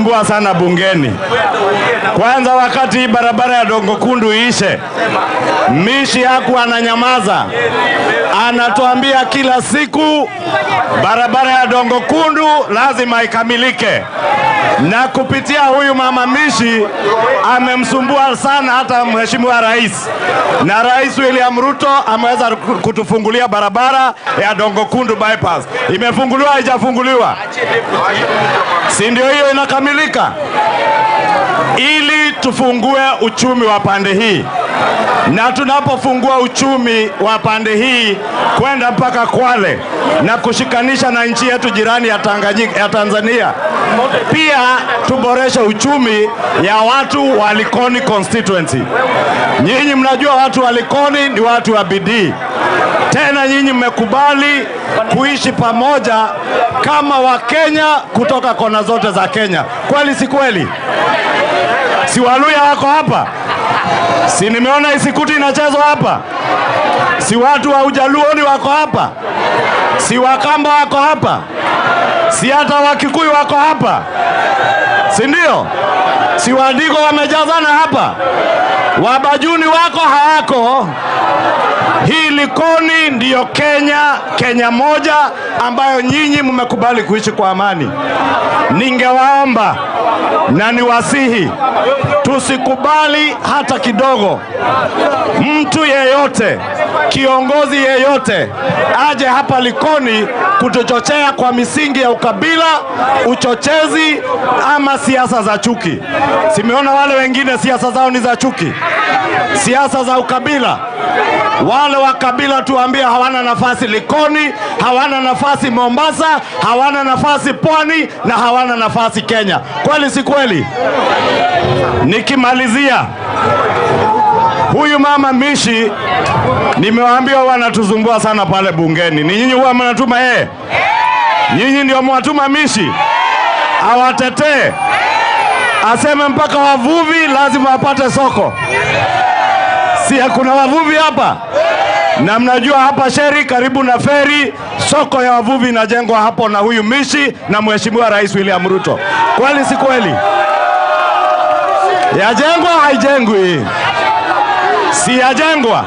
wanatusumbua sana bungeni. Kwanza wakati barabara ya Dongo Kundu ishe, Mishi hakuwa ananyamaza. Anatuambia kila siku barabara ya Dongo Kundu lazima ikamilike. Na kupitia huyu mama Mishi amemsumbua sana hata Mheshimiwa Rais. Na Rais William Ruto ameweza kutufungulia barabara ya Dongo Kundu bypass. Imefunguliwa haijafunguliwa? Si ndio hiyo inakamilika? Ili tufungue uchumi wa pande hii. Na tunapofungua uchumi wa pande hii kwenda mpaka Kwale na kushikanisha na nchi yetu jirani ya Tanzania, pia tuboreshe uchumi ya watu wa Likoni constituency. Nyinyi mnajua watu wa Likoni ni watu wa bidii. Tena nyinyi mmekubali kuishi pamoja kama Wakenya kutoka kona zote za Kenya. Kweli si kweli? Si Waluya wako hapa? Si nimeona Isikuti inachezwa hapa? Si watu wa Ujaluoni wako hapa? Si Wakamba wako hapa? Si hata Wakikuyu wako hapa? Si ndio? Si Wadigo wamejazana hapa? Wabajuni wako hawako? Hii Likoni ndiyo Kenya, Kenya moja ambayo nyinyi mmekubali kuishi kwa amani. Ningewaomba na niwasihi, tusikubali hata kidogo mtu yeyote, kiongozi yeyote aje hapa Likoni kutuchochea kwa misingi ya ukabila, uchochezi ama siasa za chuki. Simeona wale wengine siasa zao ni za chuki, siasa za ukabila. Wale wa kabila tuambia hawana nafasi Likoni, hawana nafasi Mombasa, hawana nafasi Pwani na hawana nafasi Kenya. Kweli si kweli? Nikimalizia, huyu mama Mishi nimewaambia wanatusumbua sana pale bungeni. Ni nyinyi huwa mnatuma yeye? Nyinyi ndio mwatuma Mishi awatetee, aseme mpaka wavuvi lazima wapate soko. Si kuna wavuvi hapa? Na mnajua hapa Sheri karibu na feri, soko ya wavuvi inajengwa hapo na huyu Mishi na Mheshimiwa Rais William Ruto. Kweli si kweli? Yajengwa haijengwi? Si yajengwa?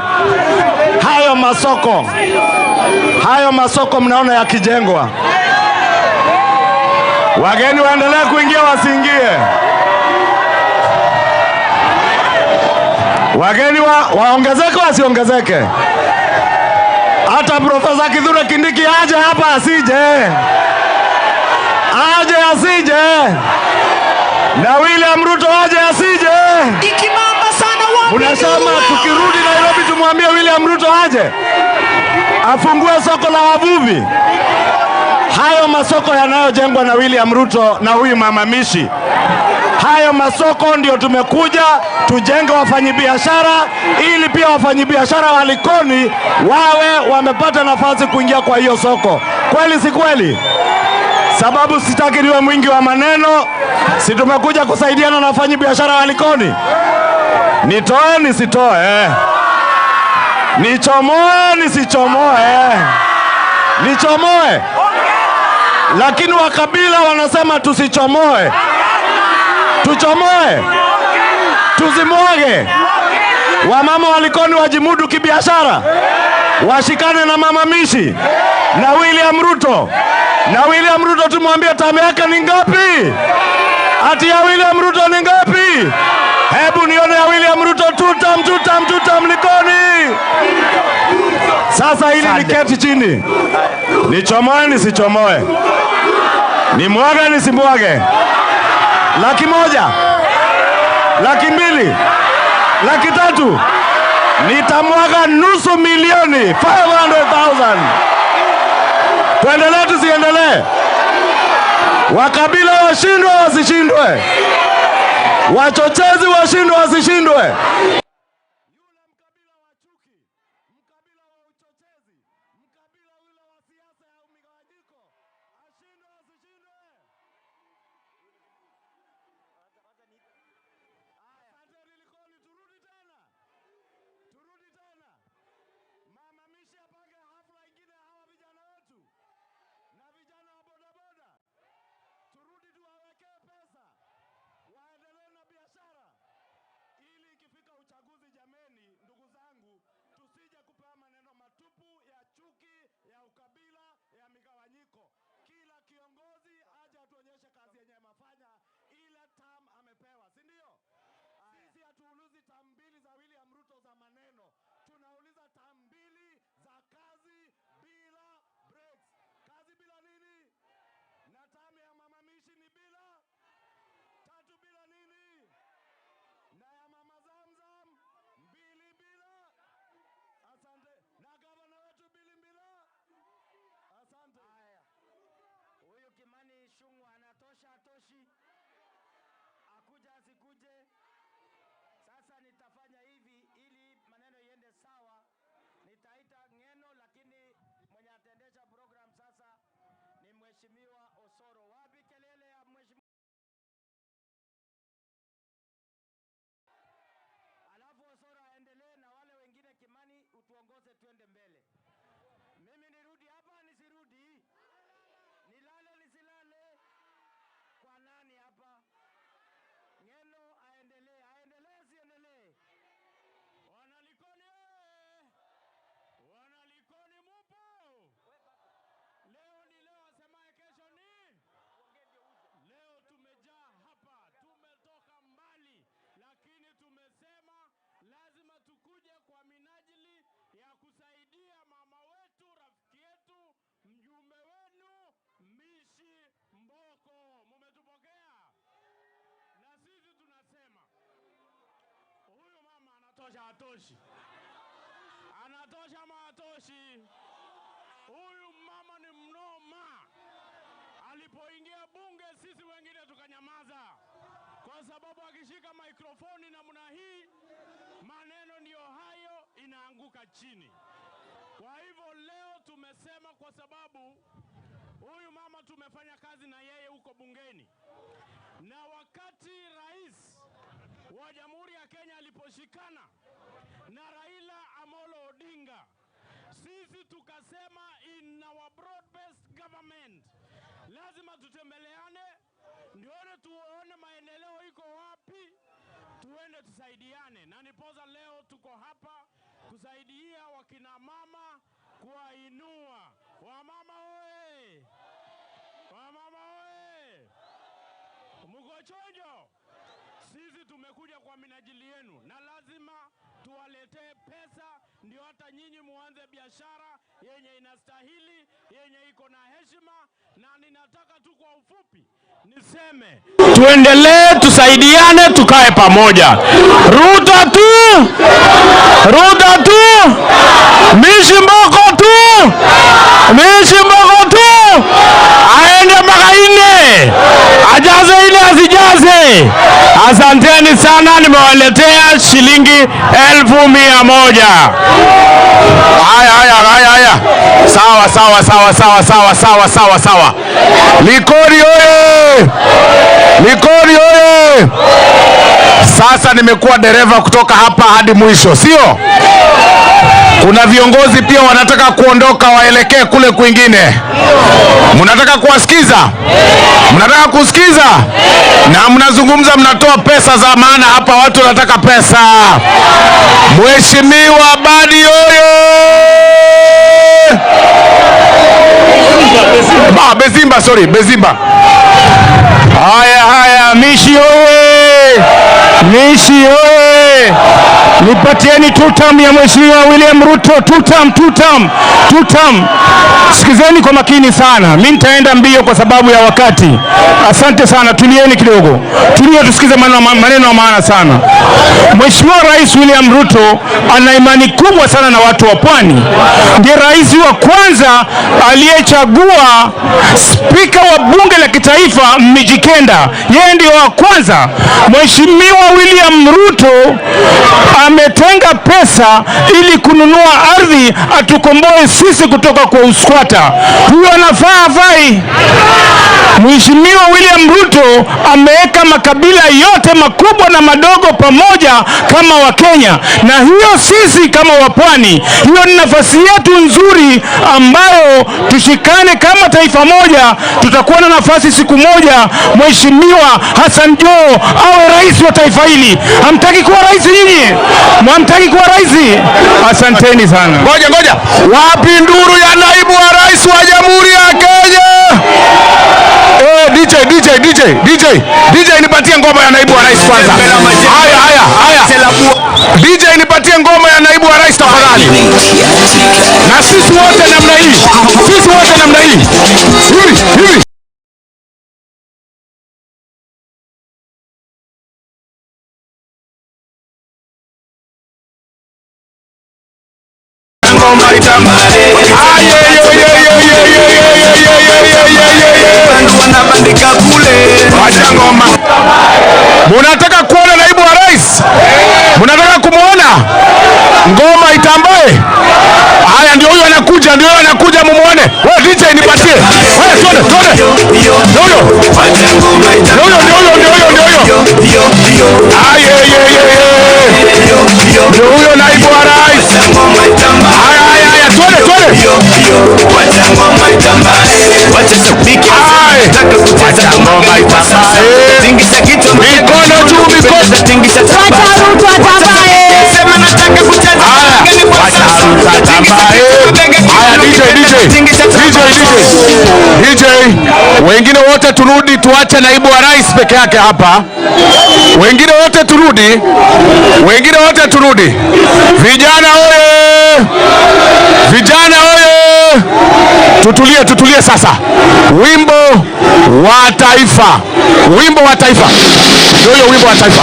Hayo masoko mnaona yakijengwa. Wageni waendelee kuingia wasiingie? Wageni waongezeke wasiongezeke? Hata Profesa Kithure Kindiki aje hapa asije? Aje asije? Na William Ruto aje asije? Ikimamba sana wapi? Unasema tukirudi Nairobi tumwambie William Ruto aje afungue soko la wavuvi? Hayo masoko yanayojengwa na William Ruto na huyu mama Mishi, hayo masoko ndio tumekuja tujenge wafanyibiashara, ili pia wafanyibiashara wa Likoni wawe wamepata nafasi kuingia kwa hiyo soko. Kweli si kweli? Sababu sitaki niwe mwingi wa maneno, si tumekuja kusaidiana na wafanyibiashara wa Likoni? Nitoe nisitoe? Nichomoe nisichomoe? Nichomoe? Lakini wakabila wanasema tusichomoe. Tuchomoe? Tuzimwage? Wamama wa Likoni wajimudu kibiashara, washikane na mama Mishi na William Ruto. Na William Ruto tumwambie tamu yake ni ngapi? Ati ya William Ruto ni ngapi? Hebu nione ya William Ruto tutam Likoni. Sasa ili niketi chini, nichomoe nisichomoe? Nimwage nisimwage? 100,000? 200,000? 300,000? Nitamwaga nusu milioni, 500,000. Tuendelee tusiendelee? Wakabila washindwe wasishindwe? Wachochezi washindwe wasishindwe? chuki, ya ukabila, ya migawanyiko. Kila kiongozi aje atuonyeshe kazi yenye amefanya ile term amepewa, si ndio? Sisi hatuulizi term mbili za William Ruto za maneno. Tunauliza term mbili za kazi bila breaks. Kazi bila nini? Na term ya Mama Mishi ni bila. Tatu bila nini? Na ya Mama Zamzam mbili bila. Asante. Na gavana wetu bila. Asante. Haya. Huyu Kimani Ichung'wah anatosha atoshi? Akuja asikuje? Sasa nitafanya hivi ili maneno iende sawa. Nitaita Ng'eno, lakini mwenye atendesha program sasa ni Mheshimiwa Osoro. Wapi kelele ya Mheshimiwa? Alafu Osoro aendelee na wale wengine. Kimani, utuongoze tuende mbele. Mimi nirudi hapa nisirudi? Nilale nisilale? Kwa nani hapa? Ng'eno aendelee siendelee? Wanalikoni Wanalikoni mupo? Leo ni leo, asemaye kesho ni leo. Tumejaa hapa, tumetoka mbali, lakini tumesema lazima tukuje kwa minajili ya kusaidia mama wetu, rafiki yetu, mjumbe wenu Mishi Mboko. Mumetupokea? Na sisi tunasema huyu mama anatosha atoshi? Anatosha ama hatoshi? Huyu mama ni mnoma. Alipoingia bunge sisi wengine tukanyamaza, kwa sababu akishika mikrofoni namna hii maneno ndiyo hayo inaanguka chini. Kwa hivyo leo tumesema, kwa sababu huyu mama tumefanya kazi na yeye huko bungeni, na wakati rais wa Jamhuri ya Kenya aliposhikana na Raila Amolo Odinga, sisi tukasema in our broad-based government lazima tutembeleane, ndione tuone maendeleo iko wapi, tuende tusaidiane. Na nipoza leo tuko hapa kusaidia wakina mama, kuwainua. Wamama oye! Wamama oye! Mko chonjo? Sisi tumekuja kwa minajili yenu, na lazima tuwaletee pesa ndio hata nyinyi muanze biashara yenye inastahili, yenye iko na heshima. Na ninataka tu kwa ufupi niseme tuendelee, tusaidiane, tukae pamoja. Ruto tu! Ruto tu! Mishi Mboko tu! Mishi Mboko tu! Aende mpaka ine! Ajaze ile asijaze! Asanteni sana, nimewaletea shilingi 1,100. Haya. Sawa. Likoni oye! Likoni oye! Sasa nimekuwa dereva kutoka hapa hadi mwisho, sio? Kuna viongozi pia wanataka kuondoka waelekee kule kwingine. Mnataka kuwasikiza? Mnataka kusikiza? Na mnazungumza, mnatoa pesa za maana hapa, watu wanataka pesa. Mheshimiwa Badi oye! Bezimba. Haya, Mishi oye! Mishi oye! Nipatieni tutam ya Mheshimiwa William Ruto, tutam. Sikizeni kwa makini sana. Mimi nitaenda mbio kwa sababu ya wakati. Asante sana, tulieni kidogo. Tusikize maneno ya maana sana. Mheshimiwa Rais William Ruto ana imani kubwa sana na watu wa Pwani. Ndiye rais wa kwanza aliyechagua spika wa bunge la kitaifa Mijikenda. Yeye ndiye wa kwanza. Mheshimiwa William Ruto ametenga pesa ili kununua ardhi atukomboe sisi kutoka kwa uskwata. Huyo anafaa afai? Mheshimiwa William Ruto ameweka makabila yote makubwa na madogo pamoja kama Wakenya, na hiyo sisi kama Wapwani, hiyo ni nafasi yetu nzuri ambayo tushikane kama taifa moja, tutakuwa na nafasi siku moja Mheshimiwa Hassan Joho awe rais wa taifa hili. Hamtaki kuwa rais nyinyi? Mwamtaki kuwa rais? Asanteni sana. Ngoja. Wapi nduru ya naibu wa rais wa Jamhuri ya Kenya? DJ nipatie ngoma ya naibu wa rais kwanza. Haya. DJ nipatie ngoma ya naibu wa rais tafadhali. Na sisi wote namna hii. Hivi. Munataka kuona naibu wa rais? Munataka kumuona? Ngoma itambae. Haya, ndio huyo anakuja mumuone. Wewe DJ nipatie. Wewe twende. Ndio huyo naibu wa rais. Haya, twende. Mikono juu. DJ, wengine wote turudi, tuache naibu wa rais peke yake hapa. Wengine wote turudi. Vijana oye! Tutulie sasa. Wimbo wa taifa. Ndio wimbo wa taifa.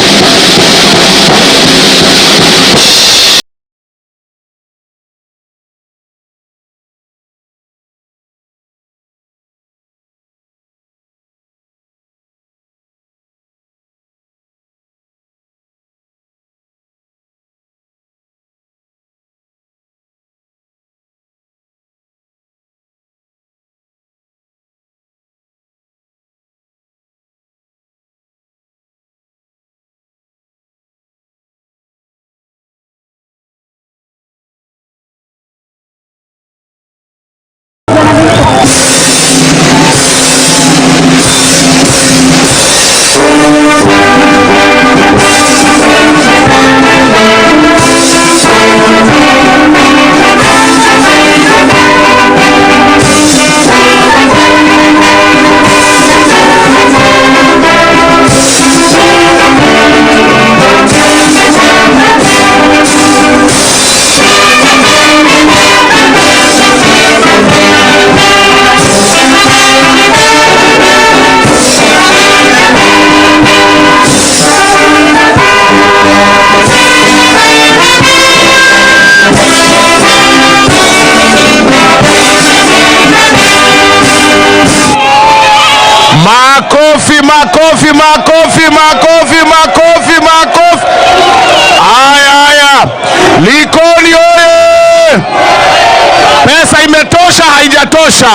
Makofi. Haya. Likoni oye! Pesa imetosha haijatosha?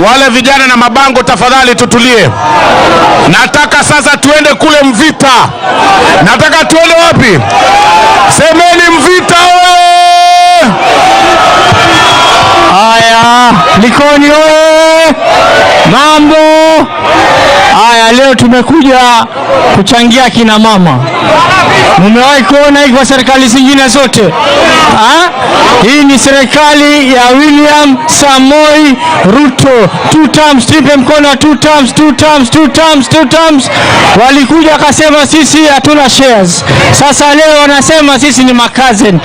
Wale vijana na mabango tafadhali tutulie. Nataka sasa tuende kule Mvita. Nataka tuende wapi? Semeni Mvita oye! Haya, Likoni oye! Mambo haya, leo tumekuja kuchangia kina mama. Mumewahi kuona hii kwa serikali zingine zote? Hii ni serikali ya William Samoei Ruto. 2 terms, tupe mkono. 2 terms. Walikuja akasema sisi hatuna shares. Sasa leo wanasema sisi ni makazeni.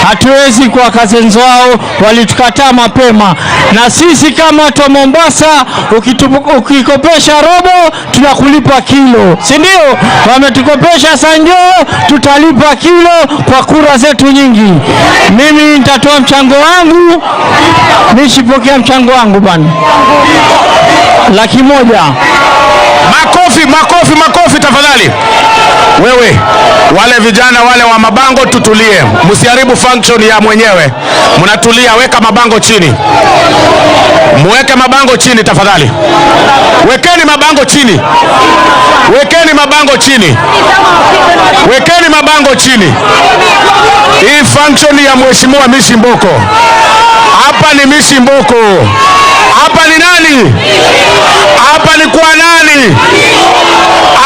Hatuwezi kuwa cousins wao, walitukataa mapema. Na sisi kama watu wa Mombasa, ukikopesha robo tunakulipa kilo, si ndio? Wametukopesha sanjo, tutalipa kilo kwa kura zetu nyingi. Mimi nitatoa mchango wangu, nishipokea mchango wangu bana, 100,000. Makofi tafadhali. Wewe, wale vijana wale wa mabango tutulie. Msiharibu function ya mwenyewe. Mnatulia, weka mabango chini. Muweke mabango chini tafadhali. Wekeni mabango chini. Hii function ya Mheshimiwa Mishi Mboko. Hapa ni Mishi Mboko. Hapa ni nani? Hapa ni kwa nani?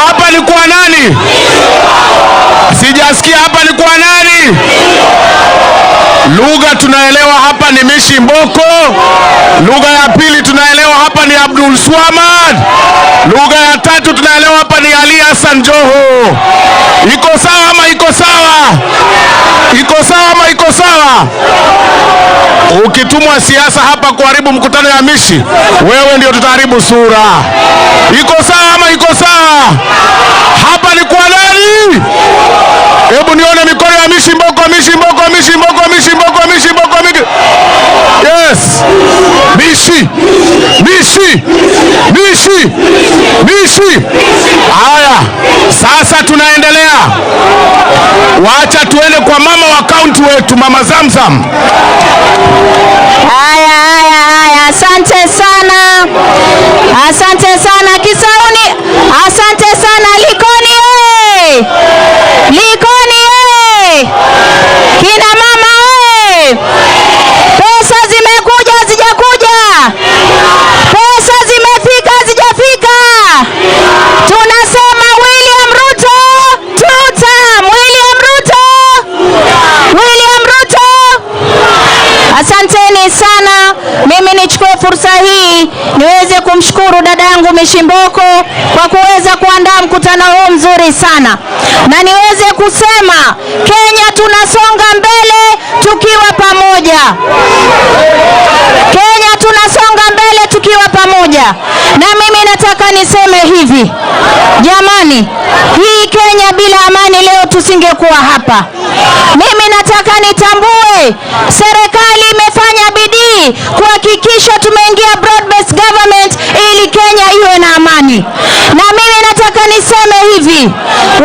Hapa ni kwa nani? Sijasikia hapa ni kwa nani? Lugha tunaelewa hapa ni Mishi Mboko. Lugha ya pili tunaelewa hapa ni Abdul Swamad. Lugha ya tatu tunaelewa hapa ni Ali Hassan Joho. Iko sawa ama iko sawa? Iko sawa ama iko sawa? Ukitumwa siasa hapa kuharibu mkutano ya Mishi, wewe ndio tutaharibu sura. Iko sawa ama iko sawa? Hapa ni kwa nani? Hebu nione mikono ya Mishi Mboko, Mishi Mboko, Mishi Mboko, Mishi Mboko, Mishi Mboko. Yes. Mishi. Mishi. Mishi. Mishi. Haya, sasa tunaendelea. Wacha tuende kwa mama wa kaunti wetu, Mama Zamzam. Haya, asante sana. Asante sana Kisauni. Asante sana Likoni. Likoni. Kina mama pesa zimekuja zijakuja? Pesa zimefika zijafika? Tunasema William Ruto tutam. William Ruto. William Ruto. Asanteni sana. Mimi nichukue fursa hii niweze kumshukuru dada yangu Mishi Mboko kwa kuweza kuandaa mkutano huu mzuri sana, na niweze kusema Kenya tunasonga mbele tukiwa pamoja. Kenya tunasonga mbele tukiwa pamoja. Na mimi nataka niseme hivi, jamani, hii Kenya bila amani leo tusingekuwa hapa. Mimi nataka nitambue serikali imefanya bidii kuhakikisha tumeingia broad based government ili Kenya iwe na amani. Na mimi nataka niseme hivi,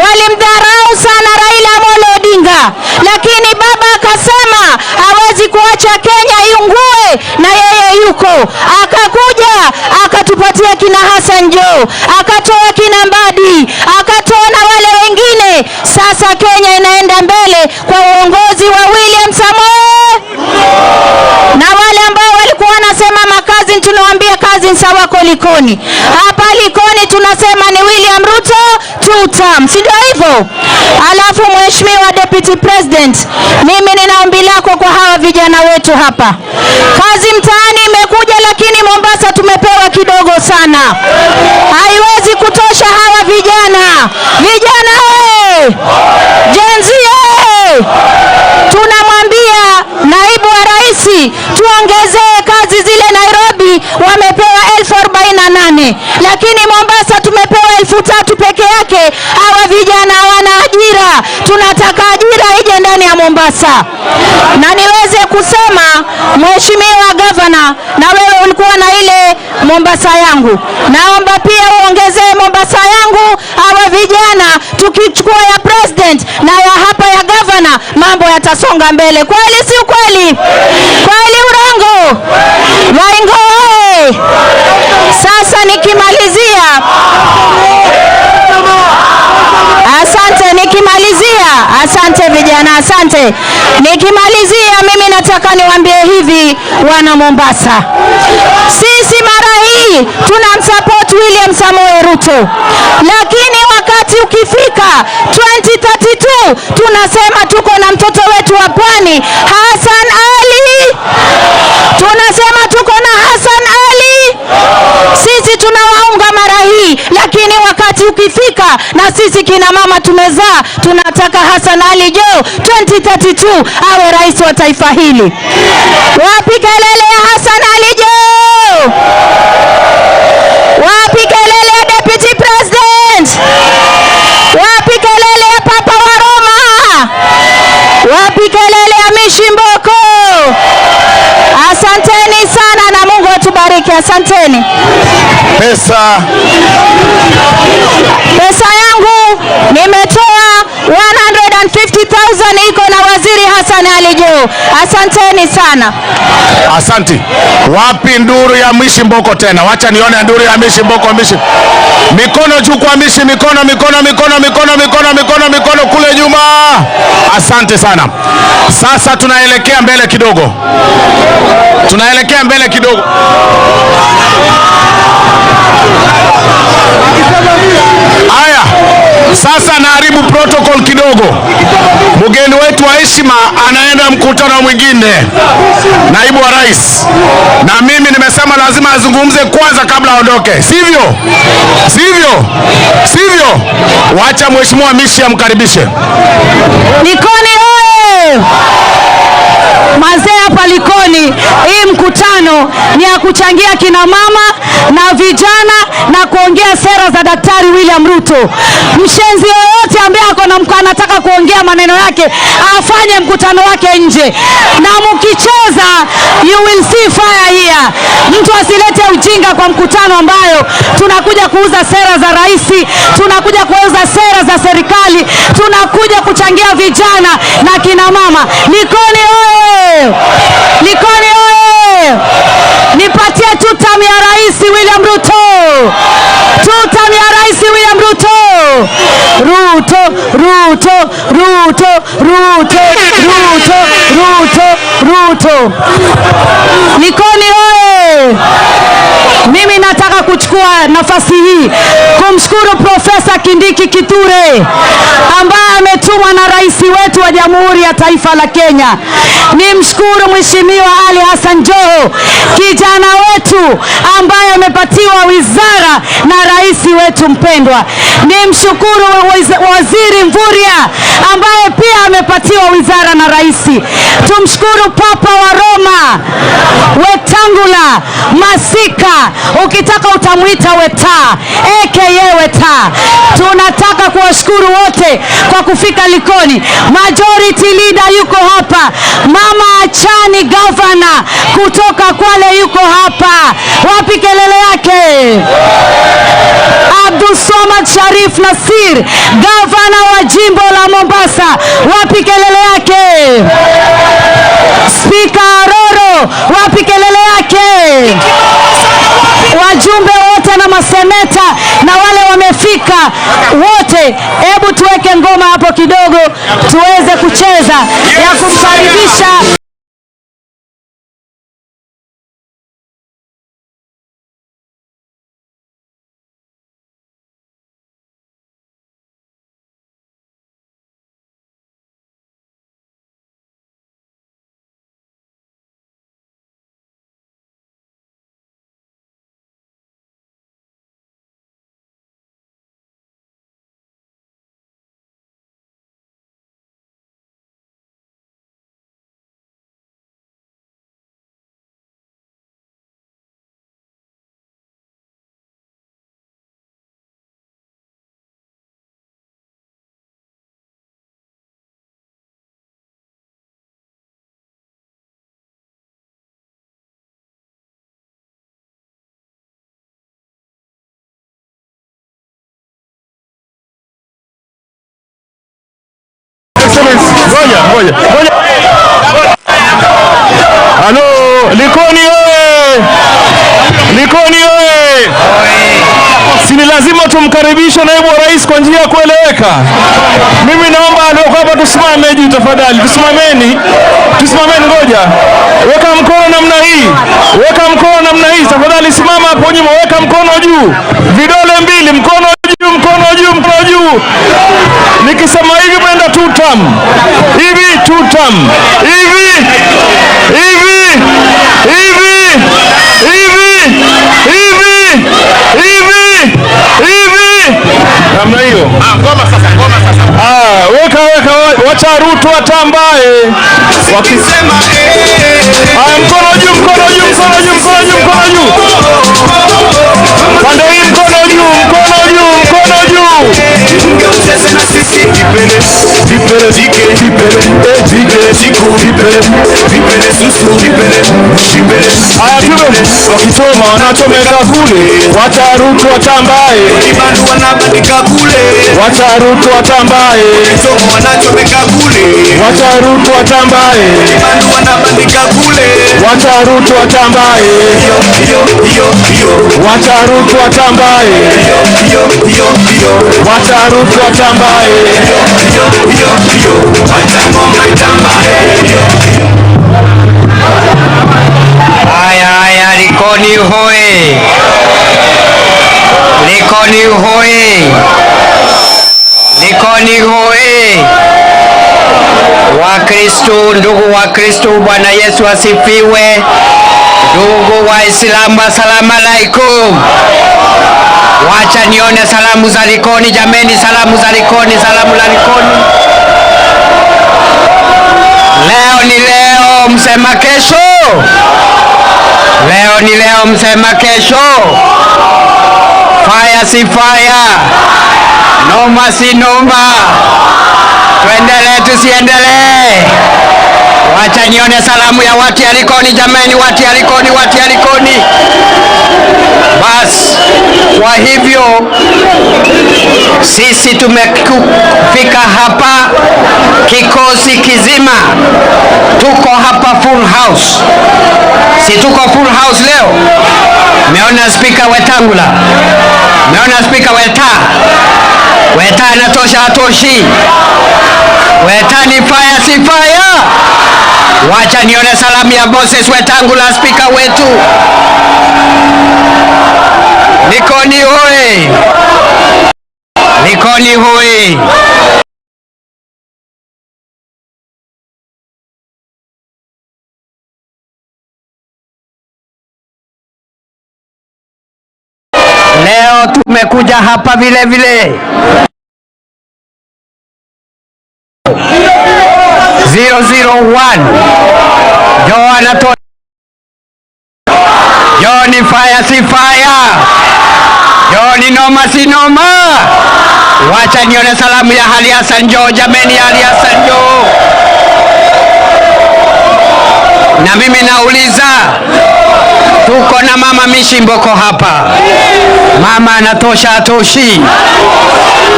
walimdharau sana Raila Amolo Odinga, lakini baba akasema hawezi kuacha Kenya iungue, na yeye yuko. Akakuja akatupatia kina Hassan Joho, akatoa kina Mbadi, akatoa na wale wengine. Sasa Kenya inaenda mbele kwa uongozi wa William Samoei. Na wale ambao walikuwa wanasema makazi, tunawaambia kazi sawako Likoni. Hapa Likoni tunasema ni William Ruto tutam, si ndio hivyo? Alafu Mheshimiwa Deputy President, mimi nina ombi lako kwa hawa vijana wetu hapa. Kazi mtaani imekuja, lakini Mombasa tumepewa kidogo sana. Haiwezi kutosha hawa vijana. Vijana Gen Z tunamwambia naibu wa rais tuongezee kazi zile. Nairobi wamepewa 48,000, lakini Mombasa tumepewa 3,000 peke yake. Hawa vijana hawana ajira. Tunataka ajira ije ndani ya Mombasa. Na niweze kusema Mheshimiwa Governor, na wewe ulikuwa na ile Mombasa yangu, naomba pia uongezee Mombasa yangu. Hawa vijana tukichukua ya president na ya hapa ya governor, mambo yatasonga mbele. Kweli si kweli? Kweli urongo? Waingo. Sasa nikimalizia, asante vijana, asante. Nikimalizia, mimi nataka niwaambie hivi wana Mombasa, sisi mara hii tunamsupport William Samoei Ruto, lakini wakati ukifika 2032 tunasema tuko na mtoto wetu wa pwani Hassan Ali. Tunasema tuko na Hassan Ali. Sisi tunawaunga mara hii, lakini wakati ukifika na sisi kina mama tumezaa, tunataka Hassan Ali Joho 2032 awe rais wa taifa hili. Wapi kelele ya Hassan Ali Joho? Wapi kelele ya Deputy President? Wapi kelele ya Papa wa Roma? Wapi kelele ya Mishi Mboko? Asanteni sana na Mungu atubariki. Asanteni. Pesa yangu nimetoa 150,000 iko na Waziri Hassan Ali Joho. Asanteni sana. Asante. Wapi nduru ya Mishi Mboko tena? Wacha nione nduru ya Mishi Mboko. Mishi. Mikono juu kwa Mishi, mikono kule nyuma. Asante sana. Sasa tunaelekea mbele kidogo. Sasa naharibu protocol kidogo. Mgeni wetu wa heshima anaenda mkutano mwingine, naibu wa rais, na mimi nimesema lazima azungumze kwanza kabla aondoke, sivyo? Wacha mheshimiwa Mishi amkaribishe. Likoni oye! Mazee hapa Likoni, hii mkutano ni ya kuchangia kina mama na vijana na kuongea sera za Daktari William Ruto. Mshenzi yoyote ambaye anataka kuongea maneno yake afanye mkutano wake nje, na mkicheza you will see fire here. Mtu asilete ujinga kwa mkutano ambayo tunakuja kuuza sera za rais, tunakuja kuuza sera za serikali, tunakuja kuchangia vijana na kina mama. Likoni oye! Likoni oye! Nipatie tutam ya rais William Ruto. Tutam ya rais William Ruto. Ruto, Ruto, Ruto, Ruto, Ruto, Ruto, Ruto. Likoni oye! Mimi nataka kuchukua nafasi hii kumshukuru Profesa Kindiki Kithure ambaye ametumwa na rais wetu wa Jamhuri ya Taifa la Kenya. Nimshukuru Mheshimiwa Ali Hassan Joho, kijana wetu ambaye amepatiwa wizara na rais wetu mpendwa. Nimshukuru Waziri Mvurya ambaye pia amepatiwa wizara na rais. Tumshukuru Papa wa Roma Wetangula Masika, ukitaka utamuita Weta aka Weta. Tunataka kuwashukuru wote kwa kufika Likoni. Majority leader yuko hapa, Mama Achani governor kutoka Kwale yuko hapa. Wapi kelele yake? Abdul Somad Sharif Nasir, governor wa jimbo la Mombasa. Wapi kelele yake? Speaker Aroro, wapi kelele yake? Wajumbe wote na maseneta na wale wamefika wote, hebu tuweke ngoma hapo kidogo tuweze kucheza ya kumkaribisha. Ngoja. Halo, Likoni oye! Likoni oye! Si ni lazima tumkaribishe naibu wa rais kwa njia ya kueleweka. Mimi naomba alioko hapa tusimame juu tafadhali. Tusimameni. Ngoja. Weka mkono namna hii. Tafadhali simama hapo nyuma, weka mkono juu. Vidole mbili, mkono juu. Nikisema hivi mwenda tutam. Hivi tutam. Hivi. Namna hiyo. Ngoma sasa. Wacha Ruto atambaye. Wakisema mkono juu. Pande hii mkono juu. Wakisoma wanachomeka kule, wacha Ruto atambaye. Wacha Ruto atambaye. Haya, Likoni hoye! Likoni hoi. Wakristo, ndugu wa Kristo, Bwana Yesu asifiwe. Ndugu Waislamu, asalamu alaikum. Wacha nione salamu za Likoni jameni, salamu za Likoni, salamu za Likoni. Leo ni leo, msema kesho. Leo ni leo, msema kesho. Fire si fire, noma si noma. Tuendelee tusiendelee. Wacha nione salamu ya watu ya Likoni jameni, watu ya Likoni, watu ya Likoni. Bas, kwa hivyo sisi tumefika hapa kikosi kizima. Tuko hapa full house. Si tuko full house leo? Meona speaker Wetangula. Meona speaker Weta anatosha atoshi. Weta ni fire si fire. Wacha nione salamu ya Moses Wetangula, speaker wetu. Likoni hoi. Likoni hoi. Leo tumekuja hapa vile vile 001 Johnny fire si fire, Johnny noma si noma. Wacha nione salamu ya Ali Hassan Joho jameni, Ali Hassan Joho. Na mimi nauliza, tuko na mama Mishi Mboko hapa. Mama anatosha atoshi?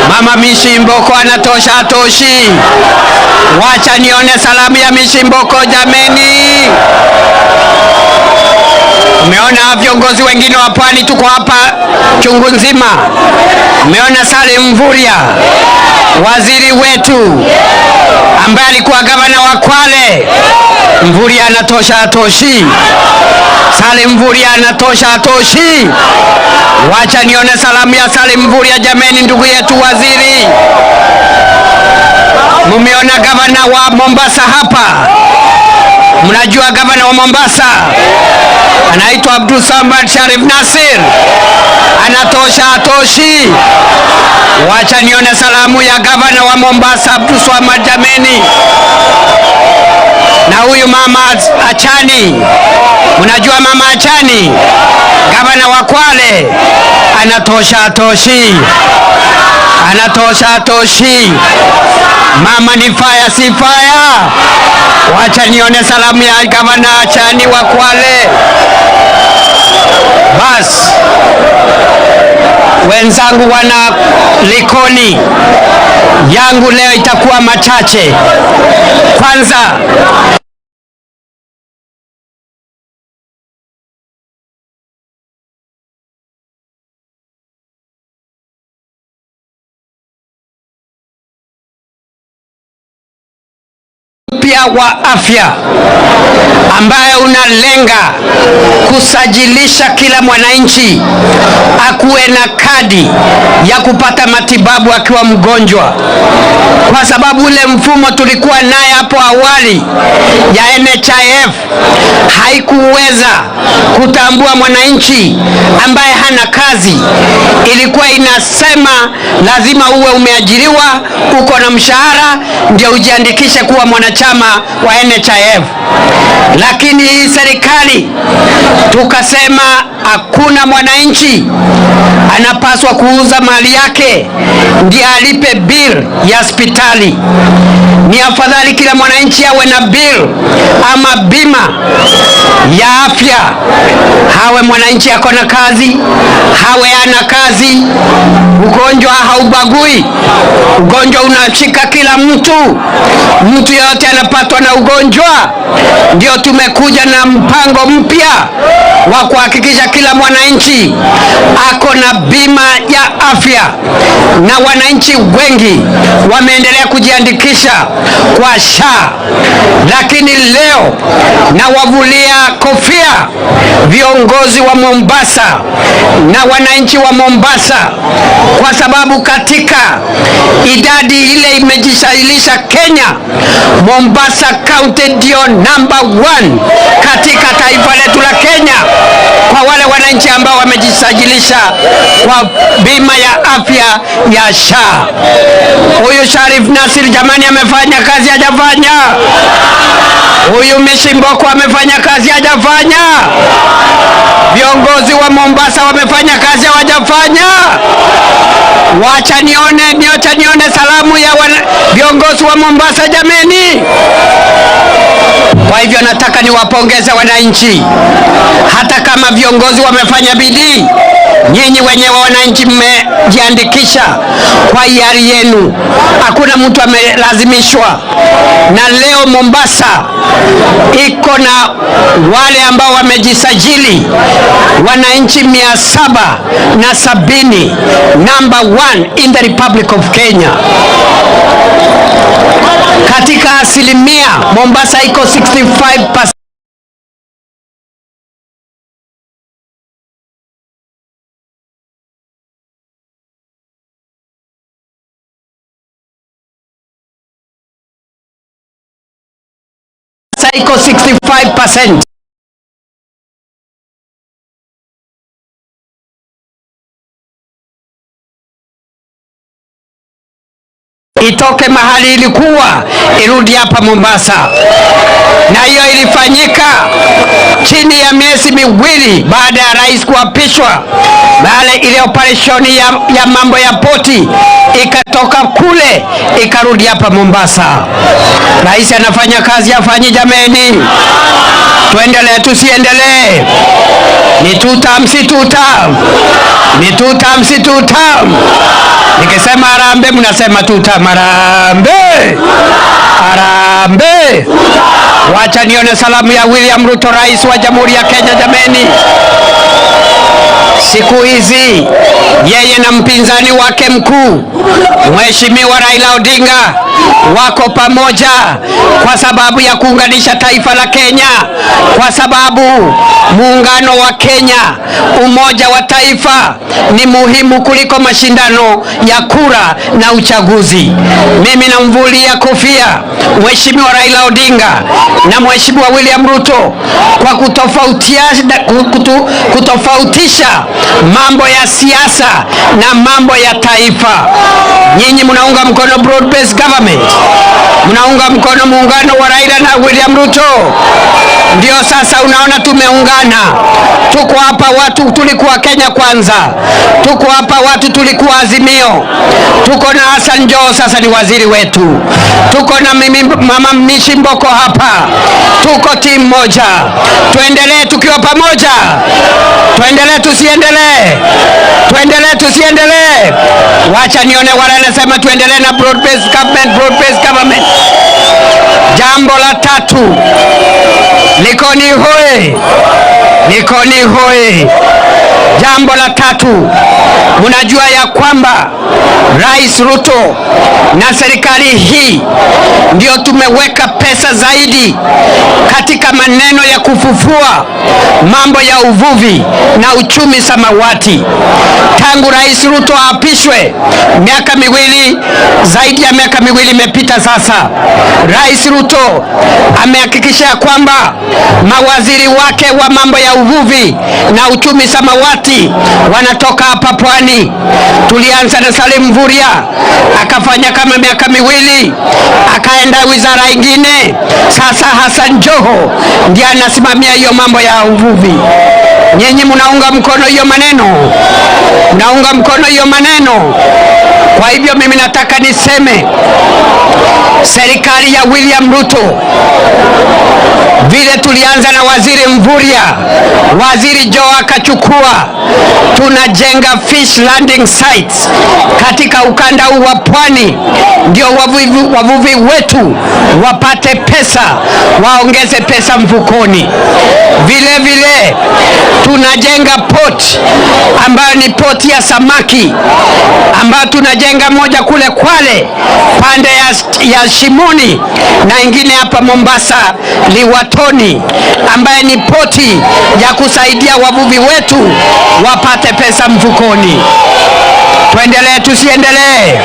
Mama Mishi Mboko anatosha atoshi? Wacha nione salamu ya Mishi Mboko jameni. Umeona viongozi wengine wa Pwani, tuko hapa chungu nzima. Umeona Salim Mvurya, waziri wetu ambaye alikuwa gavana wa Kwale. Mvurya anatosha atoshi? Salim Mvurya anatosha atoshi? Wacha nione salamu ya Salim Mvurya jameni, ndugu yetu waziri. Mumeona gavana wa Mombasa hapa. Mnajua gavana wa Mombasa anaitwa Abdul Samad Sharif Nasir. Anatosha atoshi? Wacha nione salamu ya gavana wa Mombasa Abdul Samad jameni. Na huyu mama Achani, mnajua mama Achani, gavana wa Kwale. Anatosha atoshi? Anatosha atoshi? Mama ni fire si fire? Wacha nione salamu ya gavana Achani wa Kwale. Bas, wenzangu wana Likoni, yangu leo itakuwa machache. Kwanza, mpya wa afya ambaye unalenga kusajilisha kila mwananchi akuwe na kadi ya kupata matibabu akiwa mgonjwa, kwa sababu ule mfumo tulikuwa naye hapo awali ya NHIF haikuweza kutambua mwananchi ambaye hana kazi. Ilikuwa inasema lazima uwe umeajiriwa, uko na mshahara ndio ujiandikishe kuwa mwanachama wa NHIF. Lakini hii serikali tukasema hakuna mwananchi anapaswa kuuza mali yake ndiye alipe bill ya hospitali. Ni afadhali kila mwananchi awe na bill ama bima ya afya. Hawe mwananchi ako na kazi, hawe ana kazi. Ugonjwa haubagui. Ugonjwa unashika kila mtu. Mtu yote anapatwa na ugonjwa. Ndio tumekuja na mpango mpya wa kuhakikisha kila mwananchi ako na bima ya afya, na wananchi wengi wameendelea kujiandikisha kwa SHA. Lakini leo nawavulia kofia viongozi wa Mombasa na wananchi wa Mombasa, kwa sababu katika idadi ile imejisahilisha Kenya, Mombasa County ndio number 1 katika taifa letu la Kenya kwa wale wananchi ambao wamejisajilisha kwa bima ya afya ya SHA. Huyu Sharif Nasir jamani amefanya kazi hajafanya? Huyu Mishi Mboko amefanya kazi hajafanya? Viongozi wa Mombasa wamefanya kazi hawajafanya? Wacha nione salamu ya viongozi wa Mombasa jameni. Kwa hivyo nataka niwapongeze wananchi, hata kama viongozi wamefanya bidii, nyinyi wenyewe wananchi mmejiandikisha kwa hiari yenu, hakuna mtu amelazimishwa. Na leo Mombasa iko na wale ambao wamejisajili, wananchi 770, number 1 in the Republic of Kenya. Katika asilimia Mombasa iko 65%. Iko 65%. Itoke mahali ilikuwa irudi hapa Mombasa, na hiyo ilifanyika chini ya miezi miwili baada ya rais kuapishwa. Baada ile operation ya mambo ya poti ikatoka kule ikarudi hapa Mombasa. Rais anafanya kazi, afanyi jameni? Tuendelee tusiendelee? Ni tutam si tutam? Ni tutam si tutam? Nikisema harambee mnasema tutam. Harambee, harambee. Wacha nione salamu ya William Ruto, rais wa Jamhuri ya Kenya jameni. Siku hizi yeye na mpinzani wake mkuu Mheshimiwa Raila Odinga wako pamoja kwa sababu ya kuunganisha taifa la Kenya, kwa sababu muungano wa Kenya, umoja wa taifa ni muhimu kuliko mashindano ya kura na uchaguzi. Mimi namvulia kofia Mheshimiwa Raila Odinga na Mheshimiwa William Ruto kwa kutofautisha mambo ya siasa na mambo ya taifa. Nyinyi mnaunga mkono broad based government, mnaunga mkono muungano wa Raila na William Ruto. Ndio sasa unaona tumeungana. Tuko hapa watu tulikuwa Kenya Kwanza, tuko hapa watu tulikuwa Azimio, tuko na Hassan Joho sasa ni waziri wetu, tuko na mimi mama Mishi Mboko hapa, tuko timu moja. Tuendelee tukiwa pamoja, tuendelee tusiendelee, tuendelee tusiendelee. Wacha nione wale wanasema tuendelee na broad based government, broad based government. Jambo la tatu, Likoni hoye, Likoni hoye. Jambo la tatu, mnajua ya kwamba Rais Ruto na serikali hii ndio tumeweka pesa zaidi katika maneno ya kufufua mambo ya uvuvi na uchumi samawati. Tangu Rais Ruto aapishwe, miaka miwili, zaidi ya miaka miwili imepita sasa, Rais Ruto amehakikisha kwamba mawaziri wake wa mambo ya uvuvi na uchumi samawati wanatoka hapa Pwani. Tulianza na Salim Mvurya, akafanya kama miaka miwili, akaenda wizara ingine. Sasa Hassan Joho ndiye anasimamia hiyo mambo ya uvuvi. Nyinyi mnaunga mkono hiyo maneno? Mnaunga mkono hiyo maneno? Kwa hivyo mimi nataka niseme serikali ya William Ruto, vile tulianza na waziri Mvurya, waziri Joho akachukua, tunajenga fish landing sites katika ukanda huu wa pwani, ndio wavuvi wetu wapate pesa, waongeze pesa mfukoni. Vile vile tunajenga port ambayo ni port ya samaki, ambayo tunajenga moja kule Kwale pande ya Shimoni na ingine hapa Mombasa Liwatoni, ambaye ni poti ya kusaidia wavuvi wetu wapate pesa mfukoni. Tuendelee tusiendelee?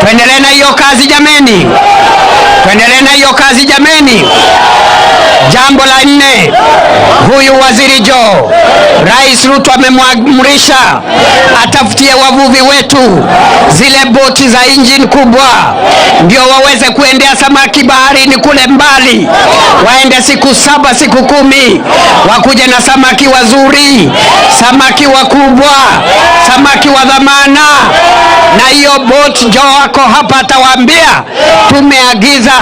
Tuendelee na hiyo kazi jameni, tuendelee na hiyo kazi jameni. Jambo la 4, huyu waziri Joe, Rais Ruto amemwamrisha atafutie wavuvi wetu zile boti za engine kubwa, ndio waweze kuendea samaki baharini kule mbali, waende siku 7 siku 10, wakuje na samaki wazuri, samaki wakubwa, samaki wa dhamana. Na hiyo boat Joe wako hapa atawaambia tumeagiza,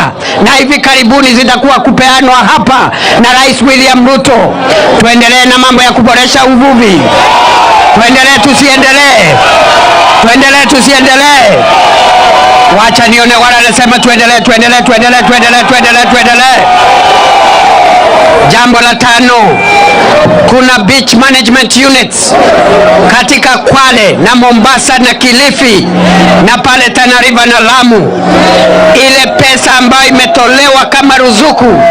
na hivi karibuni zitakuwa kupeanwa hapa na Rais William Ruto. Tuendelee na mambo ya kuboresha uvuvi. Tuendelee tusiendelee? Tuendelee tusiendelee? Wacha nione wala nasema tuendelee tuendelee tuendelee tuendelee tuendelee tuendelee. Jambo la 5, kuna beach management units katika Kwale na Mombasa na Kilifi na pale Tana River na Lamu. Ile pesa ambayo imetolewa kama ruzuku,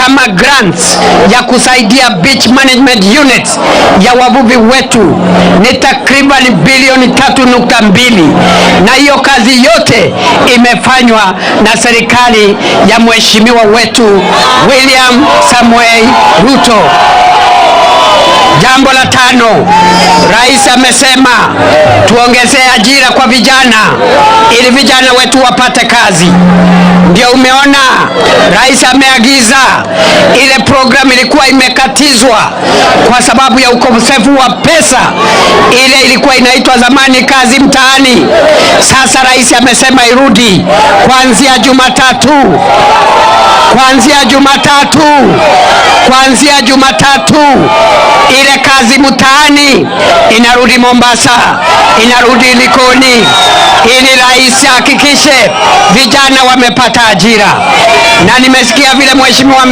kama grants ya kusaidia beach management units ya wavuvi wetu ni takriban bilioni 3.2, na hiyo kazi yote imefanywa na serikali ya mheshimiwa wetu William Samuel Ruto. Jambo la 5, Rais amesema tuongezee ajira kwa vijana ili vijana wetu wapate kazi. Ndio umeona Rais ameagiza, ile program ilikuwa imekatizwa kwa sababu ya ukosefu wa pesa. Ile ilikuwa inaitwa zamani kazi mtaani. Sasa Rais amesema irudi kuanzia Jumatatu. Kuanzia Jumatatu ile kazi mtaani inarudi Mombasa, inarudi Likoni, ili Rais hakikishe vijana wamepata ajira. Na nimesikia vile Mheshimiwa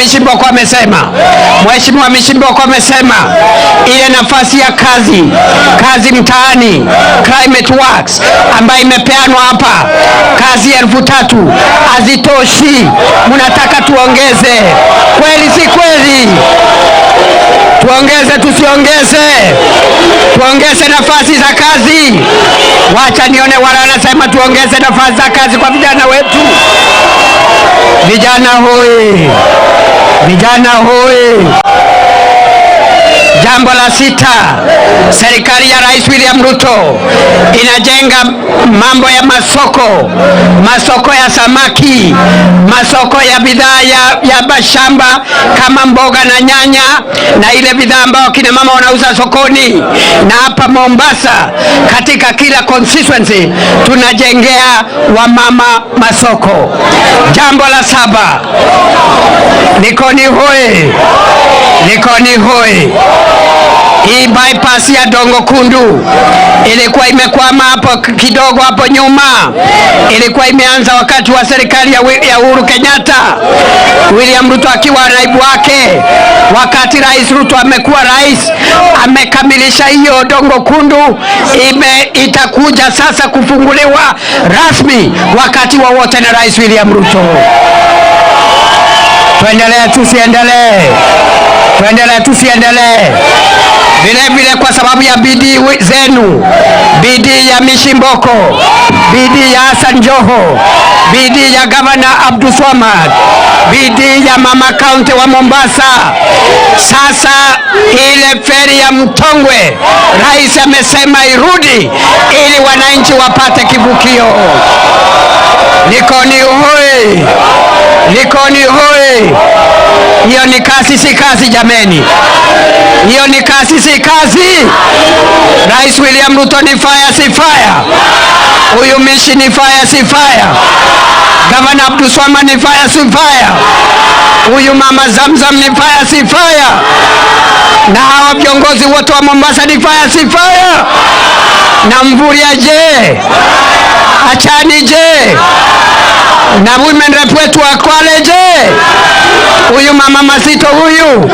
Mishimboko amesema ile nafasi ya kazi mtaani, climate works, ambayo imepeanwa hapa, kazi 3,000 hazitoshi, mnataka tuongeze. Kweli si kweli? Tuongeze tusiongeze? Tuongeze nafasi za kazi. Wacha nione wala wanasema tuongeze nafasi za kazi kwa vijana wetu. Vijana hoi, vijana hoi. Jambo la 6, serikali ya Rais William Ruto inajenga mambo ya masoko ya samaki, masoko ya bidhaa ya mashamba kama mboga na nyanya, na ile bidhaa ambayo kina mama wanauza sokoni. Na hapa Mombasa katika kila constituency tunajengea wamama masoko. Jambo la 7, Likoni hoi. Hii bypass ya Dongo Kundu ilikuwa imekwama hapo kidogo hapo nyuma. Ilikuwa imeanza wakati wa serikali ya Uhuru Kenyatta, William Ruto akiwa naibu wake. Wakati Rais Ruto amekuwa rais, amekamilisha hiyo Dongo Kundu. Itakuja sasa kufunguliwa rasmi wakati wowote na Rais William Ruto. Tuendelee tusiendelee? Tuendelee tusiendelee? Vile vile kwa sababu ya bidii zenu, bidii ya Mishimboko, bidii ya Hassan Joho, bidii ya Gavana Abdulswamad, bidii ya Mama County wa Mombasa, sasa ile feri ya Mtongwe Rais amesema irudi ili wananchi wapate kivukio. Likoni hoi! Likoni hoye! Hiyo ni kazi, si kazi jameni? Hiyo ni kazi, si kazi? Rais William Ruto ni fire, si fire? Huyu Mishi ni fire, si fire? Gavana Abdulswamad ni fire, si fire? Huyu Mama Zamzam ni fire, si fire? Na hawa viongozi wote wa Mombasa ni fire, si fire? Na Mvurya je? Achani je? Na women rep wetu wa Kwale je? Huyu Mama Masito huyu?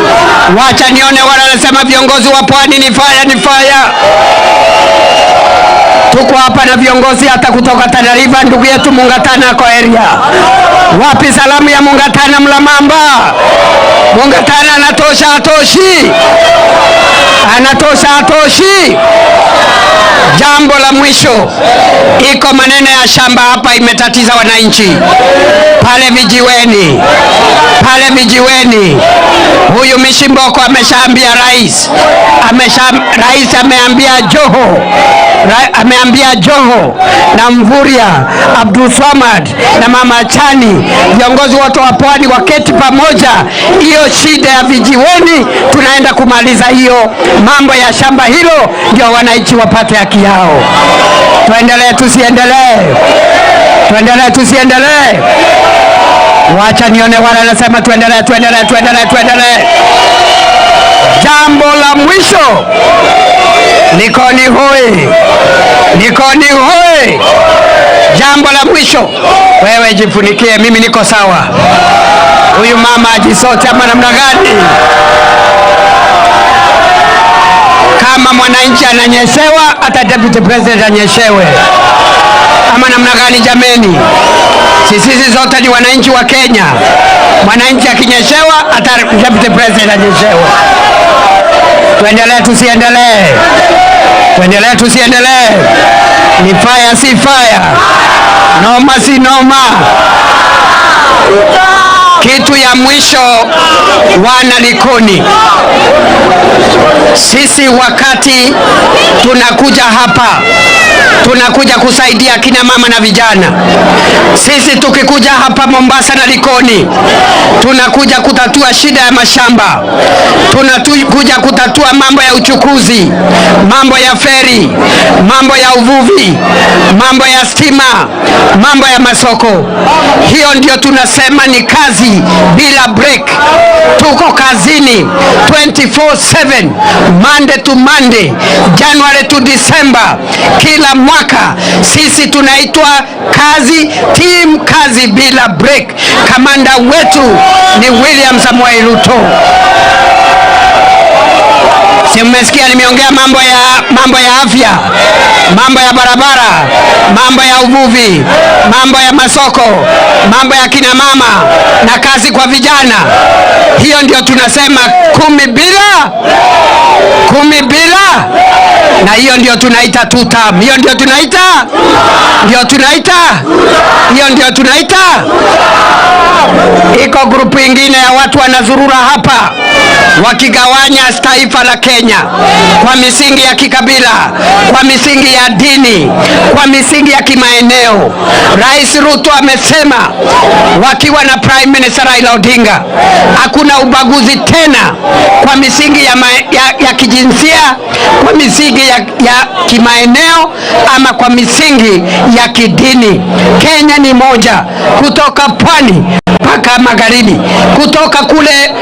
Wacha nione wala nasema viongozi wa Pwani ni fire, ni fire. Tuko hapa na viongozi hata kutoka Tana River, ndugu yetu Mungatana kwa area. Wapi salamu ya Mungatana Mlamamba? Mungatana anatosha, atoshi? Anatosha, atoshi? Jambo la mwisho, iko maneno ya shamba hapa imetatiza wananchi. Pale vijiweni, pale vijiweni, huyu Mishi Mboko ameshaambia rais, rais ameambia Joho, ameambia Joho na Mvurya, Abdulswamad na Mama Chani, viongozi wote wa Pwani waketi pamoja. Hiyo shida ya vijiweni tunaenda kumaliza hiyo mambo ya shamba hilo, ndio wananchi wapate haki yao. Tuendelee tusiendelee? Tuendelee tusiendelee? Wacha nione wala nasema tuendelee, tuendelee, tuendelee, tuendelee. Jambo la mwisho, Likoni hoye! Likoni hoye! Jambo la mwisho, wewe jifunikie, mimi niko sawa. Huyu mama ajisote ama namna gani? Kama mwananchi ananyeshewa, hata deputy president anyeshewe. Ama namna gani jameni? Sisi zote ni wananchi wa Kenya. Mwananchi akinyeshewa, hata deputy president anyeshewe. Tuendelee tusiendelee? Tuendelee tusiendelee? Ni fire, si fire? Noma, si noma? Kitu ya mwisho, wana Likoni, sisi wakati tunakuja hapa, tunakuja kusaidia kina mama na vijana. Sisi tukikuja hapa Mombasa na Likoni, tunakuja kutatua shida ya mashamba, tunakuja kutatua mambo ya uchukuzi, mambo ya feri, mambo ya uvuvi, mambo ya stima, mambo ya masoko. Hiyo ndio tunasema ni kazi bila break. Tuko kazini 24/7, Monday to Monday, January to December. Kila mwaka sisi tunaitwa kazi, team kazi bila break. Kamanda wetu ni William Samoei Ruto. Si mmesikia nimeongea mambo ya afya, mambo ya barabara, mambo ya uvuvi, mambo ya masoko, mambo ya kina mama na kazi kwa vijana. Hiyo ndio tunasema 10 bila, 10 bila. Na hiyo ndio tunaita 2 term. Hiyo ndio tunaita, hiyo ndio tunaita. Iko grupu ingine ya watu wanazurura hapa wakigawanya taifa la Kenya kwa misingi ya kikabila, kwa misingi ya dini, kwa misingi ya kimaeneo. Rais Ruto amesema wakiwa na Prime Minister Raila Odinga, hakuna ubaguzi tena kwa misingi ya kijinsia, kwa misingi ya kimaeneo ama kwa misingi ya kidini. Kenya ni moja, kutoka pwani mpaka magharibi, kutoka kule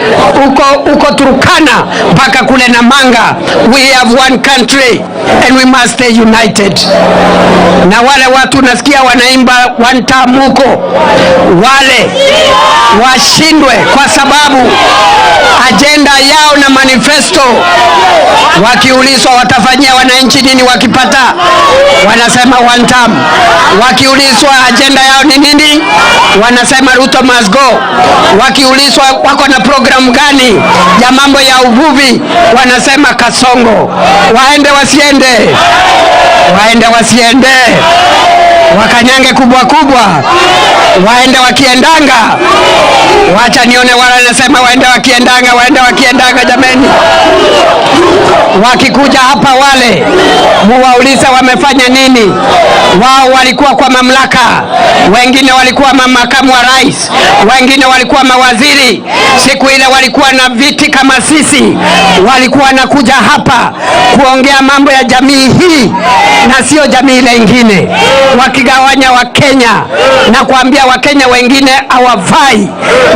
uko Turkana mpaka kule Namanga. We have one country and we must stay united. Na wale watu nasikia wanaimba one term huko, wale washindwe, kwa sababu agenda yao na manifesto, wakiulizwa watafanyia wananchi nini wakipata, wanasema one term. Wakiulizwa agenda yao ni nini, wanasema Ruto must go. Wakiulizwa wako na program gani ya mambo ya uvuvi, wanasema Kasongo. Waende wasiende? Waende wasiende? wakanyange kubwa kubwa, waende wakiendanga. Wacha nione wale wanasema waende wakiendanga jameni. Wakikuja hapa wale muwaulize wamefanya nini. Wao walikuwa kwa mamlaka, wengine walikuwa makamu wa rais, wengine walikuwa mawaziri. Siku ile walikuwa na viti kama sisi, walikuwa wanakuja hapa kuongea mambo ya jamii hii na sio jamii ile ingine, wakigawanya Wakenya na kuambia Wakenya wengine hawafai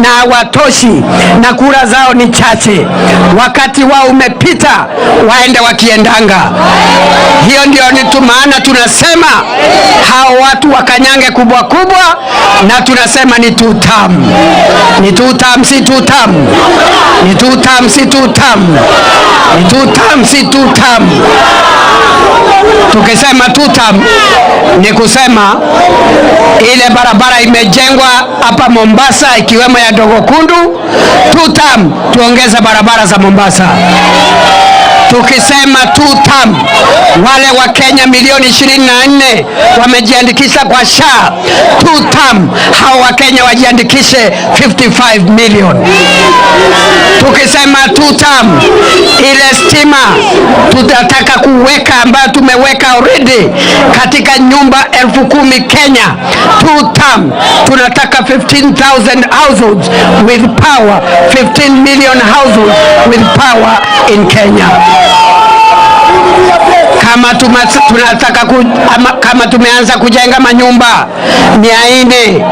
na hawatoshi na kura zao ni chache. Wakati wao umepita, waende wakiendanga. Hiyo ndio maana tunasema hao watu wakanyange kubwa kubwa, na tunasema ni tutam. Ni tutam si tutam. Ni tutam si tutam. Ni tutam si tutam. Tukisema tutam ni kusema ile barabara imejengwa hapa Mombasa ikiwemo ya Dogo Kundu, tutam tuongeze barabara za Mombasa. Tukisema tutam, wale wa Kenya milioni 24 wamejiandikisha kwa SHA. Tutam, hao wa Kenya wajiandikishe 55 million. Tukisema tutam, ile stima tutataka kuweka ambayo tumeweka already katika nyumba 10,000 Kenya. Tutam, tunataka 15,000 households with power, 15 million households with power in Kenya. Kama tumeanza kujenga manyumba 400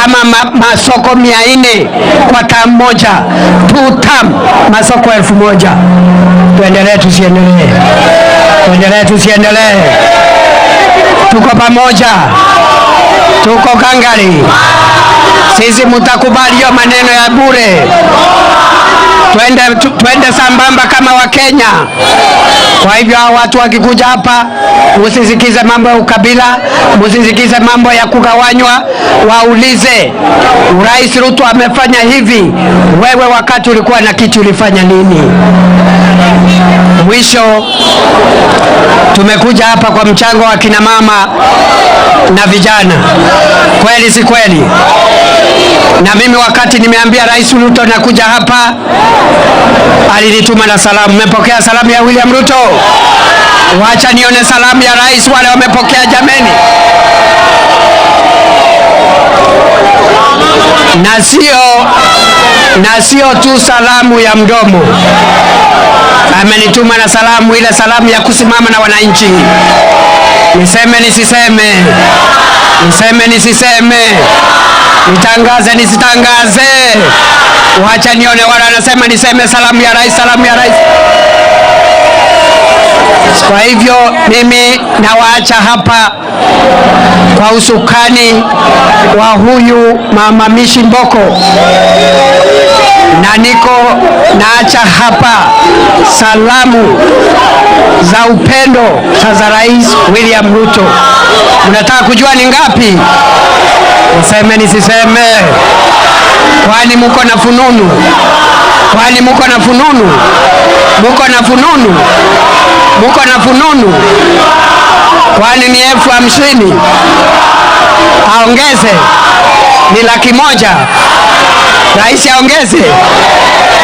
ama masoko 400 kwa tamu moja, tutam masoko 1,000. Tuendelee tusiendelee? Tuendelee tusiendelee? Tuko pamoja, tuko gangari. Sisi mutakubali hiyo maneno ya bure? Twende sambamba kama Wakenya. Kwa hivyo watu wakikuja hapa, musisikize mambo ya ukabila, musisikize mambo ya kugawanywa. Waulize, Rais Ruto amefanya hivi, wewe wakati ulikuwa na kiti ulifanya nini? Mwisho, tumekuja hapa kwa mchango wa kina mama na vijana. Kweli si kweli? Na mimi wakati nimeambia Rais Ruto nakuja hapa, alinituma na salamu. Mmepokea salamu ya William Ruto? Wacha nione salamu ya rais wale wamepokea jameni. Na sio tu salamu ya mdomo. Amenituma na salamu, ile salamu ya kusimama na wananchi. Niseme nisiseme? Niseme nisiseme? Nitangaze nisitangaze? Wacha nione wala anasema niseme salamu ya rais, salamu ya rais. Kwa hivyo mimi nawaacha hapa kwa usukani wa huyu Mama Mishi Mboko, na niko naacha hapa salamu za upendo za Rais William Ruto. Mnataka kujua ni ngapi? Niseme nisiseme? Kwani muko na fununu? Kwani muko na fununu? Muko na fununu? Muko na fununu? Kwani ni 50,000? Aongeze ni 100,000. Rais aongeze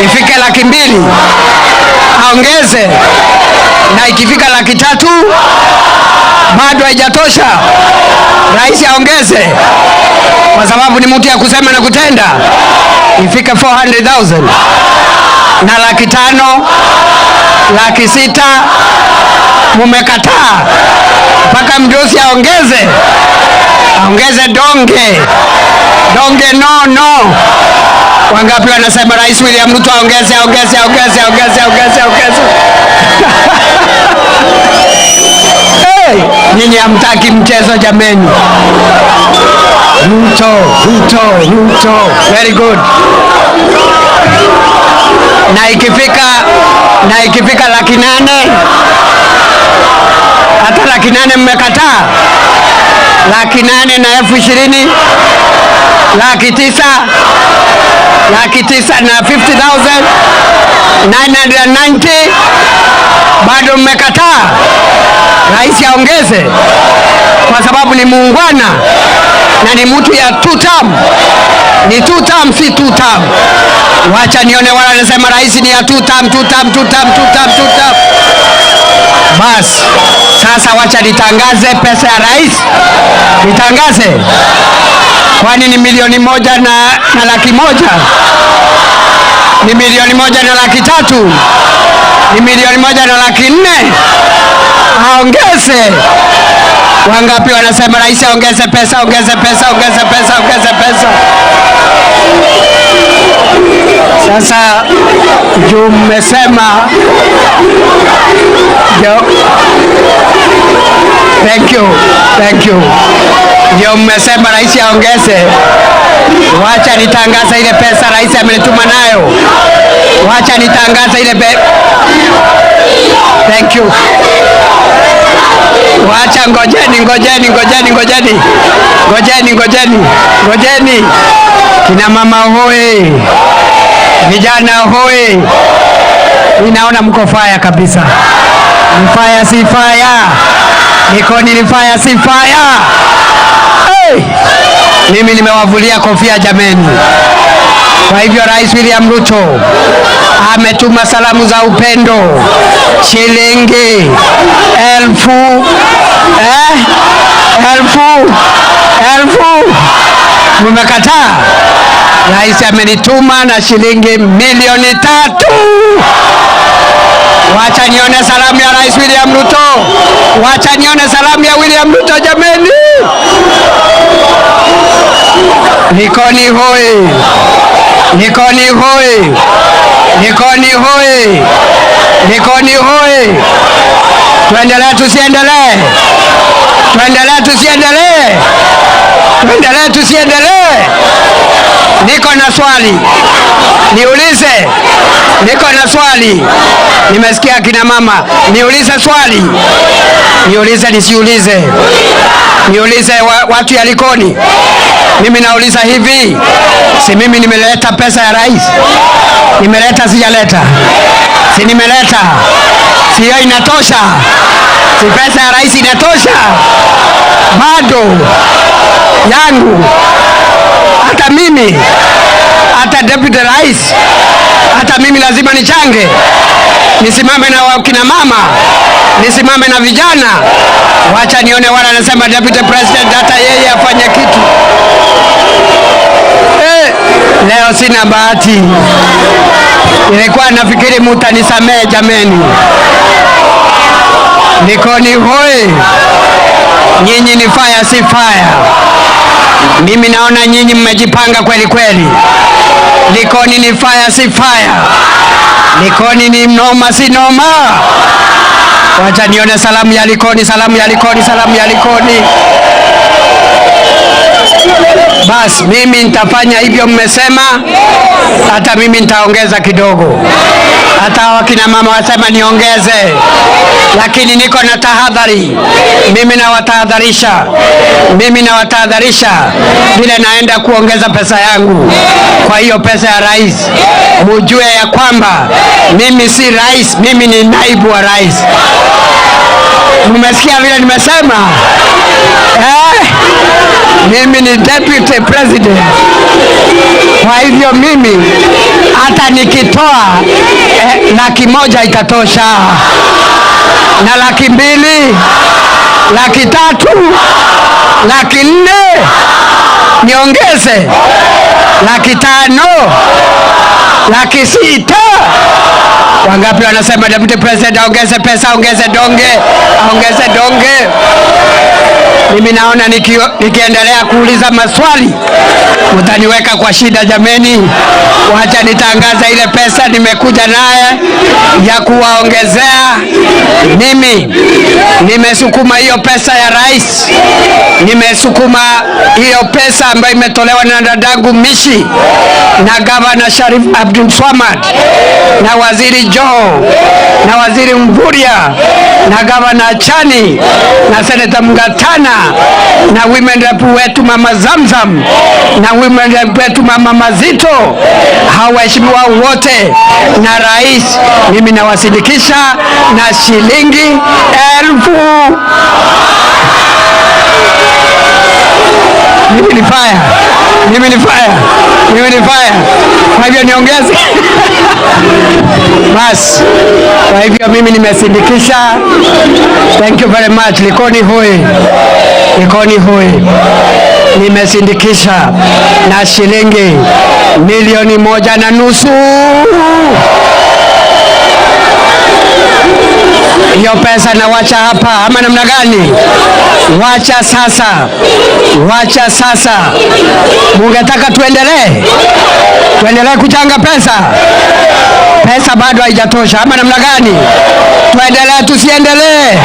ifike 200,000. Aongeze na ikifika 300,000 bado haijatosha. Rais aongeze kwa sababu ni mtu ya kusema na kutenda. Ifike 400,000 na 500,000, 600,000. Mumekataa mpaka mdosi aongeze. Aongeze donge no. Wangapi wanasema Rais William Ruto aongeze? Hey, nyinyi hamtaki mchezo jameni. Ruto. Very good. Na ikifika 800,000, hata 800,000 mmekataa. 800,000 na 20,000, 900,000, 900,000 na 50,000, 990, bado mmekataa. Rais aongeze. kwa sababu ni muungwana na ni mtu ya 2 term. Ni 2 term, si 2 term. Wacha nione wala nasema rais ni ya 2 term. Bas, sasa wacha nitangaze pesa ya rais. Nitangaze. Kwani ni milioni 1 na laki 1? Ni milioni 1 na laki 3? Ni milioni 1 na laki 4? Aongeze. Wangapi wanasema rais aongeze pesa, ongeze pesa, ongeze pesa, ongeze pesa? Sasa juu mmesema thank you. Ndio mmesema rais aongeze. Wacha nitangaza ile pesa rais amenituma nayo. Wacha nitangaza ile thank you. Wacha ngojeni. Kina mama hoe, vijana hoe, ninaona mko fire kabisa. Ni fire si fire. Nikoni ni fire si fire. Hey! Mimi nimewavulia kofia jameni. Kwa hivyo Rais William Ruto ametuma salamu za upendo shilingi 1000 Mmekataa? Rais amenituma na shilingi milioni 3. Wacha nione salamu ya Rais William Ruto. Wacha nione salamu ya William Ruto jameni. Nikoni hoi. Tuendelee tusiendelee? Niko na swali. Niulize. Niko na swali. Nimesikia kina mama. Niulize swali. Niulize nisiulize. Niulize watu ya Likoni. Mimi nauliza hivi. Si mimi nimeleta pesa ya rais? Nimeleta sijaleta? Si nimeleta? Si hiyo inatosha? Si pesa ya rais inatosha? Bado yangu. Hata mimi, hata deputy rais, hata mimi lazima nichange. Nisimame na kina mama, nisimame na vijana. Wacha nione wala anasema deputy president hata yeye afanye kitu. Leo sina bahati. Nilikuwa nafikiri mtanisamehe jameni. Likoni hoi. Nyinyi ni fire si fire. Mimi naona nyinyi mmejipanga kweli kweli. Likoni ni fire si fire. Likoni ni noma si noma. Wacha nione salamu ya Likoni. Bas, mimi nitafanya hivyo mmesema. Hata mimi nitaongeza kidogo. Hata wakina mama wasema niongeze. Lakini niko na tahadhari. Mimi nawatahadharisha vile naenda kuongeza pesa yangu. Kwa hiyo pesa ya rais, mujue ya kwamba mimi si rais, mimi ni naibu wa rais. Mmesikia vile nimesema? Mimi ni deputy president. Kwa hivyo mimi hata nikitoa laki 1 itatosha. Na laki 2, laki 3, laki 4, niongeze laki 5, laki 6. Wangapi wanasema deputy president aongeze pesa, aongeze donge? Mimi naona nikiendelea kuuliza maswali mtaniweka kwa shida jameni. Wacha nitangaza ile pesa nimekuja naye ya kuwaongezea. Mimi nimesukuma hiyo pesa ya rais. Nimesukuma hiyo pesa ambayo imetolewa na dadangu Mishi na Gavana Sharif Abdul Swamad na Waziri Joho na Waziri Mvurya na Gavana Chani na Senator Mngatana na women rep wetu Mama Zamzam na women rep wetu Mama Mazito. Hawaheshimiwa wote na rais. Mimi nawasindikisha na shilingi 1000. Mimi ni fire. Kwa hivyo niongeze. Bas. Kwa hivyo mimi nimesindikisha. Thank you very much. Likoni hoi. Nimesindikisha na shilingi 1.5 million. Hiyo pesa na wacha hapa ama namna gani? Wacha sasa. Mungetaka tuendelee kuchanga pesa? Pesa bado haijatosha ama namna gani? Tuendelee tusiendelee?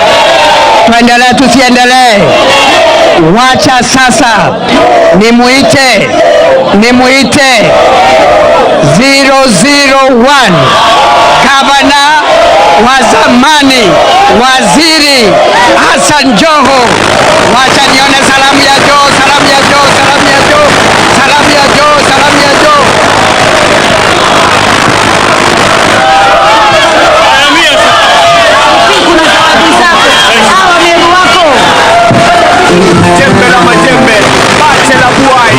Wacha sasa nimuite 001 gavana wa zamani Waziri Hassan Joho. Wacha nione salamu ya Joho. Jembe la majembe, bache la buai.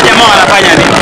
Jamaa wanafanya nini?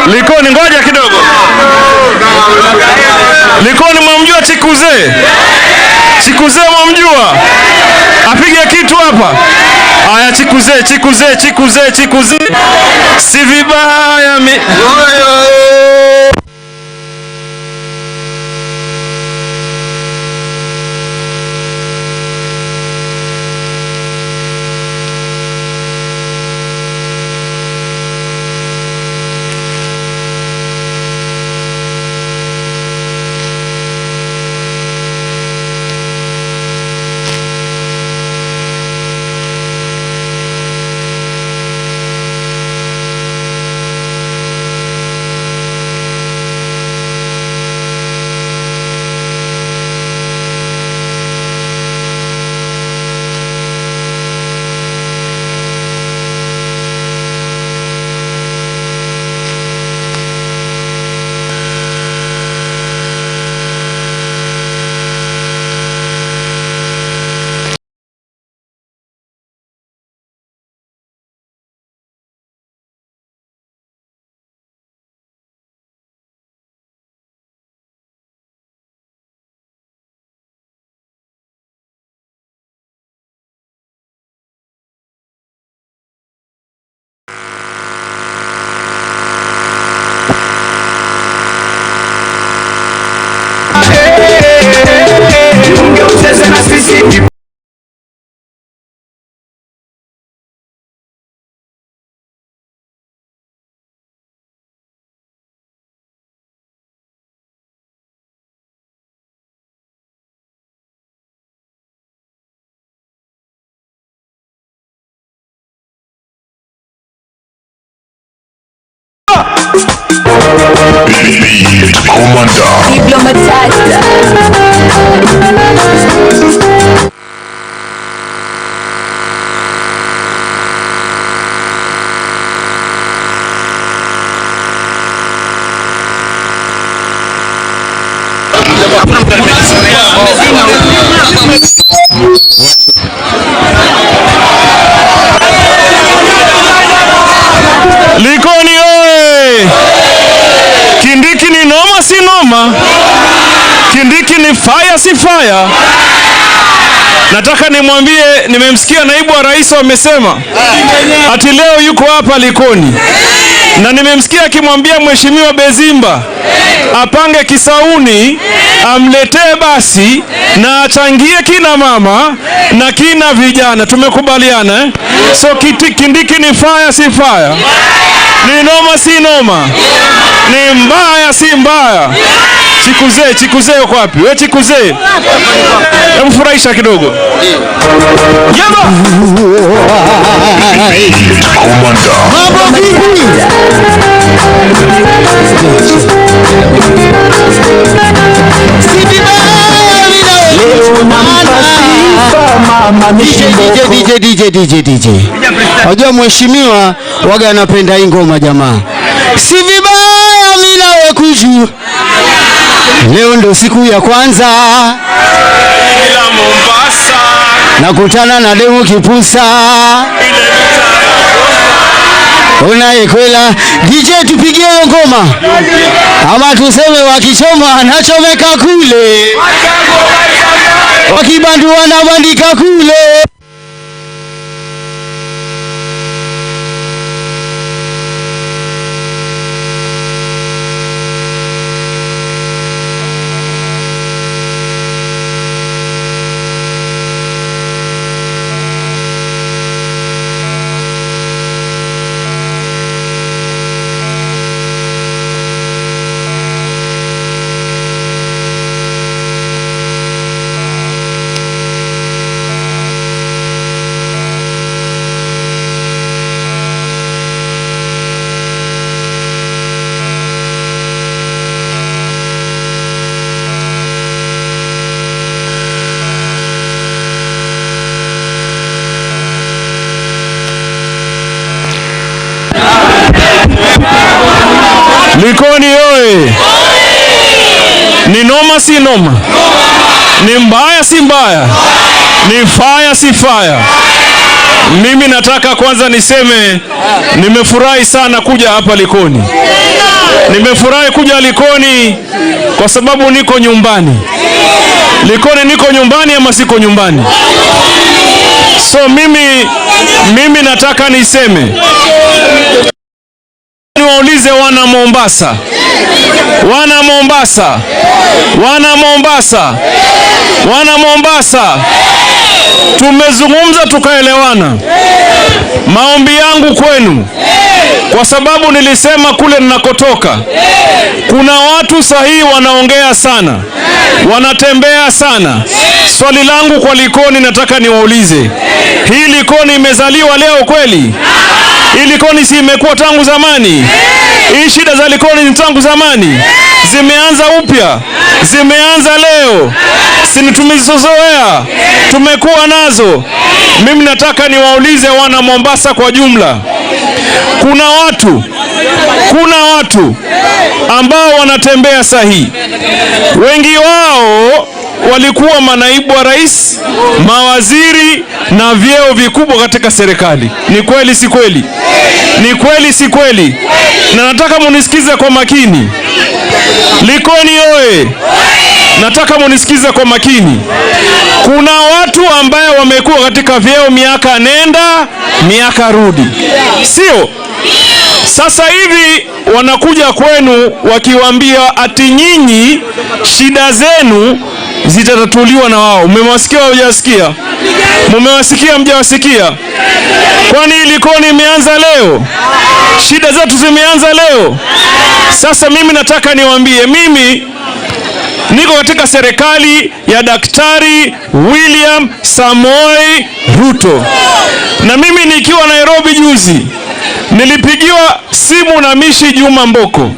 Likoni, ngoja kidogo. Likoni, mwamjua Chikuze mwamjua? Apige kitu hapa. Haya, Chikuze. Si vibaya Likoni oye! Kindiki ni noma si noma? Kindiki ni fire si fire? Nataka nimwambie, nimemsikia naibu wa rais amesema ati leo yuko hapa Likoni, na nimemsikia akimwambia mheshimiwa Bezimba apange Kisauni amletee basi na achangie kina mama na kina vijana. Tumekubaliana eh? So Kindiki ni fire si fire, ni noma si noma, ni mbaya si mbaya. Chikuzee uko wapi? Wewe Chikuzee, hebu furahisha kidogo. Yaba mambo vipi? DJ. Wajua mheshimiwa waga anapenda hii ngoma jamaa. Si vibaya mimi nawe kuju. Leo ndo siku ya kwanza ila Mombasa nakutana na demu kipusa unayekwela. DJ tupigie ngoma ama tuseme wakichoma anachomeka kule, wakibandu wanabandika kule. Likoni oye! Ni noma si noma, ni mbaya si mbaya, ni fire si fire. Mimi nataka kwanza niseme nimefurahi sana kuja hapa Likoni. Nimefurahi kuja Likoni kwa sababu niko nyumbani. Likoni niko nyumbani ama siko nyumbani? So mimi nataka niseme, niwaulize wana Mombasa, tumezungumza tukaelewana. Maombi yangu kwenu, kwa sababu nilisema kule ninakotoka kuna watu sahihi wanaongea sana, wanatembea sana. Swali langu kwa Likoni nataka niwaulize, hii Likoni imezaliwa leo kweli? Hii Likoni si imekuwa tangu zamani? Hii shida za Likoni ni tangu zamani? Zimeanza upya? Zimeanza leo? Si tumezizoea, tumekuwa nazo. Mimi nataka niwaulize wana Mombasa kwa jumla, kuna watu ambao wanatembea sahihi. Wengi wao walikuwa manaibu wa rais, mawaziri na vyeo vikubwa katika serikali. Ni kweli si kweli? Ni kweli si kweli? Na nataka munisikize kwa makini. Likoni oye! Nataka munisikize kwa makini. Kuna watu ambao wamekuwa katika vyeo miaka nenda miaka rudi, sio? Sasa hivi wanakuja kwenu wakiwaambia ati nyinyi shida zenu zitatatuliwa na wao. Mmewasikia au hujasikia? Mmewasikia mjawasikia? Kwani Likoni imeanza leo? Shida zetu zimeanza leo? Sasa mimi nataka niwaambie, mimi niko katika serikali ya Daktari William Samoei Ruto, na mimi nikiwa Nairobi juzi nilipigiwa simu na Mishi Juma Mboko,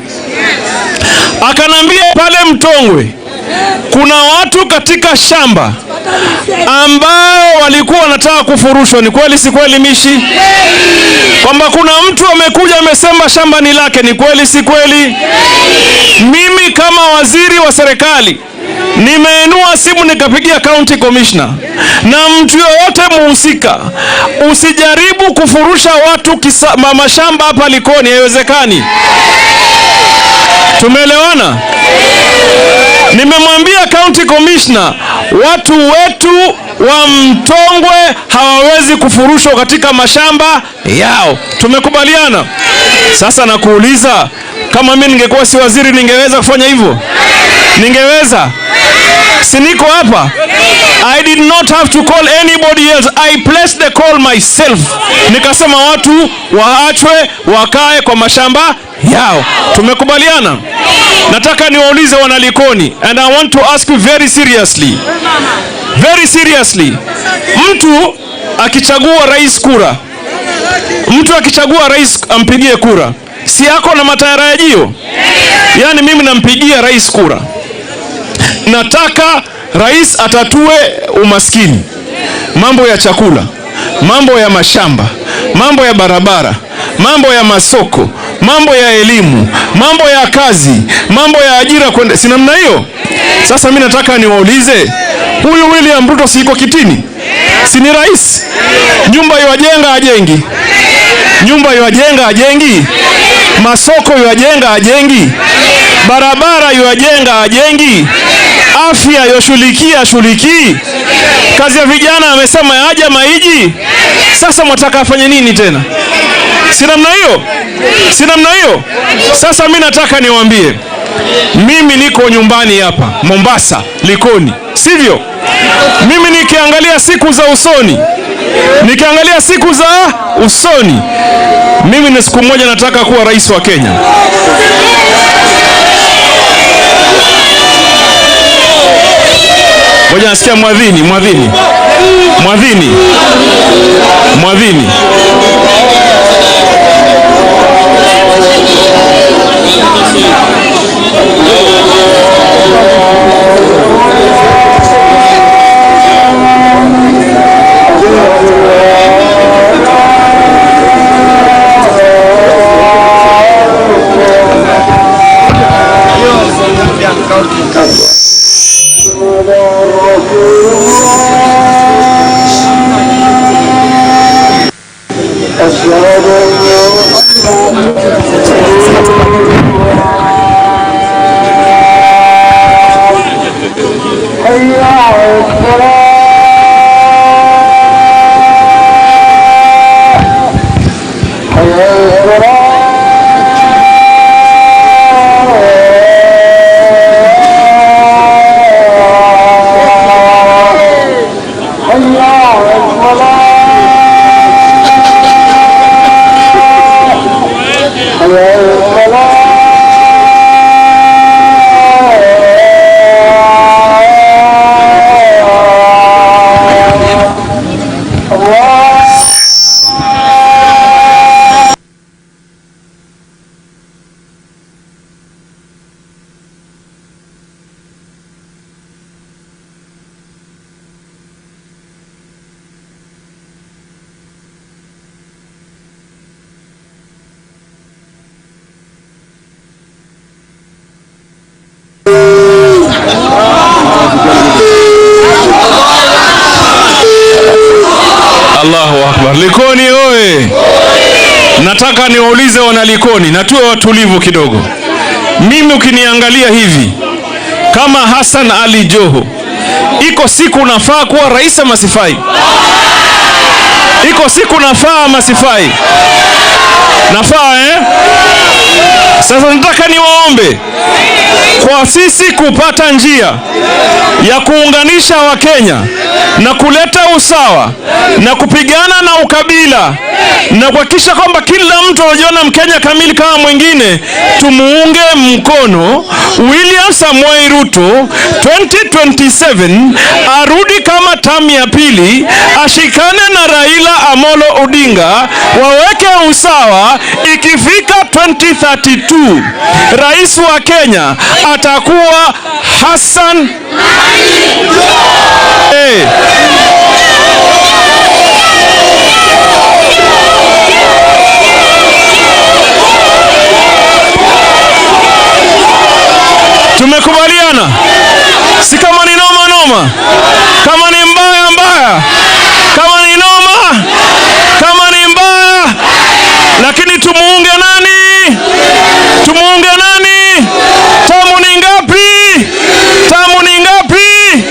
akanambia pale Mtongwe kuna watu katika shamba ambao walikuwa wanataka kufurushwa. Ni kweli si kweli Mishi? Kwamba kuna mtu amekuja amesema shamba ni lake. Ni kweli si kweli? Mimi kama waziri wa serikali nimeinua simu nikapigia county commissioner na mtu yoyote muhusika, usijaribu kufurusha watu mashamba hapa Likoni, haiwezekani. Tumeelewana? Nimemwambia county commissioner watu wetu wa Mtongwe hawawezi kufurushwa katika mashamba yao. Tumekubaliana? Sasa nakuuliza, kama mimi ningekuwa si waziri ningeweza kufanya hivyo? Ningeweza? Si niko hapa? I did not have to call anybody else. I placed the call myself. Nikasema watu waachwe wakae kwa mashamba yao. Tumekubaliana? Nataka niwaulize wanalikoni, and I want to ask you very seriously. Very seriously. Mtu akichagua rais kura, mtu akichagua rais ampigie kura, si yako na matarajio? Yani mimi nampigia rais kura, nataka rais atatue umaskini, mambo ya chakula, mambo ya mashamba, mambo ya barabara, mambo ya masoko, mambo ya elimu, mambo ya kazi, mambo ya ajira kwenda, si namna hiyo? Sasa mimi nataka niwaulize, huyu William Ruto siko kitini? Si ni rais? Nyumba yajenga ajengi? Nyumba yajenga ajengi? Masoko yajenga ajengi? Barabara yajenga ajengi? Afya yoshughulikia shughulikii? Kazi ya vijana amesema haja maiji? Sasa mwataka afanye nini tena? Si namna hiyo? Si namna hiyo? Sasa mimi nataka niwaambie, mimi niko nyumbani hapa Mombasa, Likoni, sivyo? Mimi nikiangalia siku za usoni, mimi ni siku moja nataka kuwa rais wa Kenya. Ngoja nasikia mwadhini. Allahu Akbar. Likoni oye! Nataka niwaulize wana Likoni na tuwe watulivu kidogo. Mimi ukiniangalia hivi kama Hassan Ali Joho, iko siku nafaa kuwa rais ama sifai? Iko siku nafaa ama sifai? Nafaa, eh? Sasa nataka niwaombe kwa sisi kupata njia ya kuunganisha Wakenya na kuleta usawa na kupigana na ukabila na kuhakikisha kwamba kila mtu anajiona Mkenya kamili kama mwingine, tumuunge mkono William Samoei Ruto 2027 arudi kama tamu ya pili, ashikane na Raila Amolo Odinga, waweke usawa. Ikifika 2032 rais wa Kenya atakuwa Hassan Tumekubaliana? Si kama ni noma noma, kama ni mbaya mbaya, kama ni noma, kama ni mbaya, lakini tumuunge nani? Tumuunge nani? Tamu ni ngapi? Tamu ni ngapi?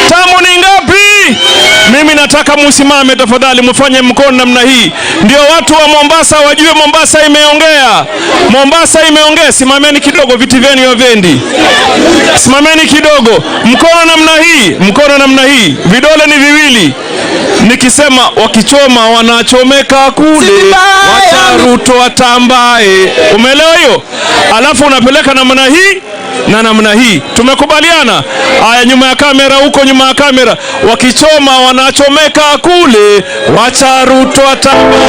Tamu ni ngapi? nataka musimame tafadhali, mfanye mkono namna hii, ndio watu wa Mombasa wajue Mombasa imeongea. Mombasa imeongea. Simameni kidogo, viti vyenu havendi. Simameni kidogo, mkono namna hii, mkono namna hii, vidole ni viwili. Nikisema wakichoma wanachomeka kule, wacha Ruto atambae. Umeelewa hiyo? Alafu unapeleka namna hii na namna hii. Tumekubaliana? Haya, nyuma ya kamera huko, nyuma ya kamera, wakichoma wanachomeka kule, wacha Ruto atambae.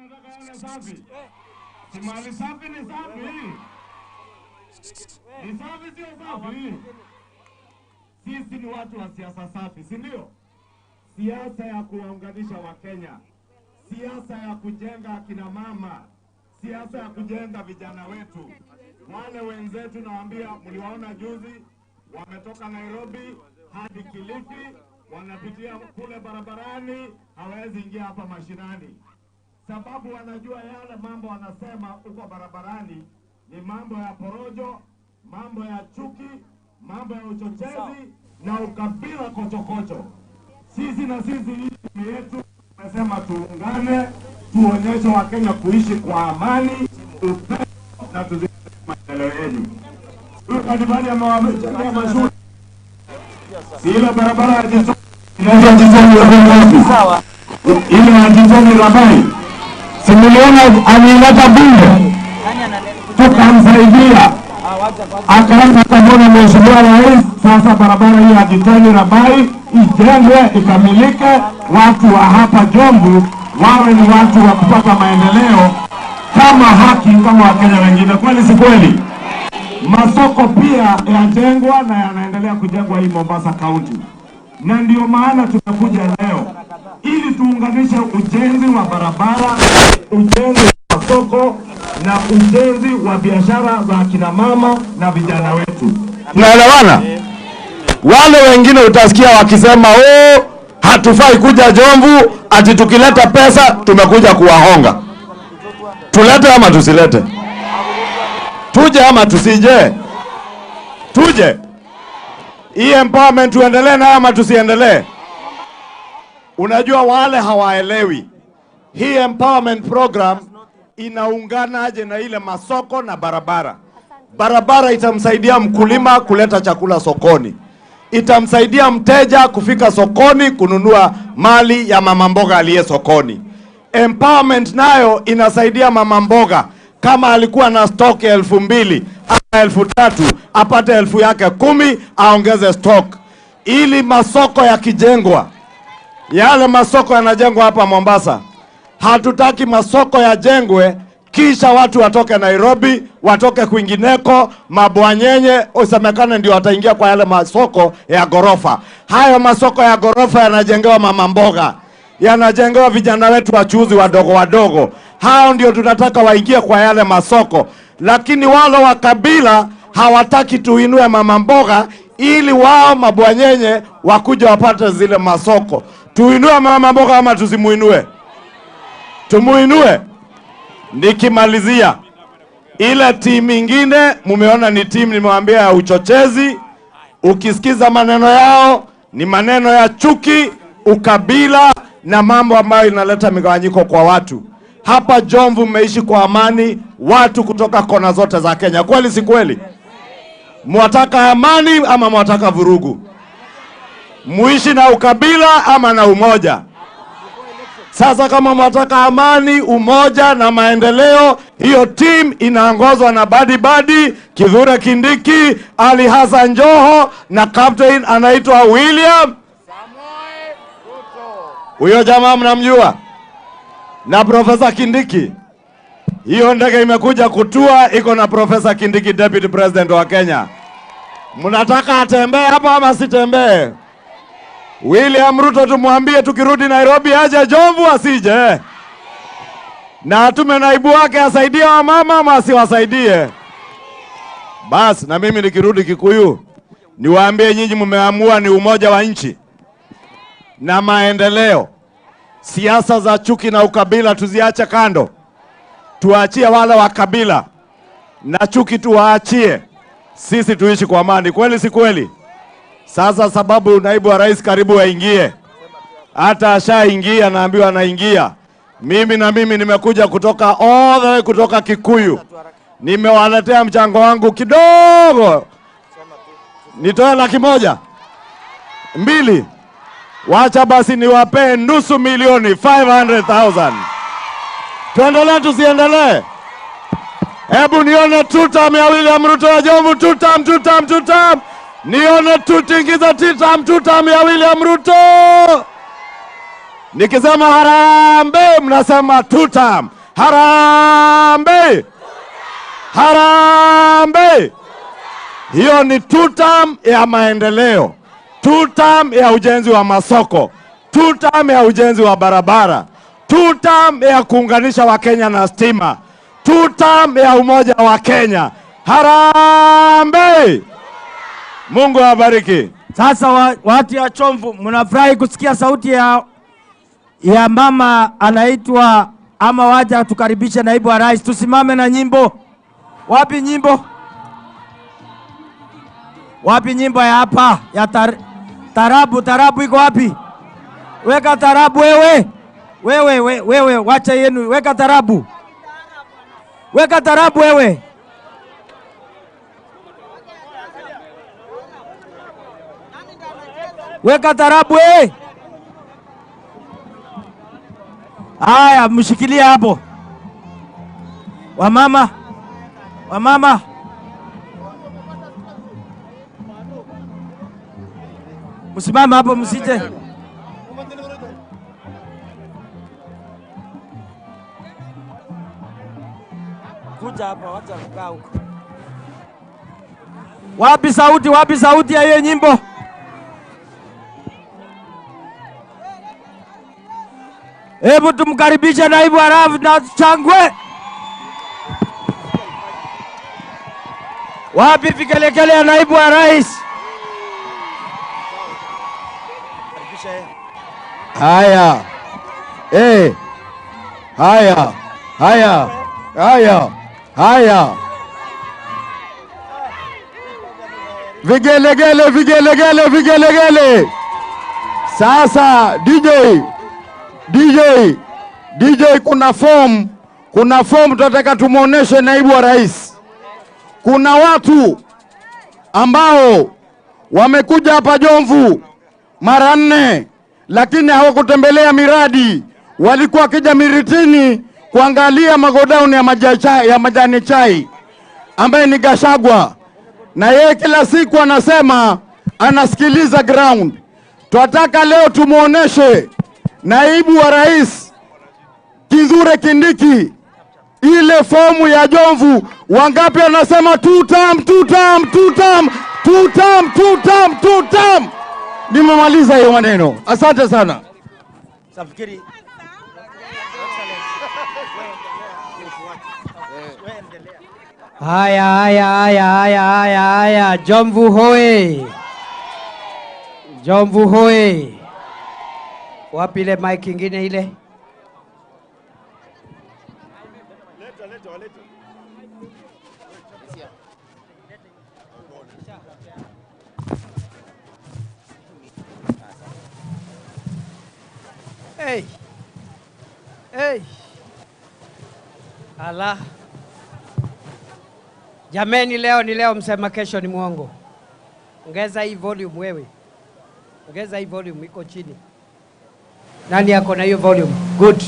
mnataka yale safi? Si mali safi ni safi. Ni safi sio safi. Sisi ni watu wa siasa safi, si ndio? Siasa ya kuwaunganisha Wakenya. Siasa ya kujenga akina mama. Siasa ya kujenga vijana wetu. Wale wenzetu nawaambia, mliwaona juzi wametoka Nairobi hadi Kilifi, wanapitia kule barabarani, hawezi ingia hapa mashinani. Sababu wanajua yale mambo wanasema huko barabarani ni mambo ya porojo, mambo ya chuki, mambo ya uchochezi na ukabila kochokocho. Sisi na sisi hii yetu tumesema tuungane, tuonyeshe Wakenya kuishi kwa amani, upendo na tuzingatie maendeleo yetu. Huyu kadibali amewajengea mashule. Ile barabara ya Jizoni inaitwa Jizoni Rabai. Ile ya Jizoni Rabai. Simuliona alileta bunge. Tukamsaidia. Akaanza kumwona Mheshimiwa Rais, sasa barabara hii ya Jizoni Rabai ijengwe, ikamilike, watu wa hapa Jomvu wawe ni watu wa kupata maendeleo kama haki kama Wakenya wengine. Kweli si kweli? Masoko pia yajengwa na yanaendelea kujengwa hii Mombasa County. Na ndio maana tumekuja leo ili tuunganishe ujenzi wa barabara, ujenzi wa masoko na ujenzi wa biashara za kina mama na vijana wetu. Tunaelewana? Wale wengine utasikia wakisema hatufai kuja Jomvu, ati tukileta pesa tumekuja kuwahonga. Tulete ama tusilete? Tuje ama tusije? Tuje. Hii empowerment tuendelee na ama tusiendelee? Unajua wale hawaelewi. Hii empowerment program inaunganaje na ile masoko na barabara. Barabara itamsaidia mkulima kuleta chakula sokoni. Itamsaidia mteja kufika sokoni kununua mali ya mama mboga aliye sokoni. Empowerment nayo inasaidia mama mboga, kama alikuwa na stock 2,000 ama 3,000 apate 1,000 yake 10 aongeze stock. Ili masoko yakijengwa, yale masoko yanajengwa hapa Mombasa, hatutaki masoko yajengwe kisha watu watoke Nairobi, watoke kwingineko, mabwanyenye usemekane ndio wataingia kwa yale masoko ya gorofa. Hayo masoko ya gorofa yanajengewa mama mboga, yanajengewa vijana wetu wachuuzi wadogo wadogo. Hao ndio tunataka waingie kwa yale masoko. Lakini wale wa kabila hawataki tuinue mama mboga ili wao mabwanyenye wakuja wapate zile masoko. Tuinue mama mboga ama tusimuinue? Tumuinue. Nikimalizia, ile timu ingine mumeona ni timu nimewambia ya uchochezi. Ukisikiza maneno yao ni maneno ya chuki, ukabila na mambo ambayo inaleta migawanyiko kwa watu. Hapa Jomvu mmeishi kwa amani, watu kutoka kona zote za Kenya. Kweli si kweli? Mwataka amani ama mwataka vurugu? Muishi na ukabila ama na umoja? Sasa kama mwataka amani, umoja na maendeleo, hiyo team inaongozwa na Badi Kithure Kindiki, Ali Hassan Joho na captain anaitwa William Samoei Ruto. Huyo jamaa mnamjua? Na Profesa Kindiki. Hiyo ndege imekuja kutua, iko na Profesa Kindiki, Deputy President wa Kenya. Mnataka atembee hapa ama sitembee? William Ruto tumwambie tukirudi Nairobi aje Jomvu asije? Na atume naibu wake asaidie wa mama ama asiwasaidie? Basi na mimi nikirudi Kikuyu niwaambie nyinyi mmeamua ni umoja wa nchi na maendeleo. Siasa za chuki na ukabila tuziache kando. Tuachie wale wa kabila na chuki tuwaachie. Sisi tuishi kwa amani. Kweli si kweli? Sasa sababu naibu wa rais karibu waingie, hata ashaingia, naambiwa anaingia. Mimi nimekuja kutoka all the way kutoka Kikuyu. Nimewaletea mchango wangu kidogo. Nitoe 100,000? 2? Wacha basi niwape nusu milioni, 500,000. Tuendelee tusiendelee? Hebu nione tutam ya William Ruto ya Jomvu, tutam. Nione tutingiza tutam ya William Ruto. Nikisema harambee mnasema tutam. Harambee! Harambee! Hiyo ni two-term ya maendeleo, two-term ya ujenzi wa masoko, two-term ya ujenzi wa barabara, two-term ya kuunganisha Wakenya na stima, two-term ya umoja wa Kenya. Harambee! Mungu awabariki. Sasa watu ya Chomvu, mnafurahi kusikia sauti ya mama anaitwa, ama waja tukaribishe naibu wa rais. Tusimame na nyimbo. Wapi nyimbo? Wapi nyimbo ya hapa ya tarabu? Tarabu iko wapi? Weka tarabu wewe. Wewe wacha yenu, weka tarabu. Weka tarabu wewe. Weka tarabu wewe. Haya, mshikilie hapo. Wamama. Wamama. Msimame hapo, msije. Kuja hapa, wacha kukaa huko. Wapi sauti? Wapi sauti ya hiyo nyimbo? Hebu tumkaribishe naibu wa rais na shangwe. Wapi vikelekele ya naibu wa rais? Haya. Haya. Haya. Haya. Haya. Vigelegele, vigelegele, vigelegele. Sasa DJ, kuna form tunataka tumuoneshe naibu wa rais. Kuna watu ambao wamekuja hapa Jomvu mara 4 lakini hawakutembelea miradi. Walikuwa wakija Miritini kuangalia magodown ya majani chai ambaye ni Gashagwa, na yeye kila siku anasema anasikiliza ground. Tunataka leo tumuoneshe naibu wa rais Kithure Kindiki ile fomu ya Jomvu. Wangapi anasema two term. Nimemaliza hiyo maneno. Asante sana. Safikiri. Haya. Jomvu hoye. Jomvu hoye. Wapi ile mic ingine ile? Hey. Ala. Jameni, leo ni leo, msema kesho ni mwongo. Ongeza hii volume wewe. Ongeza hii volume, iko chini. Nani yako na hiyo volume? Good.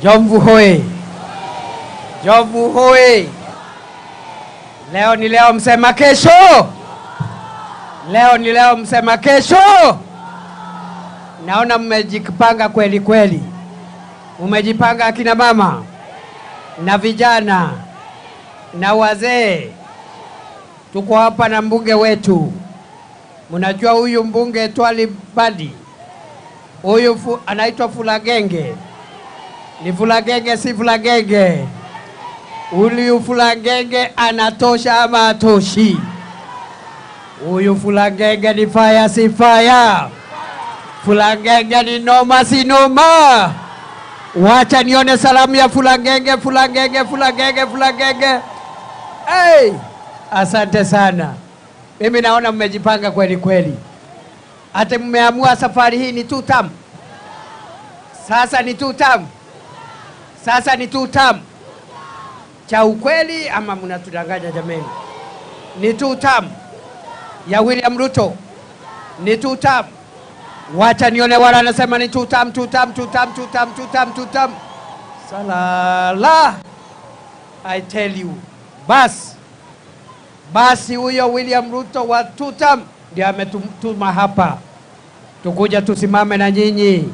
Jomvu hoye. Jomvu hoye. Leo ni leo, msema kesho. Leo ni leo, msema kesho. Naona mmejipanga kweli kweli. Mmejipanga akina mama na vijana na wazee. Tuko hapa na mbunge wetu. Mnajua huyu mbunge Twali Badi. Huyu anaitwa Fulagenge. Ni Fulagenge si Fulagenge. Huyu Fulagenge anatosha ama atoshi? Huyu Fulagenge ni fire si fire. Fulagenge ni noma si noma. Wacha nione salamu ya Fulagenge. Hey! Asante sana. Mimi naona mmejipanga kweli kweli. Hata mmeamua safari hii ni two term. Sasa ni two term. Cha ukweli ama mnatudanganya jameni? Ni two term ya William Ruto. Ni two term. Wacha nione wala anasema ni two term. Salala. I tell you. Basi huyo William Ruto wa two term ndiye ametutuma hapa. Tukuja tusimame na nyinyi.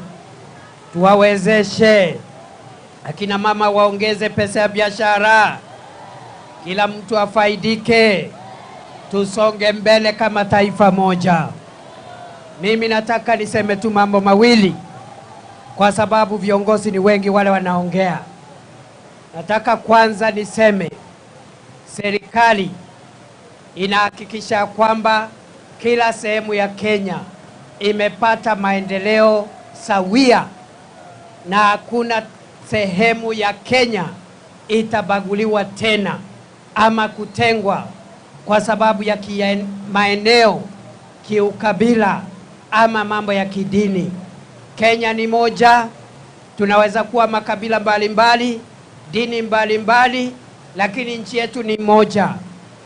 Tuwawezeshe. akina mama waongeze pesa ya biashara, kila mtu afaidike, tusonge mbele kama taifa moja. Mimi nataka niseme tu mambo mawili, kwa sababu viongozi ni wengi wale wanaongea. Nataka kwanza niseme serikali inahakikisha kwamba kila sehemu ya Kenya imepata maendeleo sawia, na hakuna sehemu ya Kenya itabaguliwa tena ama kutengwa kwa sababu ya maeneo, kiukabila ama mambo ya kidini. Kenya ni moja, tunaweza kuwa makabila mbalimbali, dini mbalimbali, lakini nchi yetu ni moja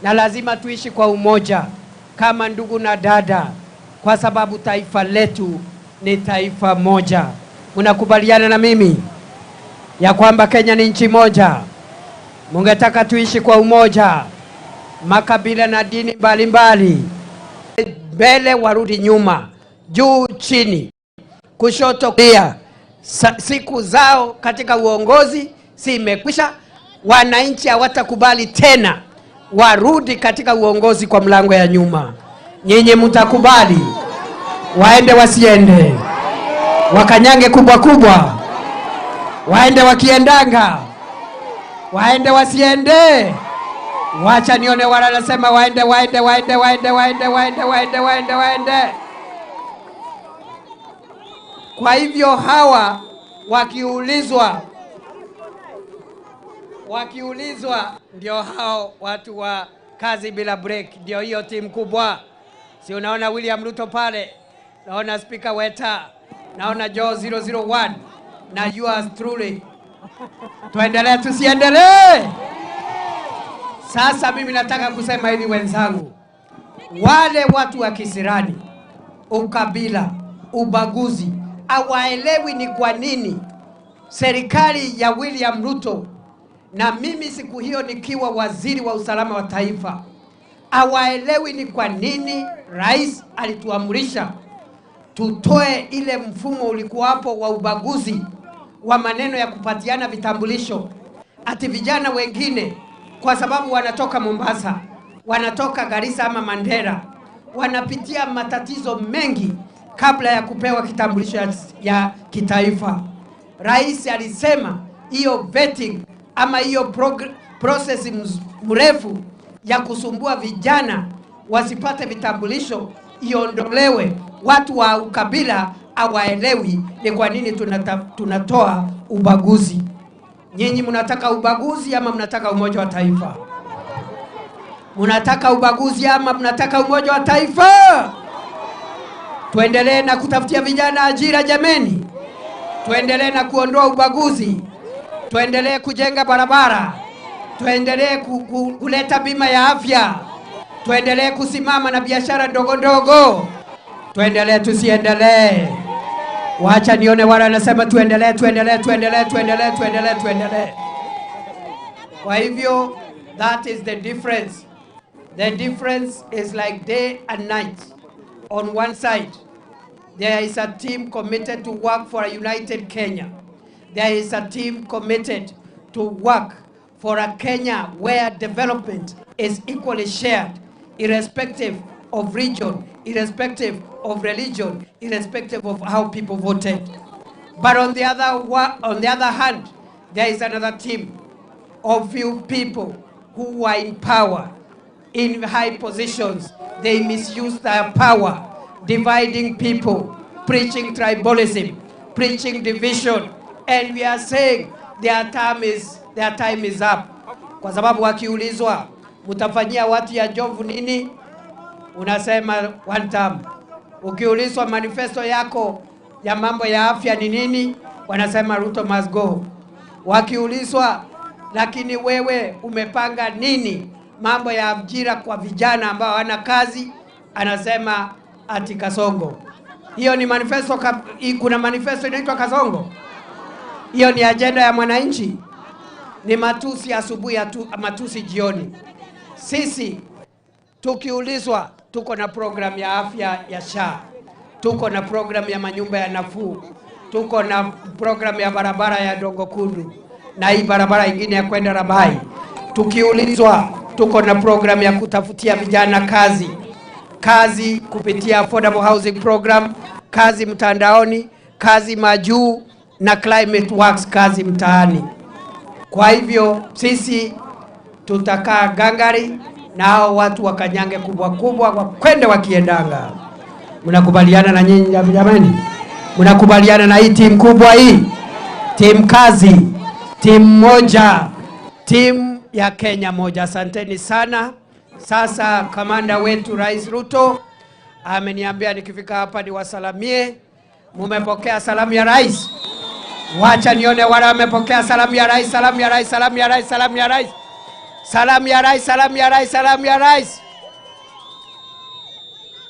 na lazima tuishi kwa umoja kama ndugu na dada, kwa sababu taifa letu ni taifa moja. Unakubaliana na mimi ya kwamba Kenya ni nchi moja? Mungetaka tuishi kwa umoja, makabila na dini mbalimbali, mbele warudi nyuma, juu chini, kushoto kulia. Siku zao katika uongozi si imekwisha. Wananchi hawatakubali tena warudi katika uongozi kwa mlango ya nyuma. Nyinyi mtakubali waende wasiende, wakanyange kubwa kubwa, waende wakiendanga, waende wasiende? Wacha nione wala nasema waende, waende, waende, waende, waende, waende, waende, waende, waende. Kwa hivyo hawa wakiulizwa ndio hao watu wa kazi bila break, ndio hiyo timu kubwa. Si unaona William Ruto pale, naona Speaker Weta, naona Joe 001 na yours truly. Tuendelee tusiendelee? Sasa mimi nataka kusema hivi wenzangu, wale watu wa kisirani, ukabila, ubaguzi, hawaelewi ni kwa nini serikali ya William Ruto, na mimi siku hiyo nikiwa waziri wa usalama wa taifa, hawaelewi ni kwa nini rais alituamrisha tutoe ile mfumo ulikuwa hapo wa ubaguzi wa maneno ya kupatiana vitambulisho. Ati vijana wengine kwa sababu wanatoka Mombasa, wanatoka Garissa ama Mandera, wanapitia matatizo mengi kabla ya kupewa kitambulisho ya kitaifa. Rais alisema hiyo vetting ama hiyo process mrefu ya kusumbua vijana wasipate vitambulisho iondolewe. Watu wa ukabila hawaelewi ni kwa nini tunatoa ubaguzi. Nyinyi mnataka ubaguzi ama mnataka umoja wa taifa? Mnataka ubaguzi ama mnataka umoja wa taifa? Tuendelee na kutafutia vijana ajira jameni. Tuendelee na kuondoa ubaguzi. Tuendelee kujenga barabara. Tuendelee kuleta bima ya afya. Tuendelee kusimama na biashara ndogo ndogo. Tuendelee tusiendelee? Wacha nione wala nasema tuendelee, tuendelee, tuendelee, tuendelee, tuendelee, tuendelee. Kwa hivyo that is the difference. The difference is like day and night. On one side, there is a team committed to work for a united Kenya. There is a team committed to work for a Kenya where development is equally shared, irrespective of region, irrespective of religion, irrespective of how people voted. But on the other hand, there is another team of few people who are in power, in high positions. They misuse their power, dividing people, preaching tribalism, preaching division, and we are saying their time is up. Kwa sababu wakiulizwa mtafanyia watu ya Jomvu nini, unasema one term. Ukiulizwa manifesto yako ya mambo ya afya ni nini, wanasema Ruto must go. Wakiulizwa lakini wewe umepanga nini mambo ya ajira kwa vijana ambao hawana kazi, anasema ati Kasongo. Hiyo ni manifesto. Kuna manifesto inaitwa Kasongo? Hiyo ni agenda ya mwananchi? Ni matusi asubuhi, matusi jioni. Sisi tukiulizwa tuko na program ya afya ya SHA, tuko na program ya manyumba ya nafuu, tuko na program ya barabara ya Dongo Kundu, na hii barabara ingine ya kwenda Rabai. Tukiulizwa, tuko na program ya kutafutia vijana kazi kupitia affordable housing program, kazi mtandaoni, kazi majuu na climate works, kazi mtaani. Kwa hivyo sisi tutakaa gangari na hao watu wakanyange kubwa wakwende wakiendanga. Mnakubaliana na nyinyi jamani? Mnakubaliana na hii timu kubwa hii? Timu kazi, timu moja, timu ya Kenya moja. Asanteni sana. Sasa kamanda wetu Rais Ruto ameniambia nikifika hapa niwasalamie. Mumepokea salamu ya rais? Wacha nione wale wamepokea salamu ya rais. Salamu ya rais, salamu ya rais, salamu ya rais. Salamu ya rais, salamu ya rais, salamu ya rais.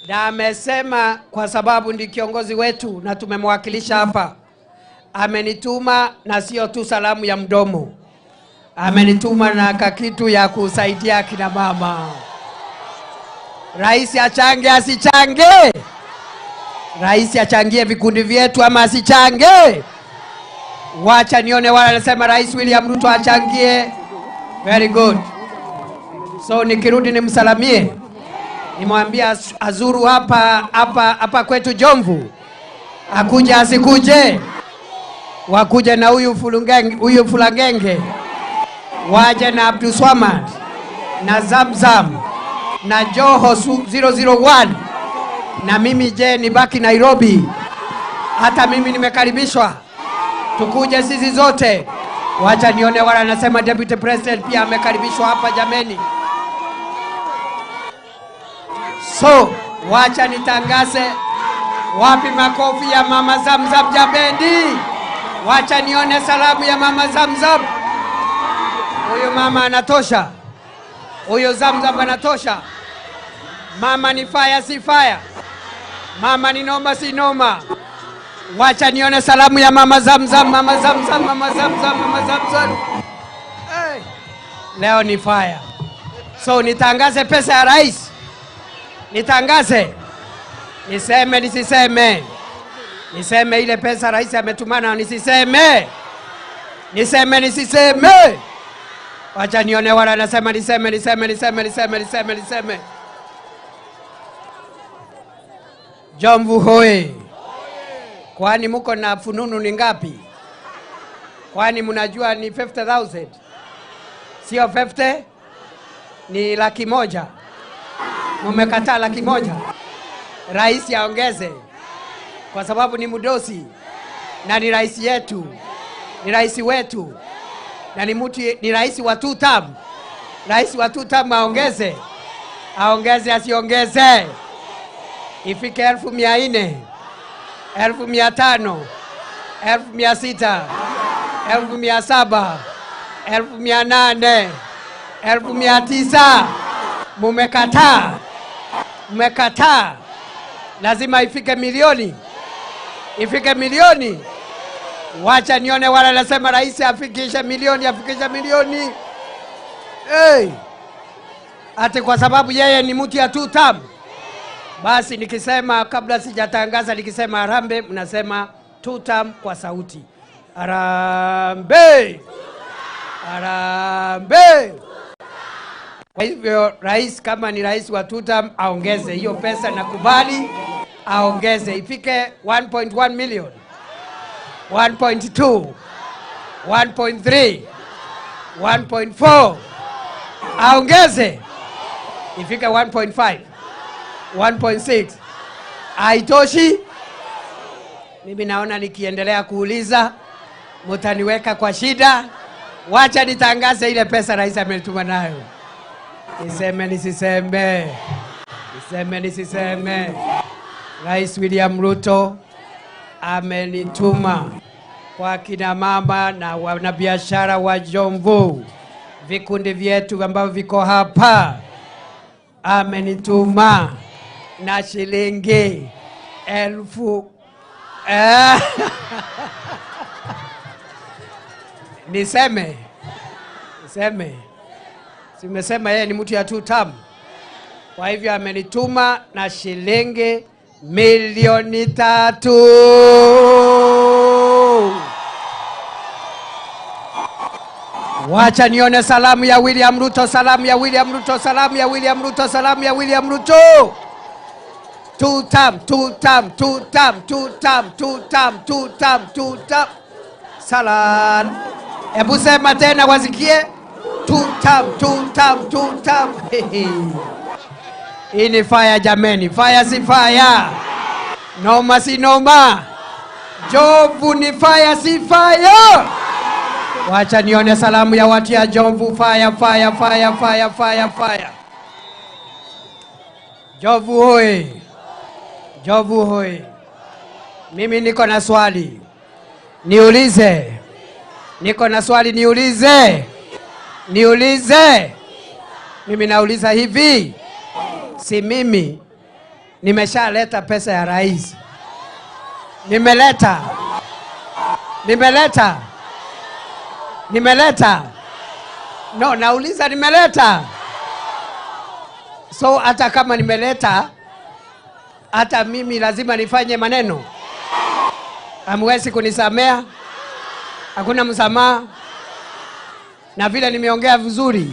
Na amesema kwa sababu ndi kiongozi wetu na tumemwakilisha hapa, amenituma na sio tu salamu ya mdomo, amenituma na kakitu ya kusaidia kina mama. Rais achange asichange? Rais achangie vikundi vyetu ama asichange? Wacha nione wale anasema Rais William Ruto achangie. Very good. So nikirudi nimsalamie, nimwambia azuru hapa kwetu Jomvu, akuje asikuje, wakuje na huyu Fulangenge, waje na Abdul Swamad na Zamzam na Joho 001 na mimi je nibaki Nairobi? Hata mimi nimekaribishwa, tukuje sisi zote. Wacha nione wala anasema Deputy President pia amekaribishwa hapa jameni. So wacha nitangaze, wapi makofi ya mama Zamzam Jabendi? Wacha nione salamu ya mama Zamzam. Huyo mama anatosha, huyo Zamzam anatosha. Mama ni fire si fire, mama ni noma si noma. Wacha nione salamu ya mama Zamzam, mama Zamzam, mama Zamzam, mama Zamzam. Hey. Leo ni fire. So nitangaze pesa ya rais? Nitangaze? Niseme nisiseme? Niseme ile pesa rais ametumana nisiseme? Niseme nisiseme? Wacha nione wala nasema niseme. Jomvu hoye. Kwani muko na fununu ni ngapi? Kwani mnajua ni 50,000? Sio 50? Ni 100,000. Mumekataa 100,000? Rais aongeze kwa sababu ni mdosi na ni rais yetu, ni rais wetu na ni rais wa 2 term. Rais wa 2 term aongeze asiongeze? Ifike 1,400, 1,500, 1,600, 1,700, 1,800, 1,900. Mmekataa. Lazima ifike milioni. Wacha nione wala nasema rais afikishe milioni. Hey. Ate kwa sababu yeye ni mtu ya 2 term. Basi nikisema kabla sijatangaza nikisema Harambee, mnasema 2 term kwa sauti. Harambee! Harambee! Kwa hivyo rais kama ni rais wa 2 term aongeze hiyo pesa, nakubali aongeze ifike 1.1 million, 1.2, 1.3, 1.4, aongeze ifike 1.5, 1.6. Haitoshi? Mimi naona nikiendelea kuuliza mutaniweka kwa shida. Wacha nitangaze ile pesa rais ametuma nayo. Niseme nisiseme? Rais William Ruto amenituma kwa kina mama na wanabiashara wa Jomvu, vikundi vyetu ambavyo viko hapa. Amenituma na shilingi 1,000. Niseme? Simesema yeye ni mtu ya 2 term. Kwa hivyo amenituma na shilingi 3 million. Wacha nione salamu ya William Ruto, salamu ya William Ruto, salamu ya William Ruto, salamu ya William Ruto. Two term. Salam. Hebu sema tena wasikie. Two term. Hii ni fire jameni, fire si fire. Noma si noma. Jomvu ni fire si fire. Wacha nione salamu ya watu ya Jomvu. Fire. Jomvu hoi. Jomvu hoi. Mimi niko na swali. Niulize. Niko na swali niulize. Mimi nauliza hivi. Si mimi nimeshaleta pesa ya rais. Nimeleta. No, nauliza nimeleta. So hata kama nimeleta, hata mimi lazima nifanye maneno. Hamwezi kunisamea. Hakuna msamaha. Na vile nimeongea vizuri,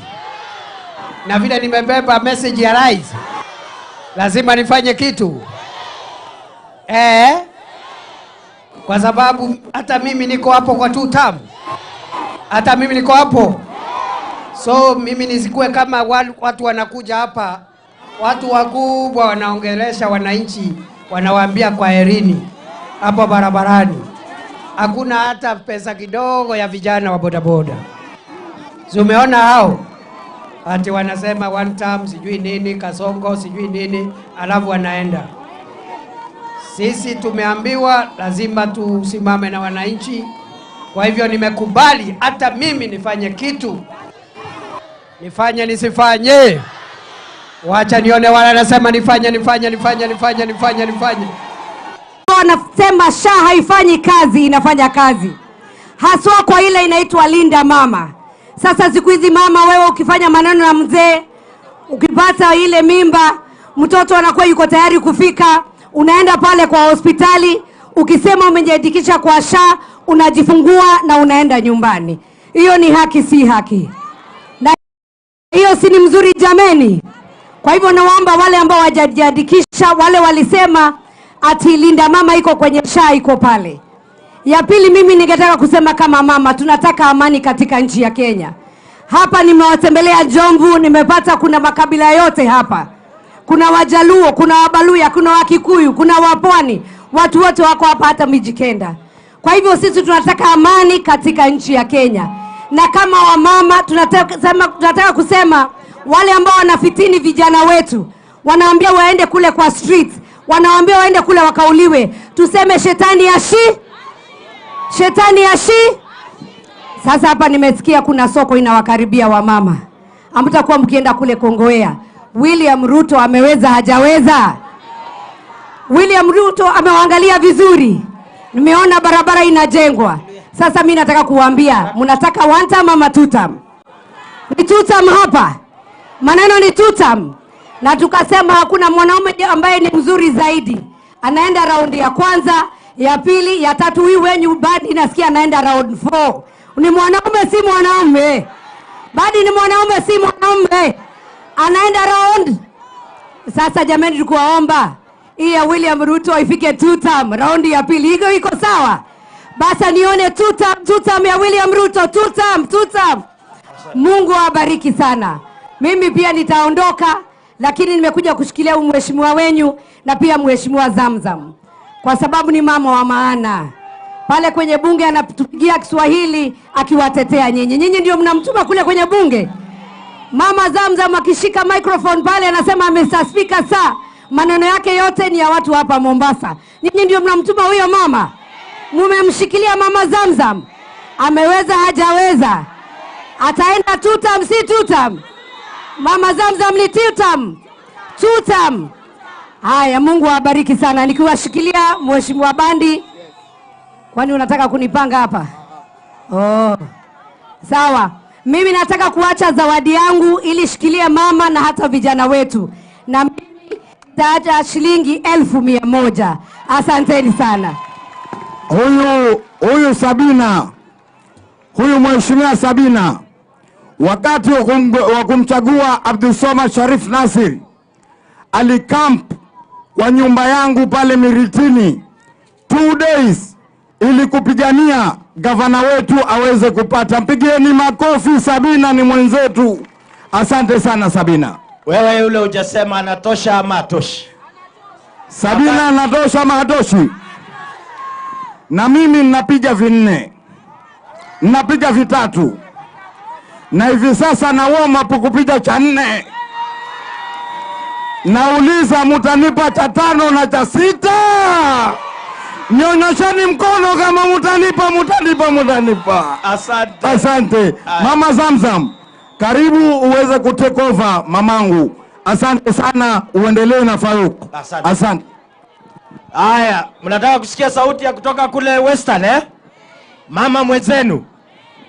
na vile nimebeba message ya rais, lazima nifanye kitu. Kwa sababu hata mimi niko hapo kwa 2 term. Hata mimi niko hapo. So mimi nisikue kama watu wanakuja hapa, watu wakubwa wanaongelesha wananchi, wanawaambia kwaherini hapo barabarani. Hakuna hata pesa kidogo ya vijana wa bodaboda. Umeona hao? Ati wanasema 1 term sijui nini, Kasongo sijui nini, alafu wanaenda. Sisi tumeambiwa lazima tusimame na wananchi. Kwa hivyo nimekubali hata mimi nifanye kitu. Nifanye nisifanye. Wacha nione wala nasema nifanye. Wanasema SHA haifanyi kazi, inafanya kazi. Haswa kwa ile inaitwa Linda Mama. Sasa siku hizi mama, wewe ukifanya maneno na mzee, ukipata ile mimba, mtoto anakuwa yuko tayari kufika, unaenda pale kwa hospitali, ukisema umejiandikisha kwa SHA, unajifungua na unaenda nyumbani. Hiyo ni haki si haki? Na hiyo si ni mzuri jameni? Kwa hivyo naomba wale ambao hawajajiandikisha, wale walisema ati Linda Mama iko kwenye SHA, iko pale. Ya pili, mimi ningetaka kusema kama mama, tunataka amani katika nchi ya Kenya. Hapa nimewatembelea Jomvu, nimepata kuna makabila yote hapa. Kuna Wajaluo, kuna Wabaluya, kuna Wakikuyu, kuna Wapwani. Watu wote wako hapa, hata Mijikenda. Kwa hivyo sisi tunataka amani katika nchi ya Kenya. Na kama wamama tunataka kusema wale ambao wanafitini vijana wetu, wanaambia waende kule kwa street, wanaambia waende kule wakauliwe. Tuseme shetani ya shi. Sasa hapa nimesikia kuna soko inawakaribia wamama. Hamtakuwa mkienda kule Kongowea. William Ruto ameweza hajaweza? William Ruto amewaangalia vizuri. Nimeona barabara inajengwa. Sasa mimi nataka kuwaambia, mnataka 1 term ama 2 term? Ni 2 term hapa. Maneno ni 2 term. Na tukasema hakuna mwanaume ambaye ni mzuri zaidi. Anaenda raundi ya kwanza, ya pili, ya tatu. Huyu wenyu Badi nasikia anaenda round 4. Ni mwanaume si mwanaume. Badi ni mwanaume si mwanaume. Anaenda round. Sasa jamani, tukuwaomba hii ya William Ruto ifike 2 term, raundi ya pili. Hiyo iko sawa? Basi nione 2 term ya William Ruto, 2 term. Mungu awabariki sana. Mimi pia nitaondoka, lakini nimekuja kushikilia mheshimiwa wenyu na pia mheshimiwa Zamzam. Kwa sababu ni mama wa maana. Pale kwenye bunge anatupigia Kiswahili akiwatetea nyinyi. Nyinyi ndio mnamtuma kule kwenye bunge. Mama Zamzam akishika microphone pale anasema Mr. Speaker sir. Maneno yake yote ni ya watu hapa Mombasa. Nyinyi ndio mnamtuma huyo mama. Mumemshikilia mama Zamzam. Ameweza hajaweza? Ataenda 2 term si 2 term? Mama Zamzam ni 2 term. 2 term. Haya, Mungu awabariki sana. Nikiwashikilia mheshimiwa Bandi. Kwani unataka kunipanga hapa? Oh. Sawa. Mimi nataka kuacha zawadi yangu ili shikilia mama na hata vijana wetu. Na mimi nitaacha shilingi 1,100. Asanteni sana. Huyu Sabina. Huyu mheshimiwa Sabina. wakati wa kumchagua Abdulswamad Sharif Nassir alikamp kwa nyumba yangu pale Miritini 2 days ili kupigania gavana wetu aweze kupata. Mpigieni makofi, Sabina ni mwenzetu. Asante sana Sabina. Wewe yule hujasema anatosha ama hatoshi? Sabina anatosha ama hatoshi? Na mimi ninapiga 4. Ninapiga 3. Na hivi sasa na warm up kupiga cha 4. Nauliza mutanipa cha 5 na cha 6? Nyonyesheni mkono kama mutanipa. Asante. Asante. Mama Zamzam, karibu uweze kutake over mamangu. Asante sana, uendelee na Faruk. Asante. Haya, mnataka kusikia sauti ya kutoka kule Western Mama mwenzenu.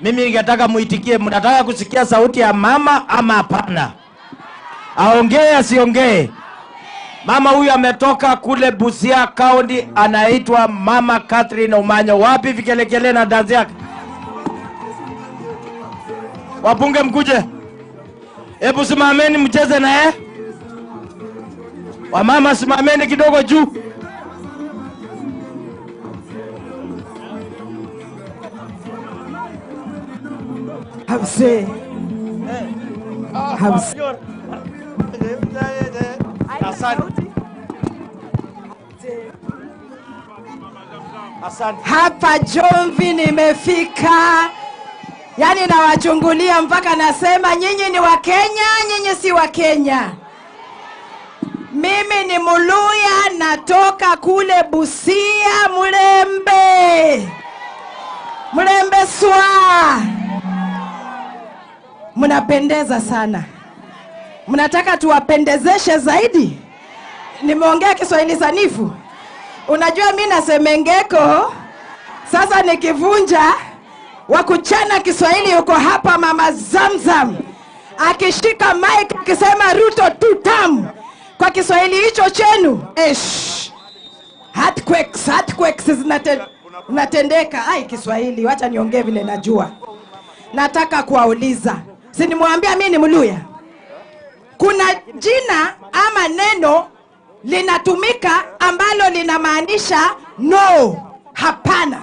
Mimi ningetaka muitikie, mnataka kusikia sauti ya mama ama hapana? Aongee asiongee? Mama huyu ametoka kule Busia County, anaitwa Mama Catherine Omanyo. Wapi vikelekele na dansi yake? Wabunge mkuje. Hebu simameni mcheze na Wamama simameni kidogo juu. Hamse. Hapa Jomvi nimefika, yani nawachungulia mpaka nasema nyinyi ni wa Kenya, nyinyi si wa Kenya. Mimi ni Muluya, natoka kule Busia, Mlembe swa. Mnapendeza sana. Mnataka tuwapendezeshe zaidi? Nimeongea Kiswahili sanifu. Unajua mimi nasemengeko. Sasa nikivunja wakuchana Kiswahili yuko hapa Mama Zamzam. Akishika mic akisema Ruto tutam. Kwa Kiswahili hicho chenu. Earthquakes zinatendeka. Ai Kiswahili, wacha niongee vile najua. Nataka kuwauliza. Si nimwambia mimi ni Mluya. Kuna jina ama neno linatumika ambalo linamaanisha no, hapana.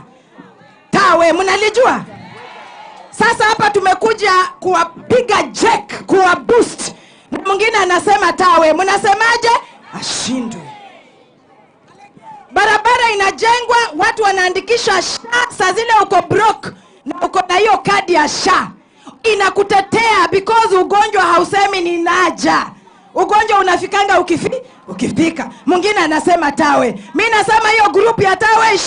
Tawe, mnalijua? Sasa hapa tumekuja kuwapiga jack, kuwa boost. Na mwingine anasema tawe, mnasemaje? Ashindwe. Barabara inajengwa, watu wanaandikisha SHA, saa zile uko broke na uko na hiyo kadi ya SHA. Inakutetea because ugonjwa hausemi ni naja. Ugonjwa unafikanga ukifika. Mwingine anasema tawe. Mimi nasema hiyo group ya tawe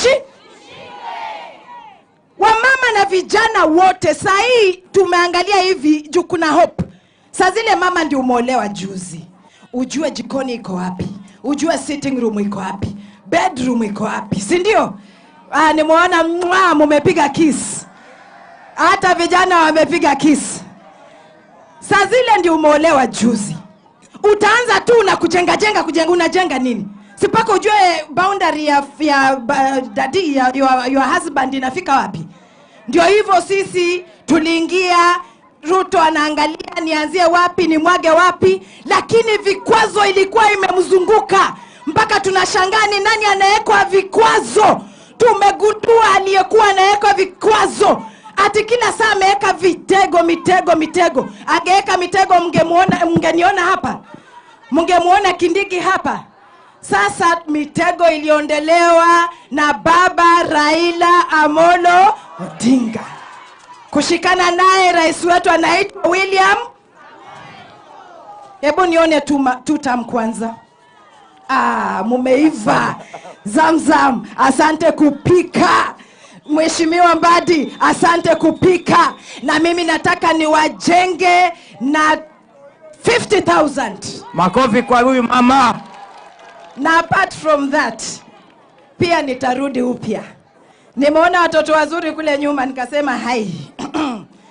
Wamama na vijana wote saa hii tumeangalia hivi juu kuna hope. Saa zile mama ndio umeolewa juzi. Ujue jikoni iko wapi? Ujue sitting room iko wapi? Bedroom iko wapi? Si ndio? Nimeona mumepiga kiss. Hata vijana wamepiga kiss. Saa zile ndio umeolewa juzi. Utaanza tu na kujenga. Unajenga nini? Sipaka ujue boundary ya daddy ya your husband inafika wapi. Ndio hivyo sisi tuliingia, Ruto anaangalia nianzie wapi, ni mwage wapi, lakini vikwazo ilikuwa imemzunguka mpaka tunashangaa ni nani anawekwa vikwazo. Tumegundua aliyekuwa anawekwa vikwazo ati kila saa ameweka mitego. Angeweka mitego mngeniona hapa. Mngemuona Kindiki hapa. Sasa mitego iliondelewa na baba Raila Amolo Odinga. Kushikana naye rais wetu anaitwa William. Hebu nione tutam kwanza. Mumeiva. Zamzam, asante kupika. Mheshimiwa Mbadi, asante kupika. Na mimi nataka niwajenge na 50,000. Makofi kwa huyu mama. Na apart from that, pia nitarudi upya. Nimeona watoto wazuri kule nyuma nikasema hai.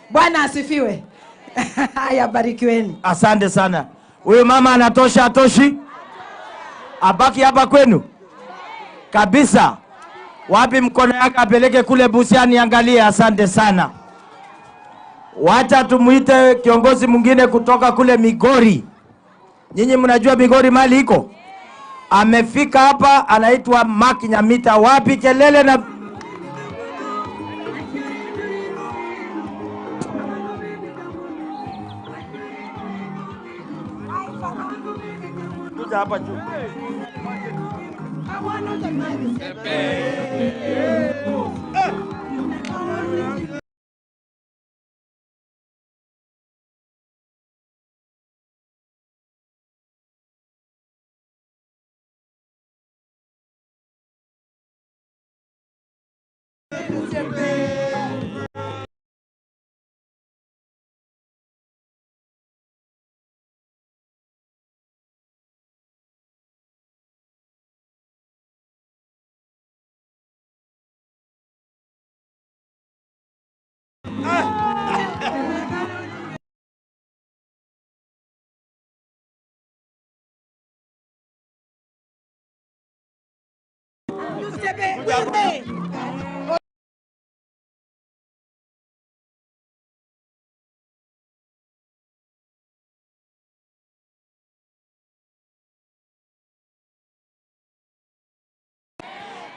Bwana asifiwe. Haya, barikiweni. Asante sana. Huyu mama anatosha atoshi? Abaki hapa kwenu? Kabisa. Wapi mkono yake apeleke kule Busia niangalie. Asante sana. Wacha tumuite kiongozi mwingine kutoka kule Migori. Nyinyi mnajua Migori mali iko? Amefika hapa, anaitwa Mark Nyamita. Wapi kelele na kuja hapa juu.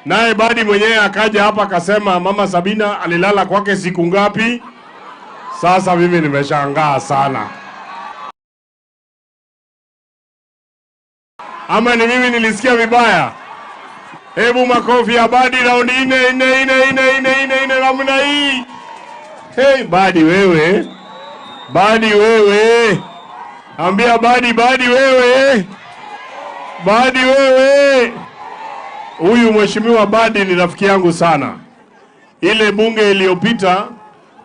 Naye Badi mwenyewe akaja hapa akasema Mama Sabina alilala kwake siku ngapi? Sasa mimi nimeshangaa sana. Ama ni mimi nilisikia vibaya? Hebu makofi ya Badi raundi ine namna hii. Hey Badi wewe. Badi wewe. Ambia Badi wewe. Badi wewe. Huyu mheshimiwa Badi ni rafiki yangu sana. Ile bunge iliyopita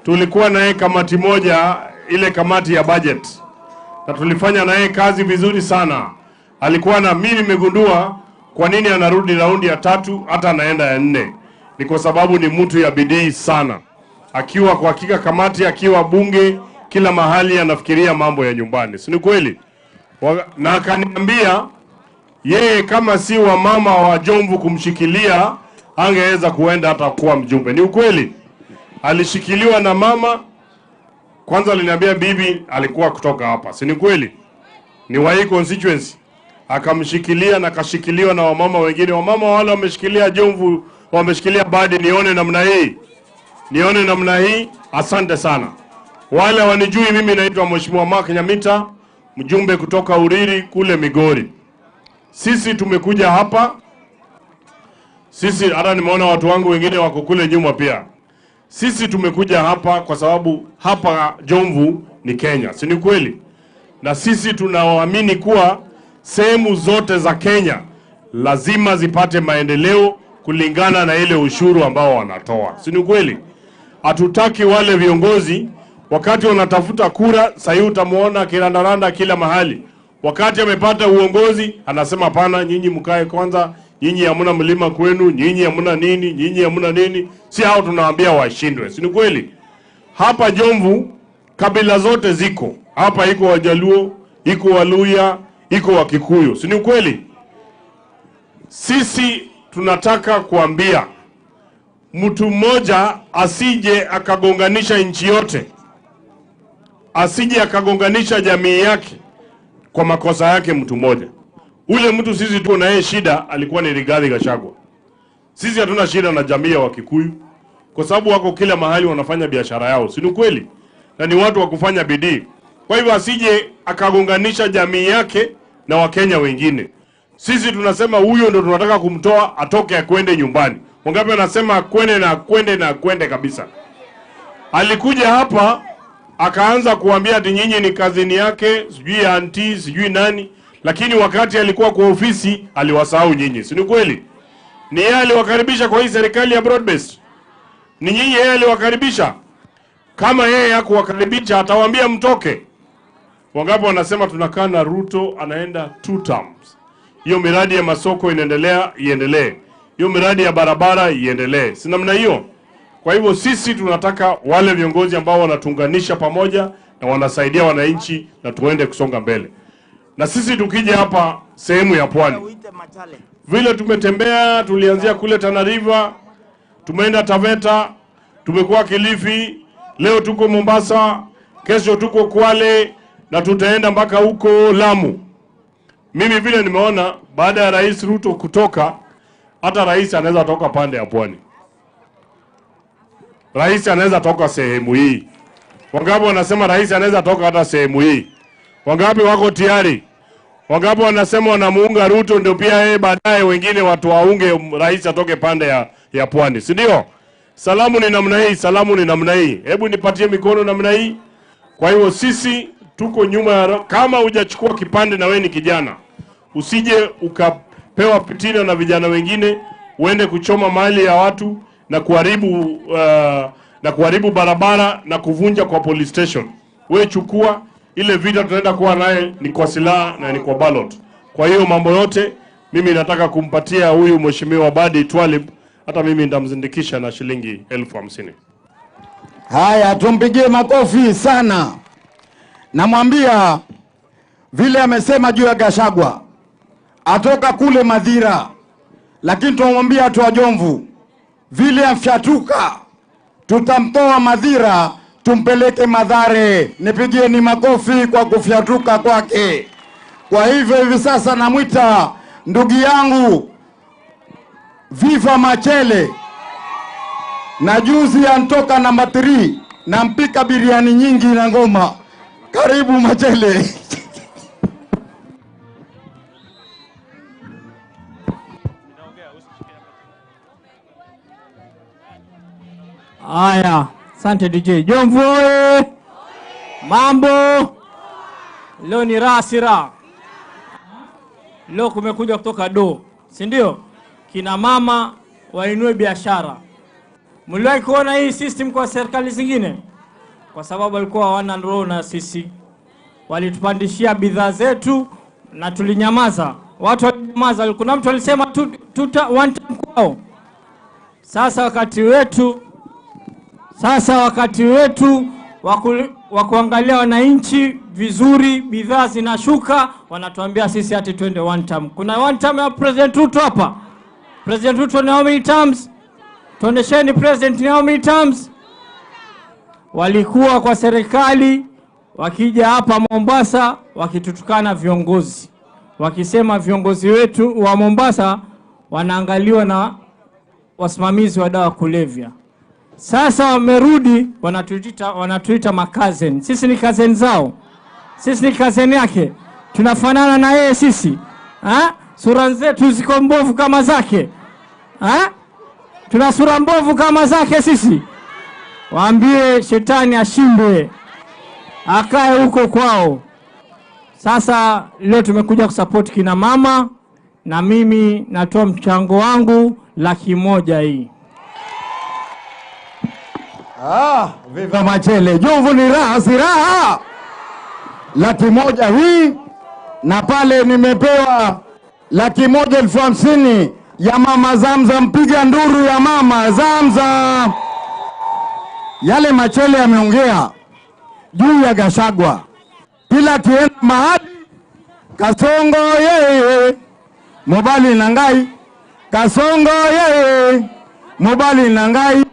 tulikuwa naye kamati moja, ile kamati ya budget. Na tulifanya naye kazi vizuri sana. Alikuwa na mimi nimegundua kwa nini anarudi raundi ya 3 hata anaenda ya 4. Ni kwa sababu ni mtu ya bidii sana. Akiwa kwa hakika kamati, akiwa bunge, kila mahali anafikiria mambo ya nyumbani. Si ni kweli? Na akaniambia yeye kama si wa mama wa Jomvu kumshikilia angeweza kuenda hata kuwa mjumbe. Ni ukweli? Alishikiliwa na mama. Kwanza aliniambia bibi alikuwa kutoka hapa. Si ni kweli? Ni wa hii constituency. Akamshikilia na kashikiliwa na wamama wengine. Wamama wale wameshikilia Jomvu, wameshikilia Badi. Nione namna hii. Nione namna hii. Asante sana. Wale wanijui mimi naitwa Mheshimiwa Mark Nyamita, mjumbe kutoka Uriri kule Migori. Sisi tumekuja hapa. Sisi hata nimeona watu wangu wengine wako kule nyuma pia. Sisi tumekuja hapa kwa sababu hapa Jomvu ni Kenya. Si ni kweli? Na sisi tunaamini kuwa sehemu zote za Kenya lazima zipate maendeleo kulingana na ile ushuru ambao wanatoa. Si ni kweli? Hatutaki wale viongozi wakati wanatafuta kura, sasa utamuona kirandaranda kila mahali. Wakati amepata uongozi anasema hapana, nyinyi mkae kwanza, nyinyi hamna mlima kwenu, nyinyi hamna nini, nyinyi hamna nini. Si hao tunawaambia washindwe. Si ni kweli? Hapa Jomvu kabila zote ziko. Hapa iko Wajaluo, iko Waluya, iko Wakikuyu. Si ni kweli? Sisi tunataka kuambia mtu mmoja asije akagonganisha nchi yote. Asije akagonganisha jamii yake kwa makosa yake mtu mmoja. Ule mtu sisi tuko na yeye shida alikuwa ni Rigathi Gachagua. Sisi hatuna shida na jamii ya Wakikuyu kwa sababu wako kila mahali wanafanya biashara yao. Si ni kweli? Na ni watu wa kufanya bidii. Kwa hivyo asije akagonganisha jamii yake na Wakenya wengine. Sisi tunasema huyo ndo tunataka kumtoa atoke akwende nyumbani. Wangapi anasema akwende kabisa. Alikuja hapa akaanza kuambia ati nyinyi ni kazini yake, sijui auntie, sijui nani, lakini wakati alikuwa kwa ofisi aliwasahau nyinyi. Si ni kweli? Ni yeye aliwakaribisha kwa hii serikali ya broad based. Ni nyinyi yeye aliwakaribisha. Kama yeye hakuwakaribisha atawaambia mtoke. Wangapi wanasema tunakaa na Ruto anaenda 2 terms. Hiyo miradi ya masoko inaendelea, iendelee. Hiyo miradi ya barabara iendelee. Si namna hiyo? Kwa hivyo sisi tunataka wale viongozi ambao wanatunganisha pamoja na wanasaidia wananchi na tuende kusonga mbele. Na sisi tukija hapa sehemu ya Pwani, vile tumetembea, tulianzia kule Tana River, tumeenda Taveta, tumekuwa Kilifi, Leo tuko Mombasa, kesho tuko Kwale na tutaenda mpaka huko Lamu. Mimi vile nimeona baada ya Rais Ruto kutoka, hata rais anaweza toka pande ya pwani. Rais anaweza toka sehemu hii. Wangapi wanasema rais anaweza toka hata sehemu hii? Wangapi wako tayari? Wangapi wanasema wanamuunga Ruto ndio pia yeye baadaye wengine watu waunge rais atoke pande ya pwani, si ndio? Salamu ni namna hii, salamu ni namna hii. Hebu nipatie mikono namna hii. Kwa hiyo sisi tuko nyuma ya, kama hujachukua kipande na wewe ni kijana, usije ukapewa pitina na vijana wengine uende kuchoma mali ya watu na kuharibu barabara na kuvunja kwa police station. Wewe chukua ile vita, tunaenda kuwa naye ni kwa silaha na ni kwa ballot. Kwa hiyo mambo yote mimi nataka kumpatia huyu mheshimiwa Badi Twalib, hata mimi nitamzindikisha na shilingi 50,000. Haya, tumpigie makofi sana. Namwambia vile amesema juu ya Gachagua, atoka kule Madhira, lakini tumwambia watu wa Jomvu vile afyatuka, tutamtoa Madhira tumpeleke Mathare. Nipigieni makofi kwa kufyatuka kwake. Kwa hivyo hivi sasa namwita ndugu yangu Viva Machele, na juzi antoka namba 3 na mpika biriani nyingi na ngoma. Karibu Machele. Aya, asante DJ. Jomvu oye! Mambo! Leo ni raha si raha. Leo kumekuja kutoka do, si ndio? Kina mama wainue biashara. Mliwahi kuona hii system kwa serikali zingine? Kwa sababu walikuwa hawana roho na sisi. Walitupandishia bidhaa zetu na tulinyamaza. Watu walinyamaza. Kuna mtu alisema one time kwao. Sasa wakati wetu wa kuangalia wananchi vizuri, bidhaa zinashuka, wanatuambia sisi ati twende one time. Kuna one time ya President Ruto hapa. President Ruto ni how many times? Tuonesheni President ni how many times? Walikuwa kwa serikali wakija hapa Mombasa wakitutukana viongozi, wakisema viongozi wetu wa Mombasa wanaangaliwa na wasimamizi wa dawa kulevya. Sasa wamerudi wanatuita makazen. Sisi ni kazen zao. Sisi ni kazen yake. Tunafanana na yeye sisi. Sura zetu ziko mbovu kama zake. Tuna sura mbovu kama zake sisi. Waambie shetani ashindwe, akae huko kwao. Sasa leo tumekuja kusupport kina mama, na mimi natoa mchango wangu 100,000 hii. Viva Machele. Jomvu ni raha si raha. 100,000 hii, na pale nimepewa 150,000 ya mama Zamzam. Piga nduru ya mama Zamzam. Yale Machele ameongea juu ya Gachagua, kila kienda mahali Kasongo yeye mobali nangai, Kasongo yeye mobali nangai.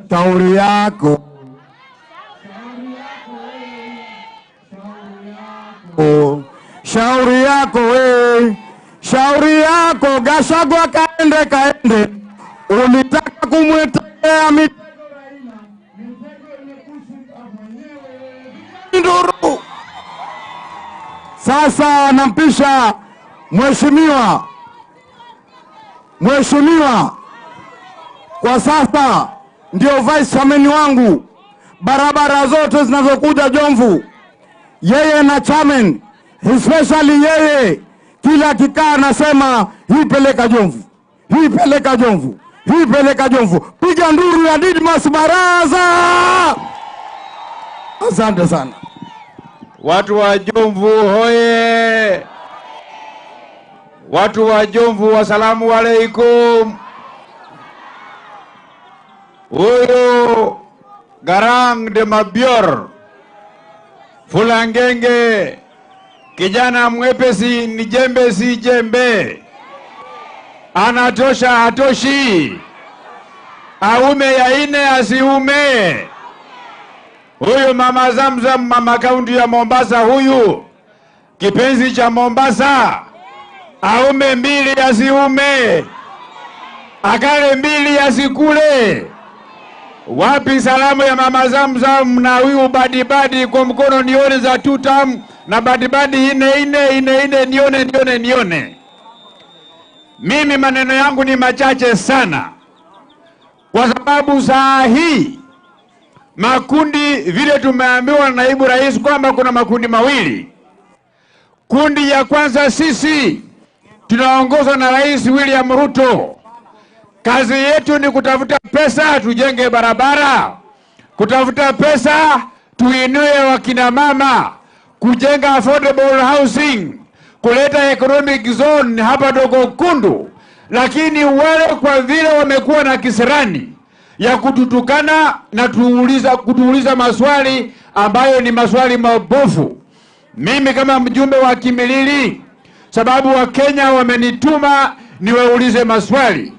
Shauri yako, shauri yako we, shauri yako. Gachagua kaende, ulitaka kumwetea mitego Raila, mitego imekushika mwenyewe. Nduru. Sasa nampisha mheshimiwa kwa sasa ndio vice chairman wangu. Barabara zote zinazokuja Jomvu, yeye na chairman, especially yeye, kila kikaa anasema hii peleka Jomvu, hii peleka Jomvu, hii peleka Jomvu. Piga nduru ya Didmas Baraza. Asante sana. Watu wa Jomvu hoye! Watu wa Jomvu, wasalamu alaikum. Huyo Garang de Mabior Fulangenge, kijana mwepesi, ni jembe si jembe. Anatosha hatoshi? Aume ya ine asiume? Huyu mama Zamzam, mama kaunti ya Mombasa, huyu kipenzi cha Mombasa, aume mbili asiume? Akale mbili asikule? Wapi salamu ya mama Zamzam na huyu badibadi kwa mkono nione za tutam na badibadi ine nione. Mimi maneno yangu ni machache sana, kwa sababu saa hii makundi, vile tumeambiwa na naibu rais kwamba kuna makundi mawili. Kundi ya kwanza, sisi tunaongozwa na Rais William Ruto. Kazi yetu ni kutafuta pesa tujenge barabara, kutafuta pesa tuinue wakina mama, kujenga affordable housing, kuleta economic zone hapa Dogo Kundu. Lakini wale kwa vile wamekuwa na kisirani ya kututukana na kutuuliza maswali ambayo ni maswali mabovu, mimi kama mjumbe wa Kimilili, sababu wa Kenya wamenituma niwaulize maswali,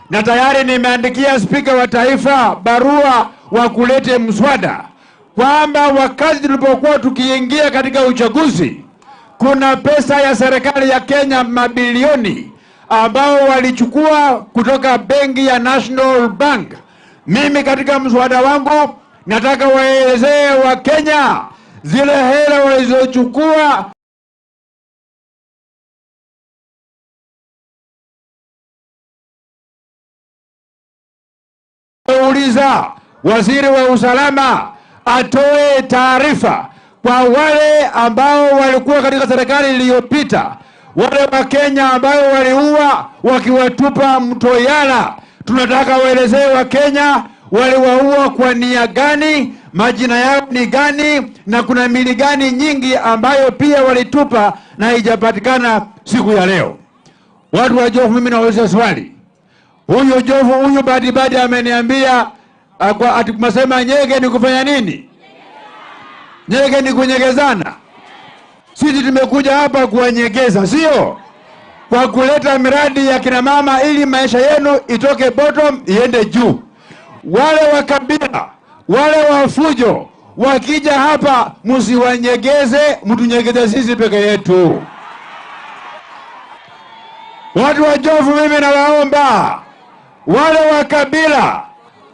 na tayari nimeandikia spika wa taifa barua wa kulete mswada kwamba wakati tulipokuwa tukiingia katika uchaguzi, kuna pesa ya serikali ya Kenya mabilioni ambao walichukua kutoka benki ya National Bank. Mimi katika mswada wangu nataka waelezee wa Kenya zile hela walizochukua uliza waziri wa usalama atoe taarifa kwa wale ambao walikuwa katika serikali iliyopita, wale wa Kenya ambao waliua wakiwatupa mto Yala. Tunataka waelezee wa Kenya waliwaua kwa nia gani, majina yao ni gani, na kuna mili gani nyingi ambayo pia walitupa na haijapatikana siku ya leo. Watu wa Jofu, mimi nauliza swali. Huyo Jofu, huyo badibadi ameniambia ati kumsema nyege ni kufanya nini? Nyege ni kunyegezana. Sisi tumekuja hapa kuwanyegeza, sio kwa kuleta miradi ya kina mama ili maisha yenu itoke bottom iende juu. Wale wa kabila, wale wa fujo wakija hapa msiwanyegeze, mtunyegeze sisi peke yetu. Watu wa Jofu, mimi nawaomba, wale wa kabila,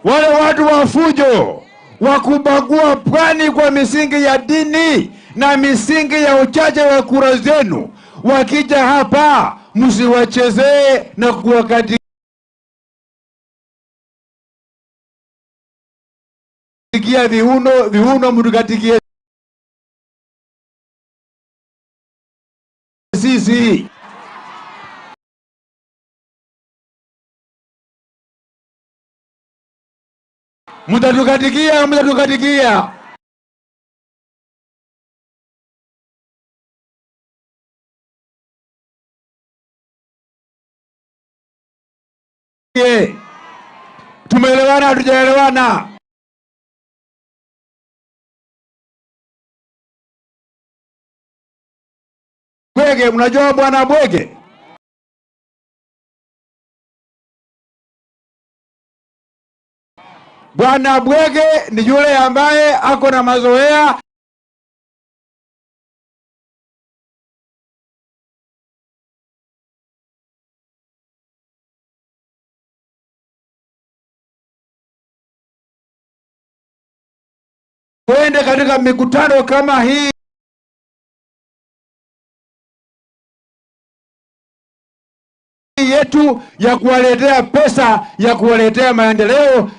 wale watu wa fujo wakubagua pwani kwa misingi ya dini na misingi ya uchache wa kura zenu, wakija hapa msiwachezee na kuwakatikia viuno mtukatikie sisi. Mtatukatikia. Tumeelewana hatujaelewana? Bwege, mnajua bwana Bwege? Bwana Bwege ni yule ambaye ako na mazoea kwenda katika mikutano kama hii yetu ya kuwaletea pesa, ya kuwaletea maendeleo.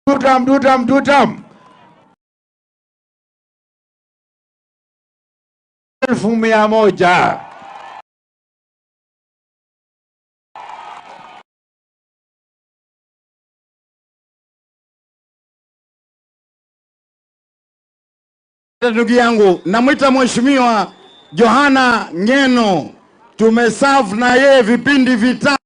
Dutam 1,100. Ndugu yangu, namwita Mheshimiwa Johana Ngeno tumeserve na yeye vipindi vitatu.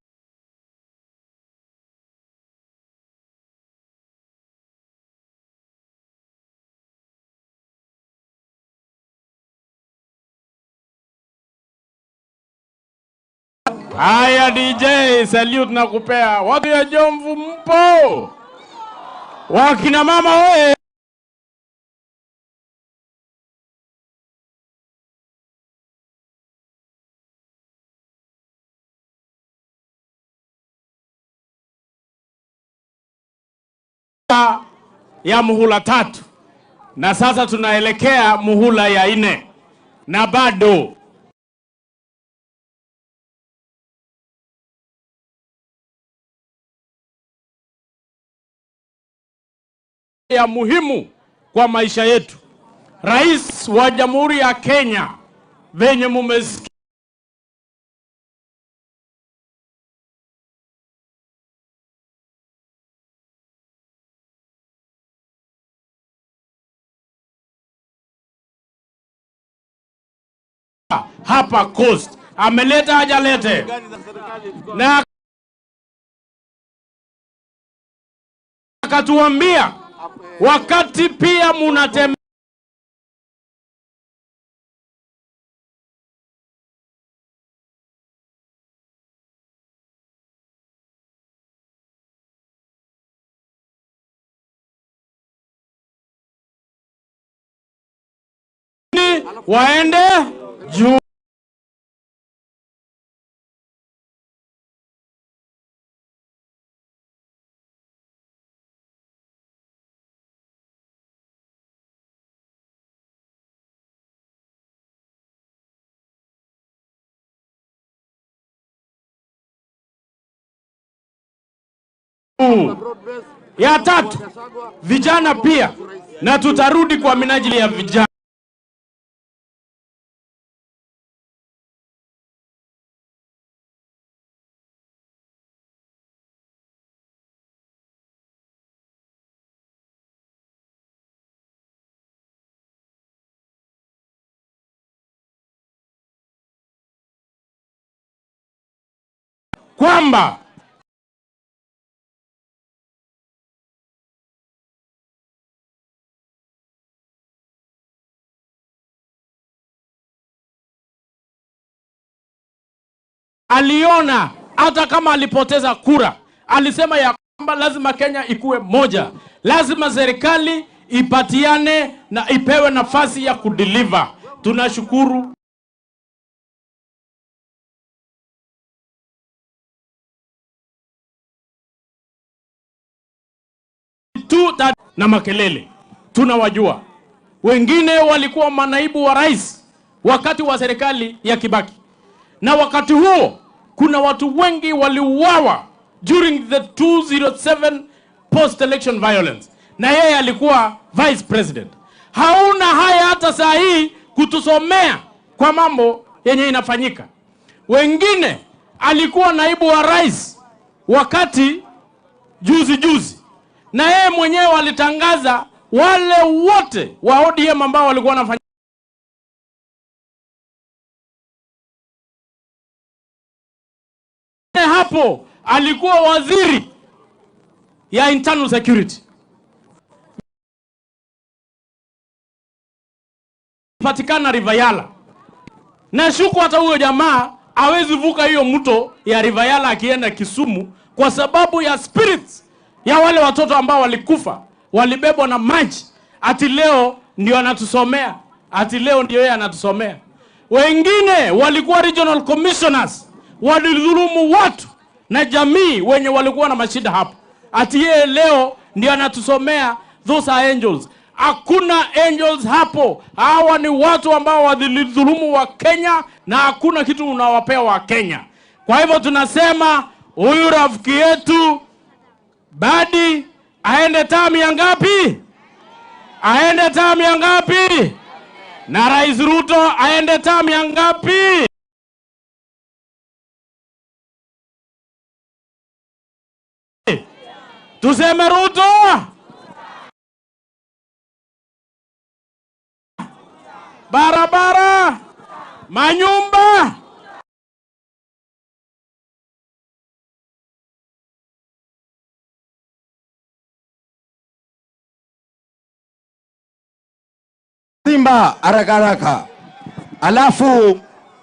Haya DJ, salute na kupea. Watu ya Jomvu mpo? Wakina mama oye! Ya muhula 3 na sasa tunaelekea muhula ya 4 na bado ya muhimu kwa maisha yetu. Rais wa Jamhuri ya Kenya venye mumesikia hapa Coast ameleta hajalete na akatuambia wakati pia munatembea waende juu. Ya 3 vijana pia, na tutarudi kwa minajili ya vijana. Kwamba aliona hata kama alipoteza kura, alisema ya kwamba lazima Kenya ikuwe moja, lazima serikali ipatiane na ipewe nafasi ya kudeliver. Tunashukuru na makelele, tunawajua. Wengine walikuwa manaibu wa rais wakati wa serikali ya Kibaki, na wakati huo kuna watu wengi waliuawa during the 2007 post-election violence, na yeye alikuwa vice president. Hauna haya hata saa hii kutusomea kwa mambo yenye inafanyika. Wengine alikuwa naibu wa rais wakati juzi, na yeye mwenyewe alitangaza wale wote wa ODM ambao walikuwa wanafanya hapo. Alikuwa waziri ya internal security. Patikana Rivayala. Nashuku hata huyo jamaa hawezi vuka hiyo mto ya Rivayala akienda Kisumu kwa sababu ya spirits ya wale watoto ambao walikufa, walibebwa na maji. Ati leo ndio anatusomea, ati leo ndio yeye anatusomea. Wengine walikuwa regional commissioners, walidhulumu watu na jamii wenye walikuwa na mashida hapo. Ati yeye leo ndio anatusomea those are angels. Hakuna angels hapo. Hawa ni watu ambao walidhulumu wa Kenya, na hakuna kitu unawapea wa Kenya. Kwa hivyo tunasema huyu rafiki yetu Badi aende tamu ya ngapi? Aende tamu ya ngapi? Na Rais Ruto aende tamu ya ngapi? Tuseme Ruto, barabara, manyumba, Simba haraka haraka. Alafu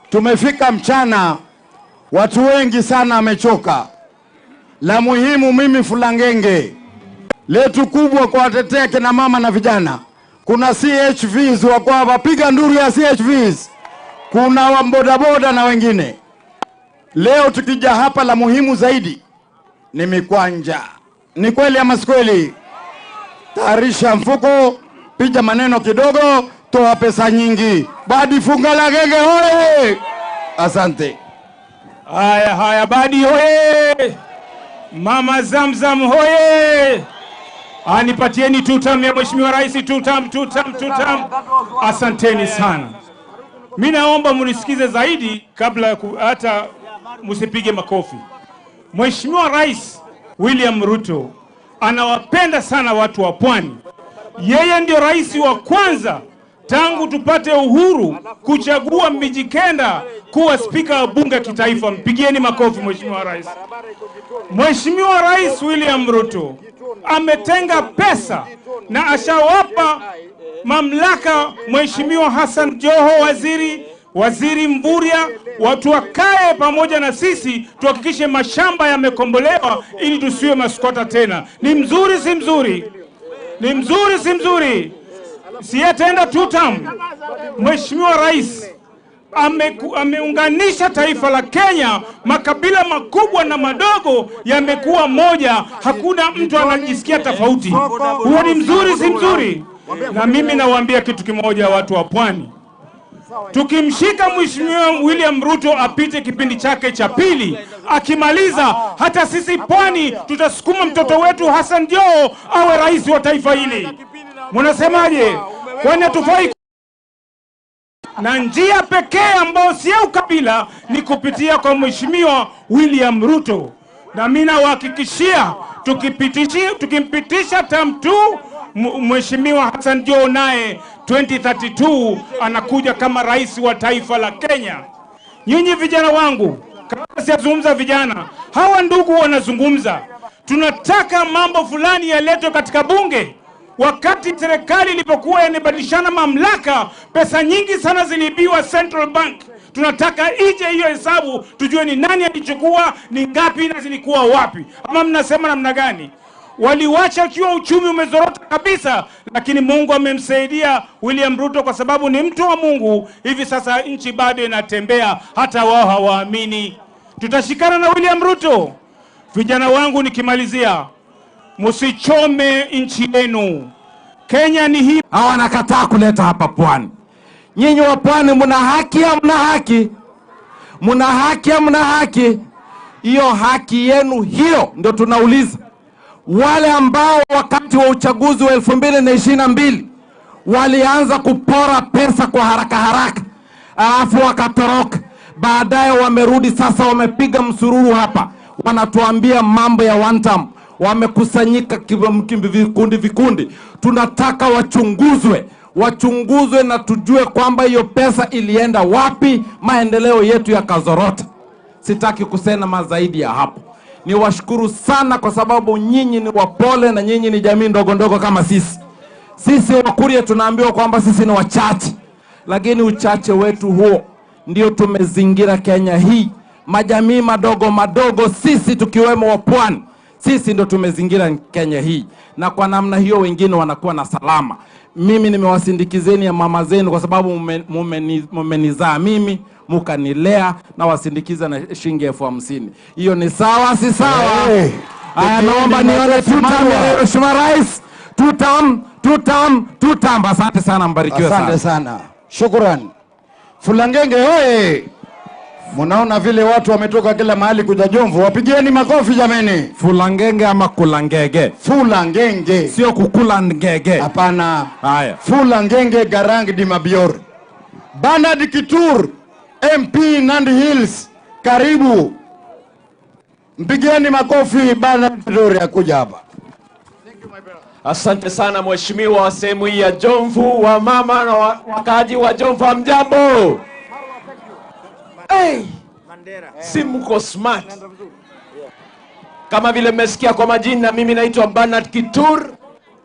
tumefika mchana, watu wengi sana wamechoka. La muhimu mimi Fulangenge letu kubwa kwa watetea kina mama na vijana. Kuna CHVs wako hapa, piga nduru ya CHVs. Kuna wambodaboda na wengine. Leo tukija hapa, la muhimu zaidi ni mikwanja. Ni kweli ama si kweli? Tayarisha mfuko, piga maneno kidogo, toa pesa nyingi. Badi Fulangenge hoye! Asante. Haya, Badi hoye! Mama Zamzam hoye! Anipatieni tutam ya Mheshimiwa Rais, tutam. Asanteni sana. Mimi naomba munisikize zaidi kabla hata musipige makofi. Mheshimiwa Rais William Ruto anawapenda sana watu wa Pwani. Yeye ndio rais wa kwanza tangu tupate uhuru kuchagua Mijikenda kuwa spika wa bunge kitaifa. Mpigieni makofi Mheshimiwa Rais. Mheshimiwa Rais William Ruto ametenga pesa na ashawapa mamlaka Mheshimiwa Hassan Joho, waziri Mvurya, watu wakae pamoja na sisi tuhakikishe mashamba yamekombolewa ili tusiwe maskwota tena. Ni mzuri si mzuri? Ni mzuri si mzuri? Si yataenda tutam. Mheshimiwa Rais ameunganisha taifa la Kenya, makabila makubwa na madogo yamekuwa moja, hakuna mtu anajisikia tofauti. Huo ni mzuri si mzuri? Na mimi nawaambia kitu kimoja, watu wa Pwani, tukimshika Mheshimiwa William Ruto apite kipindi chake cha pili, akimaliza hata sisi Pwani tutasukuma mtoto wetu Hassan Joho awe rais wa taifa hili. Mnasemaje? Kwani hatufai? Na njia pekee ambayo si ya ukabila ni kupitia kwa Mheshimiwa William Ruto. Na mimi nawahakikishia tukimpitisha term 2 Mheshimiwa Hassan Joho naye 2032 anakuja kama rais wa taifa la Kenya. Nyinyi vijana wangu, kama siyazungumza vijana, hawa ndugu wanazungumza. Tunataka mambo fulani yaletwe katika bunge. Wakati serikali ilipokuwa inabadilishana mamlaka, pesa nyingi sana ziliibiwa Central Bank. Tunataka ije hiyo hesabu, tujue ni nani alichukua, ni ngapi na zilikuwa wapi. Ama mnasema namna gani? Waliwacha kiwa uchumi umezorota kabisa, lakini Mungu amemsaidia William Ruto kwa sababu ni mtu wa Mungu. Hivi sasa nchi bado inatembea, hata wao hawaamini. Tutashikana na William Ruto. Vijana wangu, nikimalizia, msichome nchi yenu. Kenya ni hii. Hawa nakataa kuleta hapa Pwani. Nyinyi wa Pwani mna haki ya mna haki? Mna haki ya mna haki? Hiyo haki yenu hiyo ndio tunauliza. Wale ambao wakati wa uchaguzi wa 2022 walianza kupora pesa kwa haraka, alafu wakatoroka, baadaye wamerudi sasa, wamepiga msururu hapa, wanatuambia mambo ya one term, wamekusanyika vikundi. Tunataka wachunguzwe na tujue kwamba hiyo pesa ilienda wapi, maendeleo yetu yakazorota. Sitaki kusema zaidi ya hapo. Ni washukuru sana kwa sababu nyinyi ni wapole na nyinyi ni jamii ndogo kama sisi. Sisi Wakuria tunaambiwa kwamba sisi ni wachache, lakini uchache wetu huo ndio tumezingira Kenya hii. Majamii madogo sisi tukiwemo wa Pwani, sisi ndio tumezingira Kenya hii, na kwa namna hiyo wengine wanakuwa na salama. Mimi nimewasindikizeni ya mama zenu kwa sababu mumenizaa mimi, mukanilea, na wasindikiza na shilingi 50,000. Hiyo ni sawa si sawa? Haya, naomba nione tutam ya Mheshimiwa Rais. Tutam. Asante sana, mbarikiwe sana. Asante sana. Shukrani. Fulangenge hoye. Munaona vile watu wametoka kila mahali kuja Jomvu. Wapigieni makofi jameni. Fulangenge ama kulangege? Fulangenge. Sio kukula ngege. Hapana. Haya. Fulangenge Garang di Mabior. Bernard Kitur, MP Nandi Hills. Karibu. Mpigieni makofi Bernard Kitur akuja hapa. Asante sana mheshimiwa wa sehemu hii ya Jomvu, wa mama na wakaaji wa Jomvu, hamjambo? Hey, si mko smart? Kama vile mmesikia kwa majina, mimi naitwa Bernard Kitur.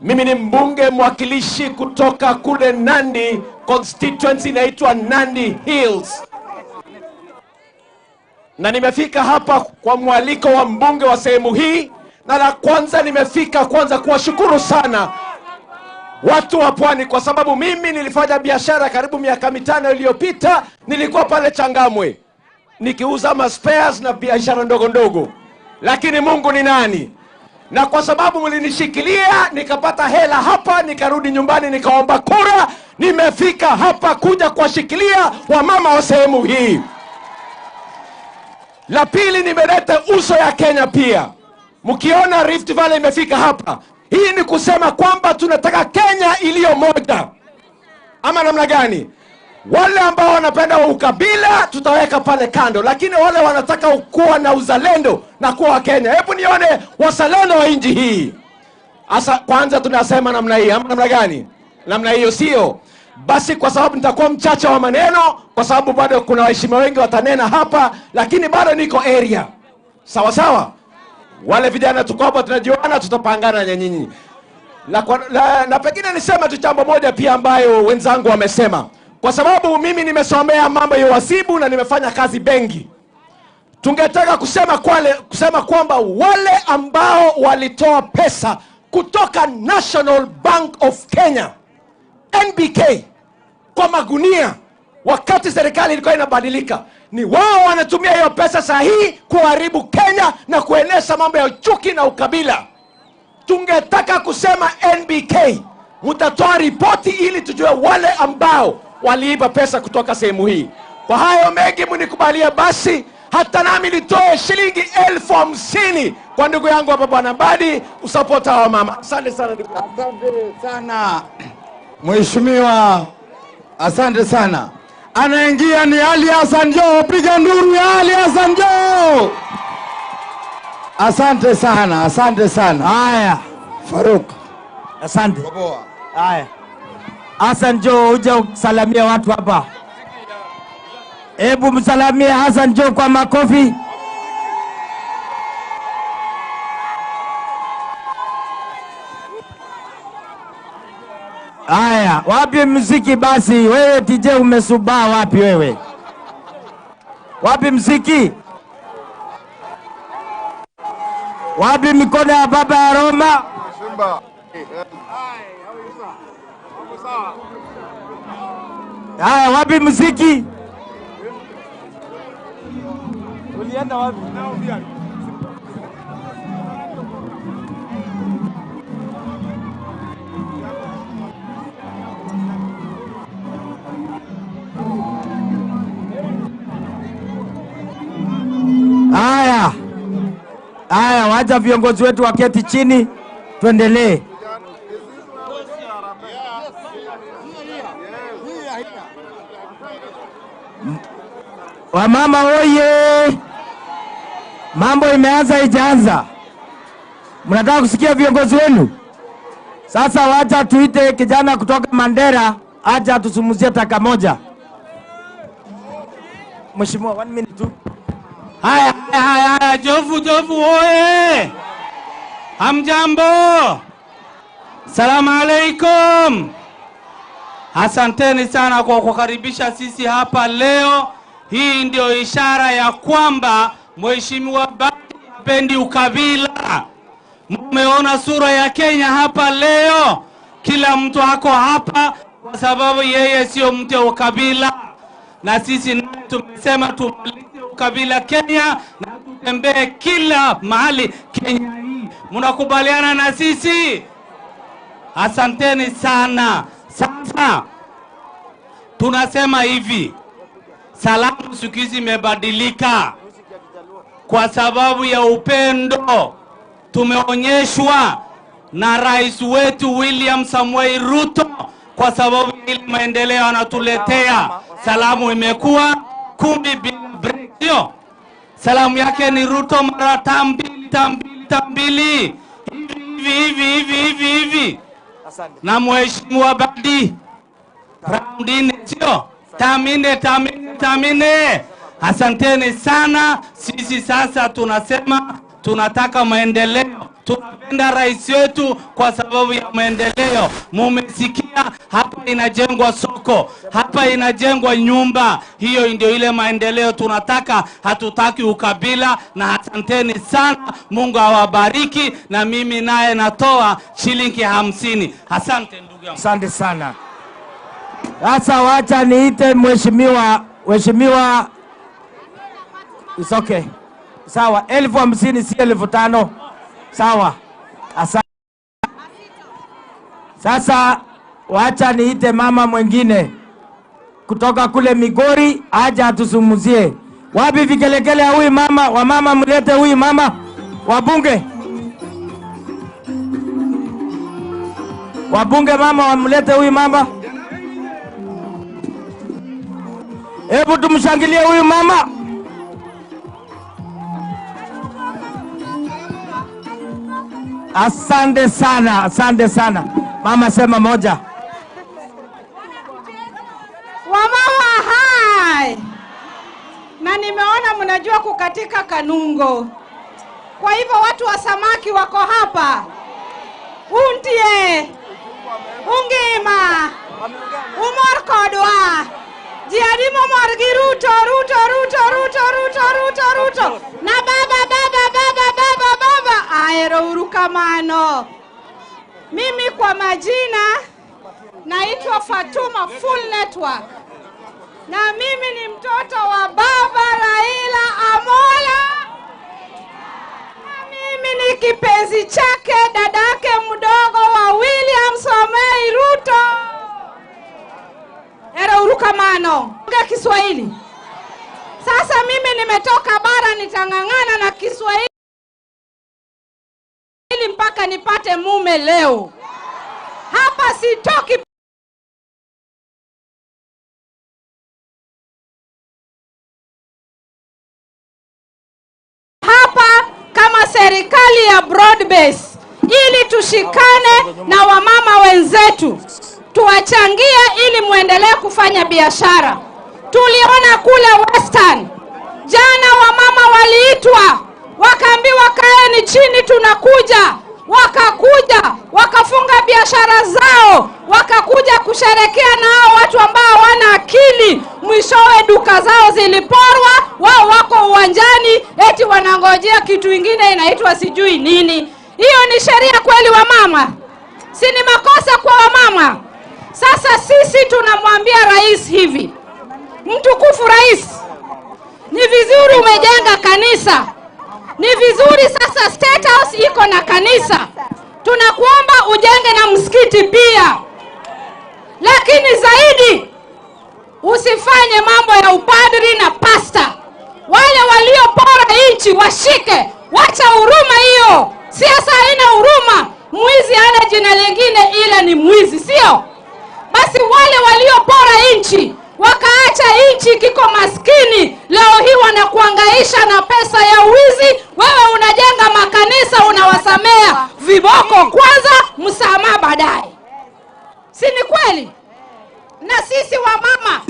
Mimi ni mbunge mwakilishi kutoka kule Nandi constituency inaitwa Nandi Hills, na nimefika hapa kwa mwaliko wa mbunge wa sehemu hii, na la kwanza nimefika kwanza kuwashukuru sana watu wa Pwani, kwa sababu mimi nilifanya biashara karibu miaka 5 iliyopita. Nilikuwa pale Changamwe nikiuza spares na biashara ndogo ndogo, lakini Mungu ni nani, na kwa sababu mlinishikilia nikapata hela hapa, nikarudi nyumbani nikaomba kura, nimefika hapa kuja kuwashikilia wamama wa sehemu hii. La pili, nimeleta uso ya Kenya pia. Mkiona Rift Valley imefika hapa, hii ni kusema kwamba tunataka Kenya iliyo moja, ama namna gani? Wale ambao wanapenda ukabila tutaweka pale kando, lakini wale wanataka kuwa na uzalendo na kuwa Kenya, hebu nione wazalendo wa nchi hii. Asa kwanza tunasema namna hii, ama namna gani? Namna hiyo sio? Basi kwa sababu nitakuwa mchache wa maneno, kwa sababu bado kuna waheshimiwa wengi watanena hapa, lakini bado niko area. Sawa sawa? Wale vijana tuko hapa tunajiona, tutapangana na nyinyi. Na pengine nisema tu jambo moja pia ambayo wenzangu wamesema. Kwa sababu mimi nimesomea mambo ya uhasibu na nimefanya kazi benki. Tungetaka kusema kwamba wale ambao walitoa pesa kutoka National Bank of Kenya, NBK, kwa magunia wakati serikali ilikuwa inabadilika, ni wao wanatumia hiyo pesa sahihi kuharibu Kenya na kueneza mambo ya chuki na ukabila. Tungetaka kusema NBK, mtatoa ripoti ili tujue wale ambao waliiba pesa kutoka sehemu hii. Kwa hayo mengi mnikubalia basi hata nami nitoe shilingi 50,000 kwa ndugu yangu hapa Bwana Mbadi, usapota wa mama. Asante sana ndugu. Asante sana Mheshimiwa, asante sana. Anaingia ni Ali Hassan Joho, piga nduru ya Ali Hassan Joho. Asante sana, asante sana. Haya, Faruk. asante. Haya, Hassan Joho, uje usalamia watu hapa. Hebu msalamie Hassan Joho kwa makofi. Haya, wapi muziki basi? Wewe TJ umesubaa wapi wewe? Wapi muziki? Wapi mikono ya baba ya Roma? Haya, wapi muziki? Ulienda wapi? Haya, haya, wacha viongozi wetu waketi chini, tuendelee. Wamama oye! Mambo imeanza ijaanza. Mnataka kusikia viongozi wenu? Sasa wacha tuite kijana kutoka Mandera aje tusumuzie taka moja. Mheshimiwa, 1 minute tu. Haya, Jofu oye! Hamjambo? Salamu alaikum. Asanteni sana kwa kukaribisha sisi hapa leo. Hii ndio ishara ya kwamba Mheshimiwa Mbadi hapendi ukabila. Mmeona sura ya Kenya hapa leo. Kila mtu ako hapa kwa sababu yeye sio mtu wa ukabila. Na sisi naye tumesema tumalize ukabila Kenya na tutembee kila mahali Kenya hii. Mnakubaliana na sisi? Asanteni sana. Sasa tunasema hivi, salamu siku hizi imebadilika kwa sababu ya upendo tumeonyeshwa na rais wetu William Samoei Ruto, kwa sababu ile maendeleo anatuletea. Salamu imekuwa 10 bila break, sio? Salamu yake ni Ruto mara tambili hivi na Mheshimiwa Mbadi round sio? Tamine. Asanteni sana. Sisi sasa tunasema tunataka maendeleo. Tunapenda rais wetu kwa sababu ya maendeleo. Mumesikia hapa hapa inajengwa soko, hapa inajengwa nyumba. Hiyo ndio ile maendeleo tunataka, hatutaki ukabila. Na asanteni sana, Mungu awabariki. Na mimi naye natoa shilingi 50. Asante ndugu yangu. Asante sana. Sasa wacha niite mheshimiwa it's okay. Sawa, 50,000 si 5,000. Sawa. Asante. Sasa wacha niite mama mwingine kutoka kule Migori aje atusumuzie. Wapi vikelekele ya huyu mama? Wamama mlete huyu mama. Wabunge mama wamlete huyu mama. Hebu tumshangilie huyu mama. Asante sana, asante sana. Mama sema moja. Wamama hai. Na nimeona mnajua kukatika kanungo. Kwa hivyo watu wa samaki wako hapa. Untie. Ungima. Umor kodwa. Jiarimo margi Ruto. Na baba. Aero urukamano. Mimi kwa majina naitwa Fatuma Full Network. Na mimi ni mtoto wa baba Raila Amolo. Na mimi ni kipenzi chake dadake mdogo wa William Samoei Ruto. Era urukamano. Ongea Kiswahili. Sasa mimi nimetoka bara, nitang'ang'ana na Kiswahili mpaka nipate mume leo. Hapa sitoki. Hapa kama serikali ya broad base, ili tushikane na wamama wenzetu, tuwachangie ili muendelee kufanya biashara. Tuliona kule Western jana wamama waliitwa, wakaambiwa kaeni chini, tunakuja. Wakakuja, wakafunga biashara zao, wakakuja kusherekea na hao watu ambao hawana akili. Mwishowe duka zao ziliporwa, wao wako uwanjani eti wanangojea kitu kingine inaitwa sijui nini. Hiyo ni sheria kweli wamama? Si ni makosa kwa wamama? Sasa sisi tunamwambia rais hivi, mtukufu rais, ni vizuri umejenga kanisa, ni vizuri sasa State House iko na kanisa, tunakuomba ujenge na msikiti pia. Lakini zaidi usifanye mambo ya upadri na pasta. Wale waliopora nchi washike, wacha huruma hiyo. Siasa haina huruma. Mwizi hana jina lingine ila ni mwizi, sio? Basi wale waliopora nchi wakaacha nchi kiko maskini, leo hii wanakuangaisha na pesa ya wizi. Wewe unajenga makanisa, unawasamea viboko kwanza, msamaha baadaye. Si ni kweli? Na sisi wamama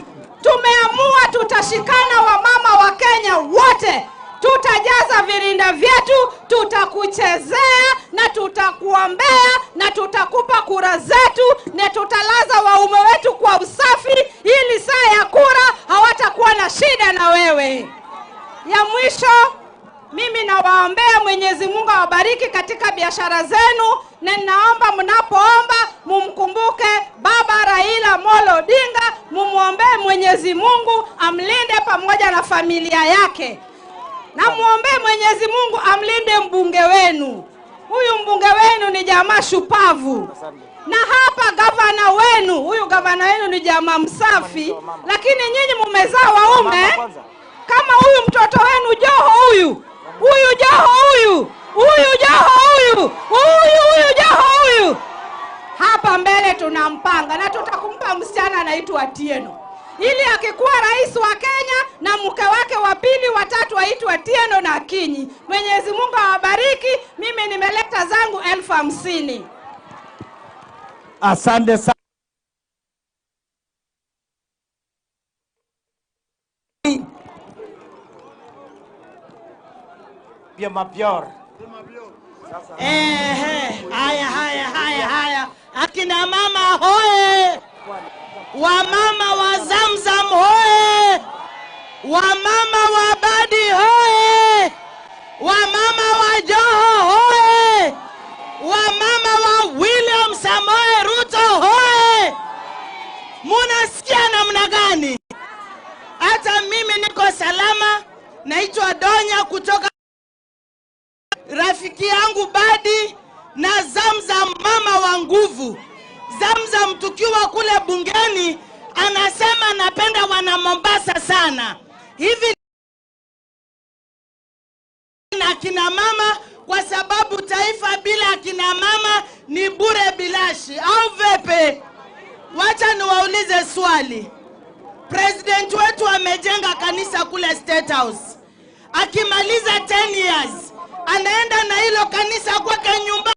tumeamua tutashikana, wamama wa Kenya wote tutajaza virinda vyetu, tutakuchezea na tutakuombea na tutakupa kura zetu, na tutalaza waume wetu kwa usafi, ili saa ya kura hawatakuwa na shida na wewe. Ya mwisho, mimi nawaombea Mwenyezi Mungu awabariki katika biashara zenu, na ninaomba mnapoomba mumkumbuke baba Raila Amolo Odinga, mumuombee Mwenyezi Mungu amlinde pamoja na familia yake. Na muombee Mwenyezi Mungu amlinde mbunge wenu. Huyu mbunge wenu ni jamaa shupavu. Na hapa gavana wenu, huyu gavana wenu ni jamaa msafi, lakini nyinyi mumezaa waume. Kama huyu mtoto wenu Joho huyu Joho. Hapa mbele tunampanga na tutakumpa msichana anaitwa Atieno, ili akikuwa rais wa Kenya na mke wake wa pili watatu waitwa Atieno na Akinyi. Mwenyezi Mungu awabariki. Mimi nimeleta zangu 50,000. Asante sana. Pia mapior. Haya. Akina mama hoe. Wamama wa Zamzam hoye! Wamama wa Badi hoye! Wamama wa Joho hoye! Wamama wa William Samoei Ruto hoye! Munasikia namna gani? Hata mimi niko salama. Naitwa Donya kutoka rafiki yangu Badi na Zamzam, mama wa nguvu. Zamzam tukiwa kule bungeni anasema napenda wana Mombasa sana. Hivi na kina mama, kwa sababu taifa bila kina mama ni bure bilashi, au vipi? Wacha niwaulize swali. President wetu amejenga kanisa kule State House. Akimaliza 10 years, anaenda na hilo kanisa kwake nyumbani.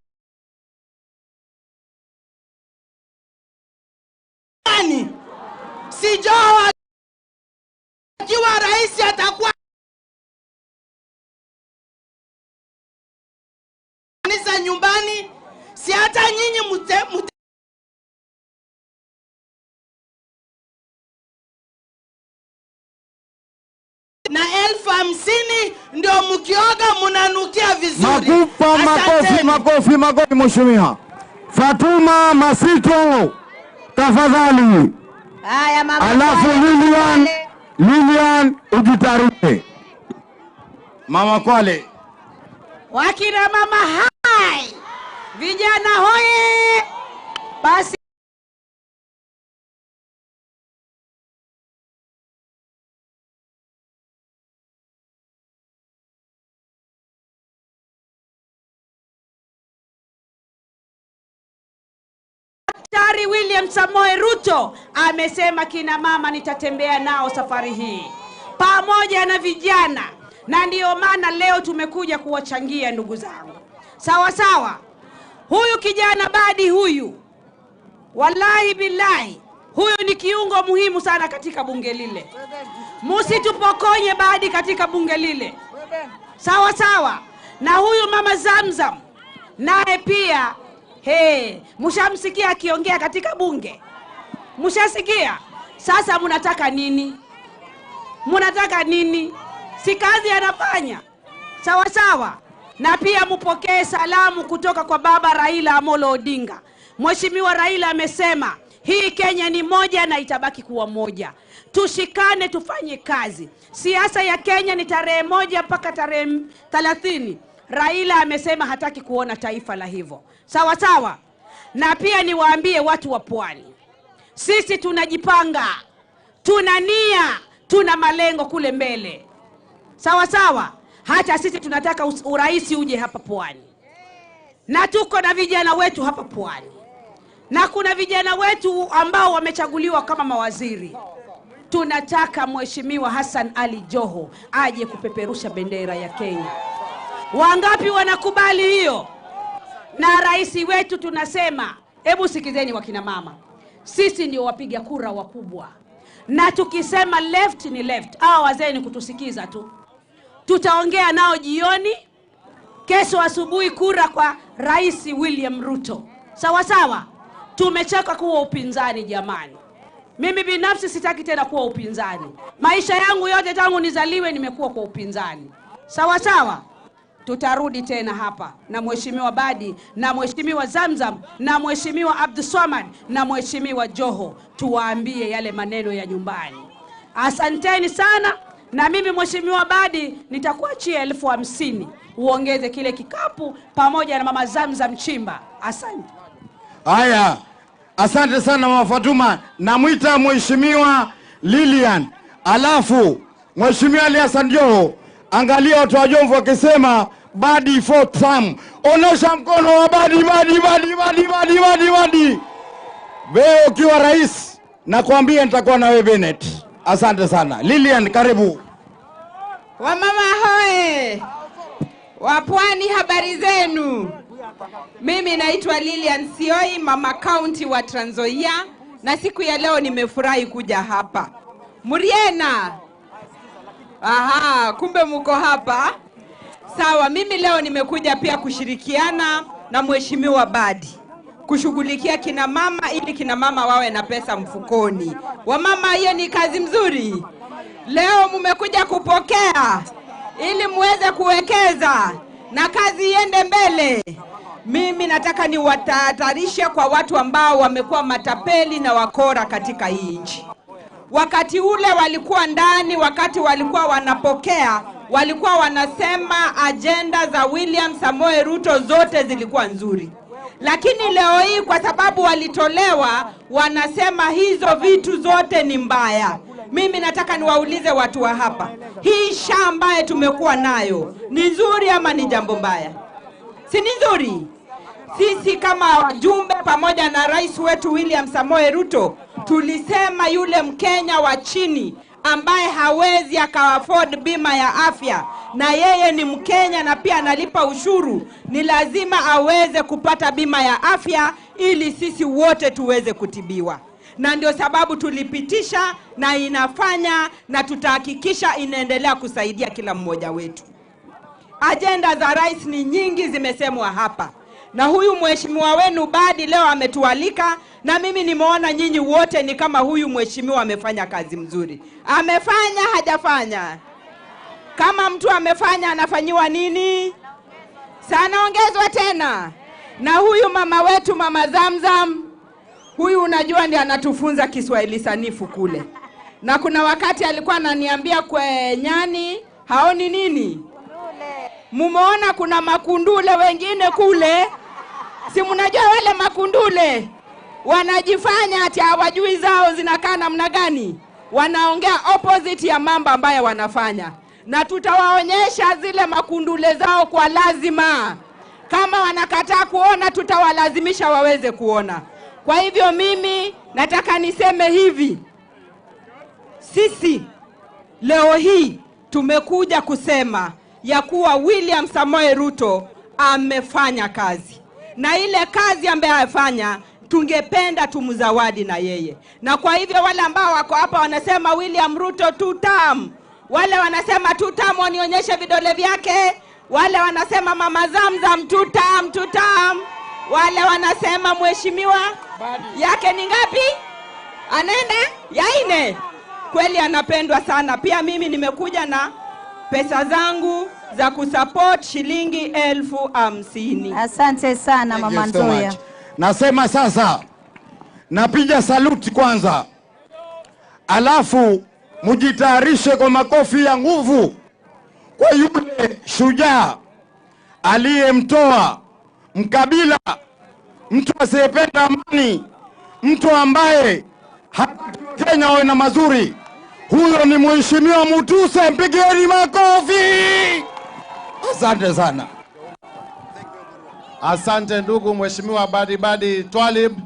Si Joho akiwa rais atakuwa kanisa nyumbani? Si hata nyinyi na 50,000 ndio mkioga munanukia vizuri. Makofi mheshimiwa. Fatuma Masito tafadhali. Haya mama. Alafu Lilian ujitaruke. Mama Kwale. Wakina mama hai. Vijana hoye. Basi Daktari William Samoei Ruto amesema kina mama nitatembea nao safari hii pamoja na vijana, na ndio maana leo tumekuja kuwachangia ndugu zangu. Sawa sawa. Huyu kijana Badi huyu, wallahi billahi, huyu ni kiungo muhimu sana katika bunge lile. Musitupokonye Badi katika bunge lile. Sawa sawa. Na huyu mama Zamzam naye pia mushamsikia akiongea katika bunge? Mushasikia? Sasa munataka nini? Munataka nini? Si kazi anafanya. Sawa sawa. Na pia mupokee salamu kutoka kwa baba Raila Amolo Odinga. Mheshimiwa Raila amesema hii Kenya ni moja na itabaki kuwa moja. Tushikane tufanye kazi. Siasa ya Kenya ni tarehe 1 mpaka tarehe 30. Raila amesema hataki kuona taifa la hivyo. Sawa sawa. Na pia niwaambie watu wa Pwani, sisi tunajipanga, tuna nia, tuna malengo kule mbele. Sawa sawa. Hata sisi tunataka urais uje hapa Pwani. Na tuko na vijana wetu hapa Pwani. Na kuna vijana wetu ambao wamechaguliwa kama mawaziri. Tunataka Mheshimiwa Hassan Ali Joho aje kupeperusha bendera ya Kenya. Wangapi wanakubali hiyo? Na rais wetu tunasema, hebu sikizeni wakina mama, sisi ndio wapiga kura wakubwa. Na tukisema left ni left, hao wazee ni kutusikiza tu. Tutaongea nao jioni, kesho asubuhi kura kwa Rais William Ruto. Sawa sawa. Tumechoka kuwa upinzani jamani. Mimi binafsi sitaki tena kuwa upinzani. Maisha yangu yote tangu nizaliwe nimekuwa kwa upinzani. Sawa sawa. Tutarudi tena hapa na Mheshimiwa Badi na Mheshimiwa Zamzam na Mheshimiwa Abdulswamad na Mheshimiwa Joho, tuwaambie yale maneno ya nyumbani. Asanteni sana. Na mimi Mheshimiwa Badi nitakuachia 50,000 uongeze kile kikapu pamoja na mama Zamzam Chimba. Asante. Haya, asante sana mama Fatuma. Namwita Mheshimiwa Lilian. Alafu Mheshimiwa Ali Hassan Joho, angalia watu wa Jomvu wakisema Badi 4th term. Onesha mkono wa Badi. Wewe ukiwa rais nakwambia nitakuwa na wewe Bennett. Asante sana. Lilian, karibu. Wamama hoe, Wapwani, habari zenu? Mimi naitwa Lilian Sioi, mama county wa Trans Nzoia, na siku ya leo nimefurahi kuja hapa. Muriena? Aha, kumbe mko hapa. Sawa, mimi leo nimekuja pia kushirikiana na Mheshimiwa Badi kushughulikia kina mama ili kina mama wawe na pesa mfukoni. Wamama, hiyo ni kazi mzuri. Leo mmekuja kupokea ili muweze kuwekeza na kazi iende mbele. Mimi nataka niwatahadharishe kwa watu ambao wamekuwa matapeli na wakora katika hii nchi. Wakati ule walikuwa ndani, wakati walikuwa wanapokea, walikuwa wanasema ajenda za William Samoei Ruto zote zilikuwa nzuri. Lakini leo hii kwa sababu walitolewa, wanasema hizo vitu zote ni mbaya. Mimi nataka niwaulize watu wa hapa, hii SHA ambayo tumekuwa nayo ni nzuri ama ni jambo mbaya? Si ni nzuri? Sisi kama wajumbe pamoja na rais wetu William Samoei Ruto tulisema yule Mkenya wa chini ambaye hawezi aka-afford bima ya afya, na yeye ni Mkenya na pia analipa ushuru, ni lazima aweze kupata bima ya afya ili sisi wote tuweze kutibiwa. Na ndio sababu tulipitisha na inafanya na tutahakikisha inaendelea kusaidia kila mmoja wetu. Ajenda za rais ni nyingi zimesemwa hapa. Na huyu mheshimiwa wenu Badi leo ametualika, na mimi nimeona nyinyi wote ni kama huyu mheshimiwa amefanya kazi mzuri. Amefanya hajafanya? Kama mtu amefanya anafanyiwa nini? Sana ongezwa tena. Na huyu mama wetu Mama Zamzam, huyu unajua ndiye anatufunza Kiswahili sanifu kule. Na kuna wakati alikuwa ananiambia nyani haoni nini? Mumeona kuna makundule wengine kule. Si mnajua wale makundule wanajifanya ati hawajui zao zinakaa namna gani? Wanaongea opposite ya mambo ambayo wanafanya. Na tutawaonyesha zile makundule zao kwa lazima. Kama wanakataa kuona, tutawalazimisha waweze kuona. Kwa hivyo mimi nataka niseme hivi. Sisi leo hii tumekuja kusema ya kuwa William Samoei Ruto amefanya kazi. Na ile kazi ambayo amefanya tungependa tumzawadi na yeye. Na kwa hivyo wale ambao wako hapa wanasema William Ruto 2 term, wale wanasema 2 term wanionyeshe vidole vyake, wale wanasema Mama Zamzam 2 term, wale wanasema mheshimiwa yake ni ngapi? Anaenda ya 4. Kweli anapendwa sana. Pia mimi nimekuja na pesa zangu za kusupport shilingi 50,000. Asante sana Mama Nzoia. Nasema sasa, napiga saluti kwanza, alafu mujitayarishe kwa makofi ya nguvu kwa yule shujaa aliyemtoa mkabila, mtu asiyependa amani, mtu ambaye hataki Kenya wawe na mazuri. Huyo ni Mheshimiwa Mutuse, mpigeni makofi. Asante sana. Asante ndugu Mheshimiwa Badi Twalib,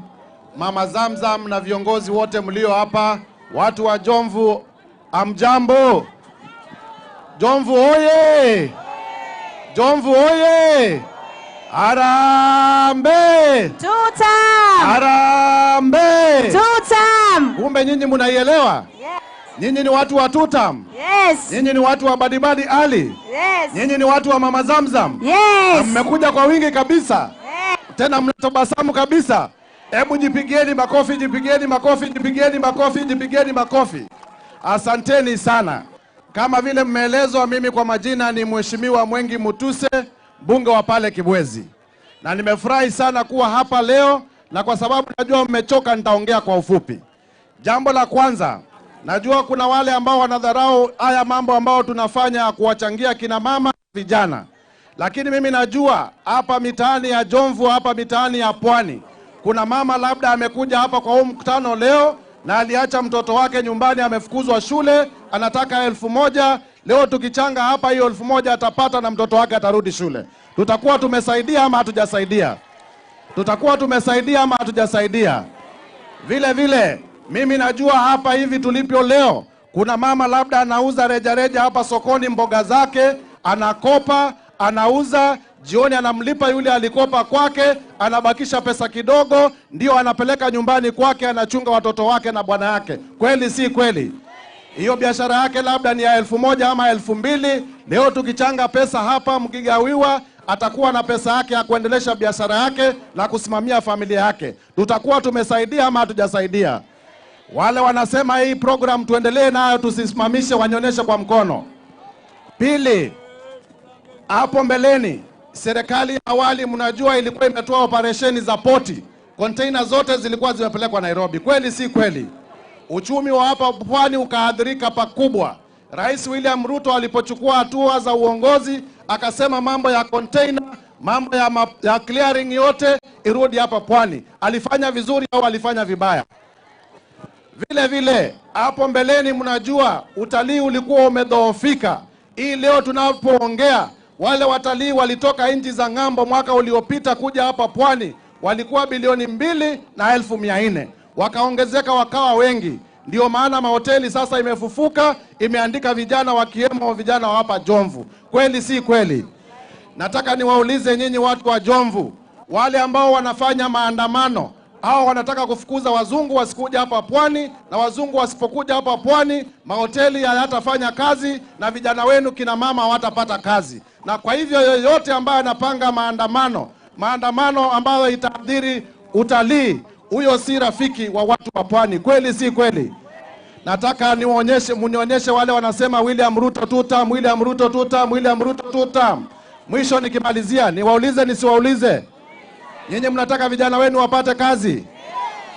Mama Zamzam na viongozi wote mlio hapa, watu wa Jomvu, amjambo. Jomvu oye! Jomvu oye! Harambee! Tutam! Harambee! Tutam! Kumbe nyinyi mnaielewa? Yes. Nyinyi ni watu wa Tutam? Yes. Nyinyi ni watu wa Badi Ali? Yes. Nyinyi ni watu wa Mama Zamzam? Yes. Na mmekuja kwa wingi kabisa. Yes. Tena mnatabasamu kabisa. Hebu jipigieni makofi, jipigieni makofi, jipigieni makofi, jipigieni makofi. Asanteni sana. Kama vile mmeelezwa, mimi kwa majina ni Mheshimiwa Mwengi Mutuse, mbunge wa pale Kibwezi. Na nimefurahi sana kuwa hapa leo, na kwa sababu najua mmechoka nitaongea kwa ufupi. Jambo la kwanza, najua kuna wale ambao wanadharau haya mambo ambao tunafanya kuwachangia kina mama vijana. Lakini mimi najua hapa mitaani ya Jomvu, hapa mitaani ya Pwani, kuna mama labda amekuja hapa kwa huu mkutano leo na aliacha mtoto wake nyumbani, amefukuzwa shule, anataka 1,000. Leo tukichanga hapa hiyo 1,000 atapata na mtoto wake atarudi shule. Tutakuwa tumesaidia ama hatujasaidia? Tutakuwa tumesaidia ama hatujasaidia? Vile vile mimi najua hapa hivi tulipyo leo, kuna mama labda anauza rejareja hapa sokoni mboga zake, anakopa, anauza, jioni anamlipa yule alikopa kwake, anabakisha pesa kidogo, ndio anapeleka nyumbani kwake, anachunga watoto wake na bwana yake. Kweli si kweli? hiyo biashara yake labda ni ya 1,000 ama 2,000. Leo tukichanga pesa hapa, mkigawiwa, atakuwa na pesa yake ya kuendelesha biashara yake na kusimamia familia yake. Tutakuwa tumesaidia ama hatujasaidia? Wale wanasema hii program tuendelee nayo, tusisimamishe, wanyonyeshe kwa mkono. Pili, hapo mbeleni serikali ya awali mnajua ilikuwa imetoa operesheni za poti. Container zote zilikuwa zimepelekwa Nairobi. Kweli si kweli? Uchumi wa hapa pwani ukaathirika pakubwa. Rais William Ruto alipochukua hatua za uongozi akasema mambo ya container, mambo ya clearing yote irudi hapa pwani. Alifanya vizuri au alifanya vibaya? Vile vile hapo mbeleni mnajua utalii ulikuwa umedhoofika. Hii leo tunapoongea wale watalii walitoka nchi za ng'ambo mwaka uliopita kuja hapa pwani walikuwa bilioni 2,400,000. Wakaongezeka wakawa wengi. Ndio maana mahoteli sasa imefufuka, imeandika vijana wakiwemo vijana wa hapa Jomvu. Kweli si kweli? Nataka niwaulize nyinyi watu wa Jomvu, wale ambao wanafanya maandamano, hao wanataka kufukuza wazungu wasikuja hapa pwani, na wazungu wasipokuja hapa pwani, mahoteli hayatafanya kazi na vijana wenu kina mama hawatapata kazi. Na kwa hivyo yoyote ambaye anapanga maandamano ambayo itaathiri utalii, huyo si rafiki wa watu wa pwani. Kweli si kweli? Nataka munionyeshe wale wanasema William Ruto tutam, William Ruto tutam, William Ruto tutam. Mwisho nikimalizia, niwaulize nisiwaulize? Nyinyi mnataka vijana wenu wapate kazi?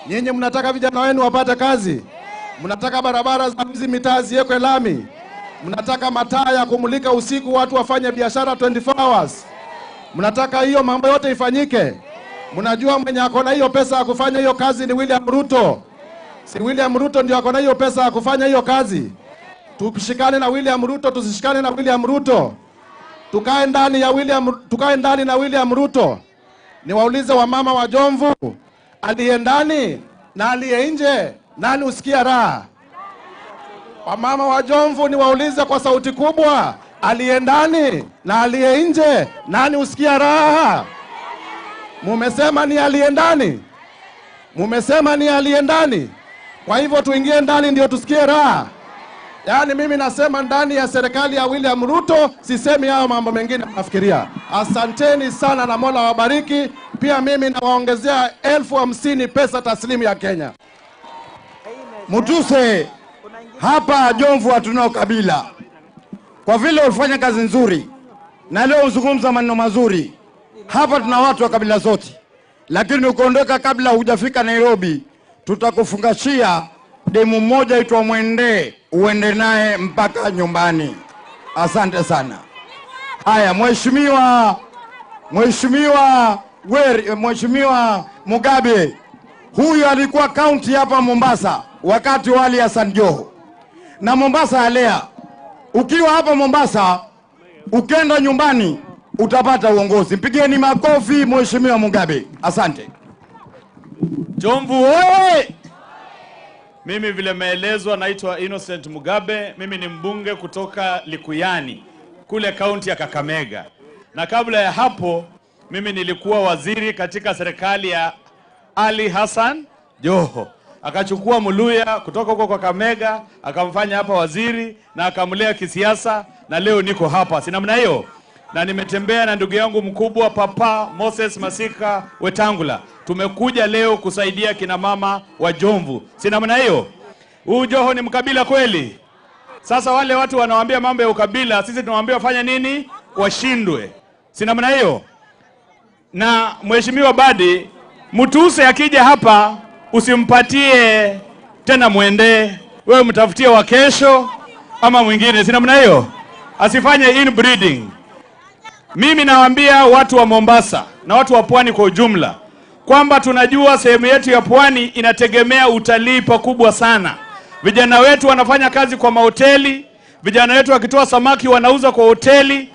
Nyinyi mnataka vijana wenu wapate kazi? Mnataka barabara za hizi mitaa ziwekwe lami? Mnataka mataa ya kumulika usiku watu wafanye biashara 24 hours? Mnataka hiyo mambo yote ifanyike? Mnajua mwenye ako na hiyo pesa ya kufanya hiyo kazi ni William Ruto. Si William Ruto ndio ako na hiyo pesa ya kufanya hiyo kazi? Tushikane na William Ruto, tusishikane na William Ruto? Tukae ndani na William Ruto. Niwaulize wamama wa Jomvu, aliye ndani na aliye nje, nani usikia raha? Wamama wa Jomvu, niwaulize kwa sauti kubwa, aliye ndani na aliye nje, nani usikia raha? Mumesema ni aliye ndani. Mumesema ni aliye ndani. Kwa hivyo tuingie ndani ndio tusikie raha. Yaani mimi nasema ndani ya serikali ya William Ruto, sisemi hayo mambo mengine mnafikiria. Asanteni sana na Mola wabariki. Pia mimi nawaongezea 50,000 pesa taslimu ya Kenya. Mutuse, hapa Jomvu hatuna ukabila. Kwa vile ulifanya kazi nzuri na leo uzungumza maneno mazuri, hapa tuna watu wa kabila zote. Lakini ukiondoka kabla hujafika Nairobi, tutakufungashia demu mmoja itwa Mwende, uende naye mpaka nyumbani. Asante sana. Haya, Mheshimiwa Mugabe, huyu alikuwa kaunti hapa Mombasa wakati wa Ali Hassan Joho. Na Mombasa alea, ukiwa hapa Mombasa, ukenda nyumbani utapata uongozi. Mpigeni makofi Mheshimiwa Mugabe. Asante. Jomvu oye! Mimi vile meelezwa naitwa Innocent Mugabe. Mimi ni mbunge kutoka Likuyani kule kaunti ya Kakamega. Na kabla ya hapo mimi nilikuwa waziri katika serikali ya Ali Hassan Joho. Akachukua Muluya kutoka huko kwa Kakamega, akamfanya hapa waziri na akamlea kisiasa, na leo niko hapa. Si namna hiyo? Na nimetembea na ndugu yangu mkubwa Papa Moses Masika Wetangula. Tumekuja leo kusaidia kina mama wa Jomvu. Si namna hiyo? Huyu Joho ni mkabila kweli? Sasa wale watu wanawaambia mambo ya ukabila, sisi tunawaambia wafanye nini? Washindwe. Si namna hiyo? Na Mheshimiwa Badi, Mutuse akija hapa usimpatie tena Mwende, wewe mtafutie wa kesho ama mwingine. Si namna hiyo? Asifanye inbreeding. Mimi nawaambia watu wa Mombasa na watu wa pwani kwa ujumla kwamba tunajua sehemu yetu ya pwani inategemea utalii pakubwa sana. Vijana wetu wanafanya kazi kwa mahoteli, vijana wetu wakitoa samaki wanauza kwa hoteli,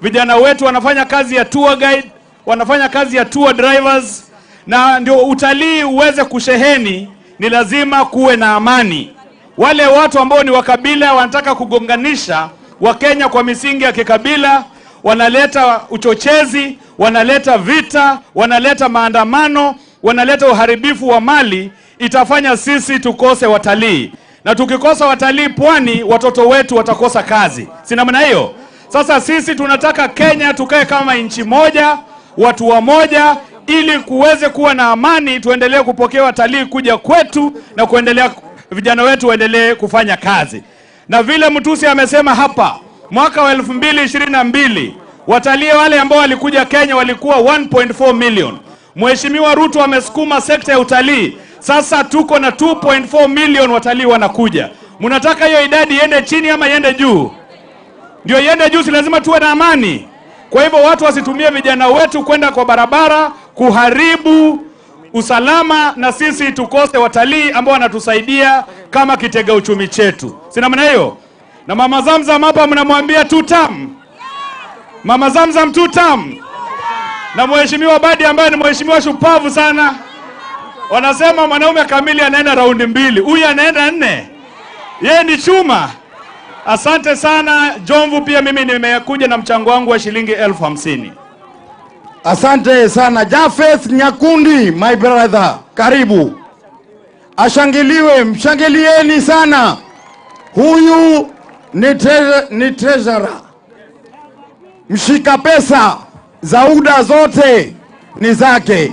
vijana wetu wanafanya kazi ya tour guide, wanafanya kazi ya tour drivers, na ndio utalii uweze kusheheni ni lazima kuwe na amani. Wale watu ambao ni wakabila wanataka kugonganisha Wakenya kwa misingi ya kikabila, wanaleta uchochezi, wanaleta vita, wanaleta maandamano, wanaleta uharibifu wa mali, itafanya sisi tukose watalii. na tukikosa watalii pwani, watoto wetu watakosa kazi. Si namna hiyo? Sasa sisi tunataka Kenya tukae kama nchi moja, watu wa moja, ili kuweze kuwa na amani, tuendelee kupokea watalii kuja kwetu na kuendelea vijana wetu waendelee kufanya kazi. Na vile Mtusi amesema hapa, mwaka wa 2022 watalii wale ambao walikuja Kenya walikuwa 1.4 million. Mheshimiwa Ruto amesukuma sekta ya utalii. Sasa tuko na 2.4 million watalii wanakuja. Mnataka hiyo idadi iende chini ama iende juu? Ndio iende juu, si lazima tuwe na amani. Kwa hivyo watu wasitumie vijana wetu kwenda kwa barabara kuharibu usalama, na sisi tukose watalii ambao wanatusaidia kama kitega uchumi chetu. Si namna hiyo? Na Mama Zamzam hapa mnamwambia 2 term. Mama Zamzam 2 term. Na Mheshimiwa Badi ambaye ni mheshimiwa shupavu sana. Wanasema mwanaume kamili anaenda raundi 2. Huyu anaenda 4. Yeye ni chuma. Asante sana Jomvu. Pia mimi nimekuja na mchango wangu wa shilingi 50,000. Asante sana Jafeth Nyakundi, my brother, karibu. Ashangiliwe, mshangilieni sana. Huyu ni treasurer. Mshika pesa za UDA zote ni zake.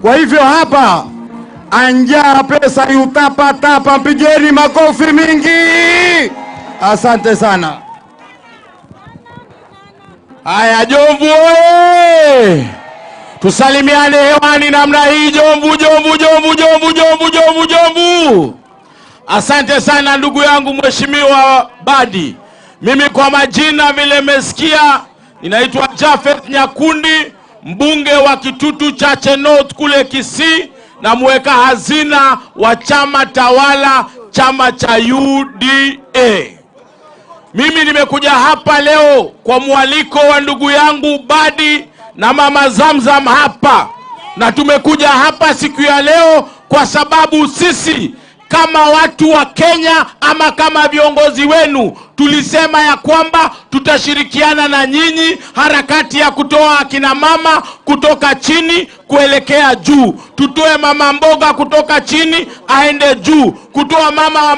Kwa hivyo hapa anjaa pesa yutapa, mpigeni makofi mingi. Asante sana. Haya Jomvu oye! Tusalimiane hewani namna hii. Jomvu. Asante sana ndugu yangu Mheshimiwa Badi. Mimi kwa majina vile mmesikia, ninaitwa Jafeth Nyakundi, mbunge wa Kitutu Chache North kule Kisii na mweka hazina wa chama tawala, chama cha UDA. Mimi nimekuja hapa leo kwa mwaliko wa ndugu yangu Badi na Mama Zamzam hapa. Na tumekuja hapa siku ya leo kwa sababu sisi kama watu wa Kenya ama kama viongozi wenu tulisema ya kwamba tutashirikiana na nyinyi harakati ya kutoa akina mama kutoka chini kuelekea juu. Tutoe mama mboga kutoka chini aende juu. Kutoa mama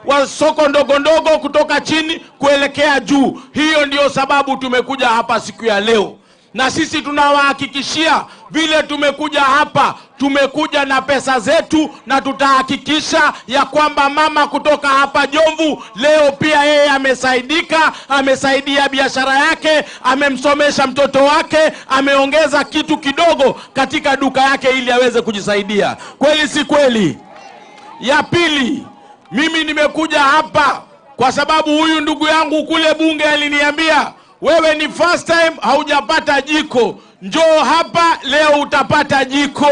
wa soko ndogo ndogo kutoka chini kuelekea juu. Hiyo ndio sababu tumekuja hapa siku ya leo. Na sisi tunawahakikishia vile tumekuja hapa, tumekuja na pesa zetu, na tutahakikisha ya kwamba mama kutoka hapa Jomvu leo pia yeye amesaidika, amesaidia biashara yake, amemsomesha mtoto wake, ameongeza kitu kidogo katika duka yake ili aweze kujisaidia. Kweli si kweli? Ya pili, mimi nimekuja hapa kwa sababu huyu ndugu yangu kule bunge aliniambia, wewe ni first time haujapata jiko, njoo hapa leo utapata jiko.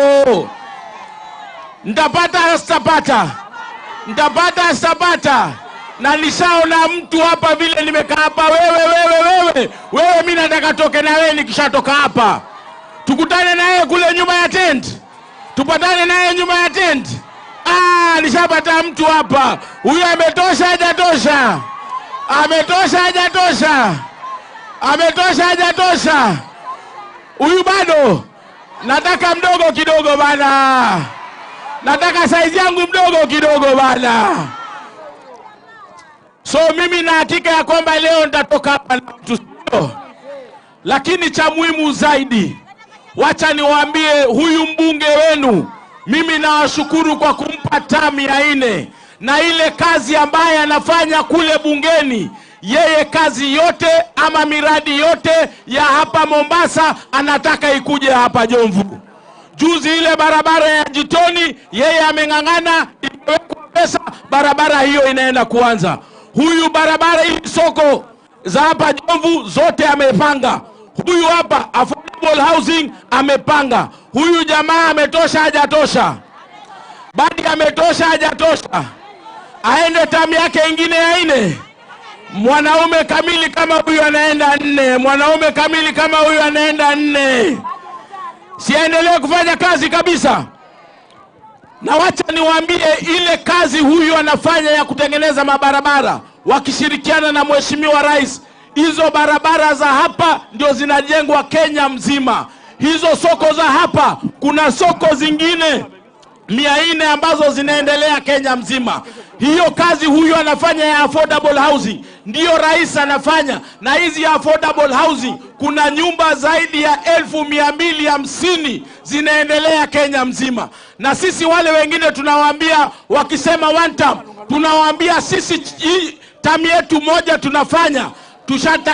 Nitapata. Na nishaona mtu hapa vile nimekaa hapa, wewe mimi nataka toke na wewe nikishatoka hapa. Tukutane na yeye kule nyuma ya tent. Tupatane na yeye nyuma ya tent. Nishapata mtu hapa. Huyu ametosha hajatosha? Hajatosha. Huyu bado nataka mdogo kidogo bana. Nataka size yangu mdogo kidogo bana. So mimi na hakika ya kwamba leo nitatoka hapa na mtu sio. Lakini cha muhimu zaidi, wacha niwaambie huyu mbunge wenu, mimi nawashukuru kwa kumpa tamu ya 4 na ile kazi ambaye anafanya kule bungeni. Yeye kazi yote ama miradi yote ya hapa Mombasa anataka ikuje hapa Jomvu. Juzi ile barabara ya Jitoni yeye ameng'ang'ana, imewekwa pesa, barabara hiyo inaenda kuanza. Huyu barabara hii soko za hapa Jomvu zote amepanga. Huyu hapa affordable housing amepanga. Huyu jamaa ametosha hajatosha? Badi ametosha hajatosha? Aende tamu yake ingine ya 4. Mwanaume kamili kama huyu anaenda 4. Siendelee kufanya kazi kabisa. Na wacha niwaambie ile kazi huyu anafanya ya kutengeneza mabarabara wakishirikiana na Mheshimiwa Rais. Hizo barabara za hapa ndio zinajengwa Kenya mzima. Hizo soko za hapa, kuna soko zingine 400 ambazo zinaendelea Kenya mzima. Hiyo kazi huyu anafanya ya affordable housing, ndiyo rais anafanya. Na hizi affordable housing, kuna nyumba zaidi ya 1250 zinaendelea Kenya mzima. Na sisi wale wengine tunawaambia, wakisema one term, tunawaambia sisi term yetu moja tunafanya.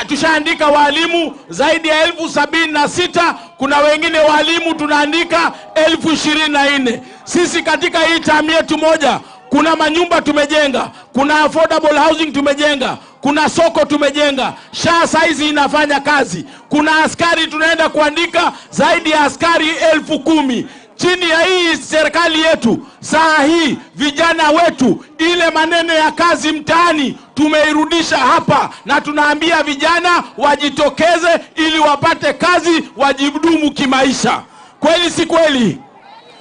Tushaandika walimu zaidi ya 76,000. Kuna wengine walimu tunaandika 24,000. Sisi katika hii term yetu moja, kuna manyumba tumejenga, kuna affordable housing tumejenga, kuna soko tumejenga, SHA saizi inafanya kazi, kuna askari tunaenda kuandika zaidi ya askari 10,000. Chini ya hii serikali yetu, saa hii vijana wetu, ile maneno ya kazi mtaani tumeirudisha hapa, na tunaambia vijana wajitokeze ili wapate kazi, wajidumu kimaisha. Kweli si kweli?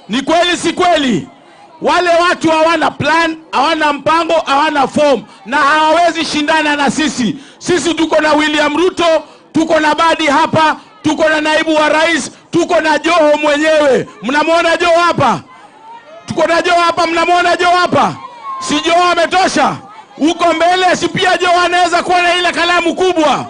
Ni kweli si kweli? Wale watu hawana plan, hawana mpango, hawana form, na hawawezi shindana na sisi. Sisi tuko na William Ruto, tuko na Badi hapa, tuko na naibu wa rais, tuko na Joho mwenyewe. Mnamuona Joho hapa? Tuko na Joho hapa, mnamuona Joho hapa? Si Joho ametosha? Uko mbele, si pia Joho anaweza kuwa na ile kalamu kubwa?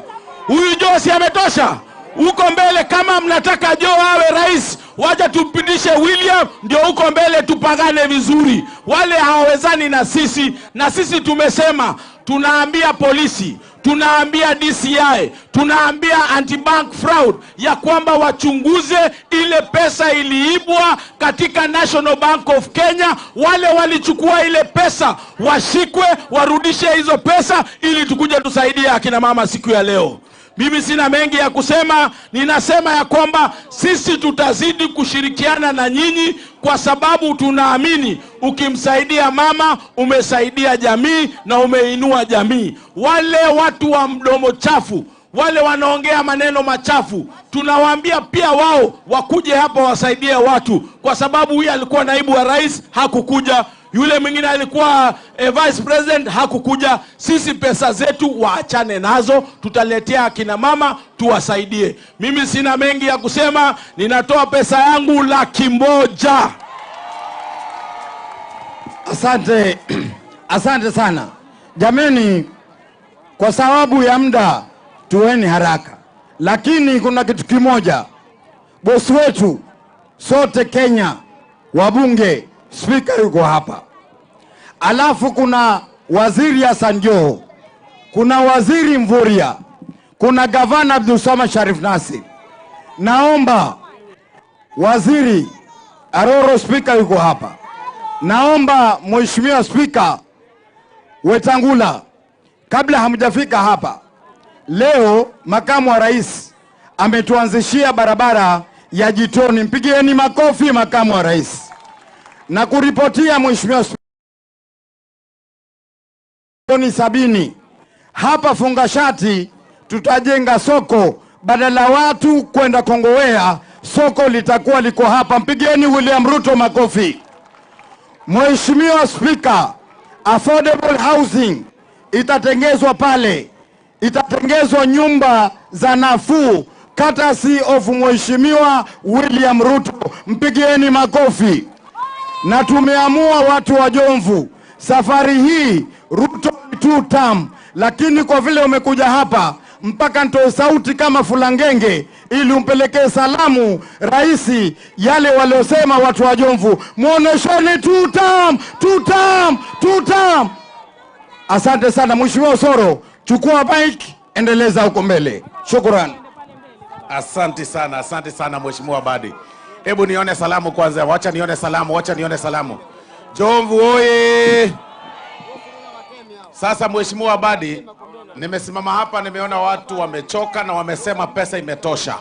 Huyu Joho si ametosha? Uko mbele, kama mnataka Joho awe rais, wacha tumpindishe William, ndio uko mbele tupangane vizuri. Wale hawawezani na sisi, na sisi tumesema, tunaambia polisi, tunaambia DCI, tunaambia anti-bank fraud ya kwamba wachunguze ile pesa iliibwa katika National Bank of Kenya. Wale walichukua ile pesa washikwe, warudishe hizo pesa ili tukuje tusaidie akina mama siku ya leo. Mimi sina mengi ya kusema, ninasema ya kwamba sisi tutazidi kushirikiana na nyinyi, kwa sababu tunaamini ukimsaidia mama umesaidia jamii na umeinua jamii. Wale watu wa mdomo chafu, wale wanaongea maneno machafu, tunawaambia pia wao wakuje hapa wasaidie watu, kwa sababu huyu alikuwa naibu wa rais hakukuja, yule mwingine alikuwa vice president hakukuja. Sisi pesa zetu waachane nazo, tutaletea akina mama tuwasaidie. Mimi sina mengi ya kusema, ninatoa pesa yangu 100,000. Asante, asante sana jameni. Kwa sababu ya muda tuweni haraka, lakini kuna kitu kimoja. Bosi wetu sote Kenya, wabunge, spika yuko hapa, alafu kuna waziri Hassan Joho, kuna waziri Mvurya, kuna gavana Abdulswamad Sharif Nassir. Naomba waziri Aroro, spika yuko hapa, naomba mheshimiwa spika Wetangula, kabla hamjafika hapa leo, makamu wa rais ametuanzishia barabara ya Jitoni. Mpigieni makofi makamu wa rais. Na kuripotia mheshimiwa spika, 70 hapa Fungashati tutajenga soko, badala watu kwenda Kongowea, soko litakuwa liko hapa. Mpigieni William Ruto makofi. Mheshimiwa spika, affordable housing itatengezwa pale, itatengezwa nyumba za nafuu, courtesy of Mheshimiwa William Ruto. Mpigieni makofi. Na tumeamua watu wa Jomvu, safari hii Ruto 2 term, lakini kwa vile umekuja hapa, mpaka nitoe sauti kama Fulangenge ili umpelekee salamu raisi yale waliosema watu wa Jomvu. Muonesheni 2 term, 2 term, 2 term. Asante sana Mheshimiwa Osoro, chukua mic, endeleza huko mbele. Shukrani. Asante sana Mheshimiwa Badi. Hebu nione salamu kwanza, wacha nione salamu. Jomvu oye! Sasa Mheshimiwa Badi, nimesimama hapa, nimeona watu wamechoka na wamesema pesa imetosha.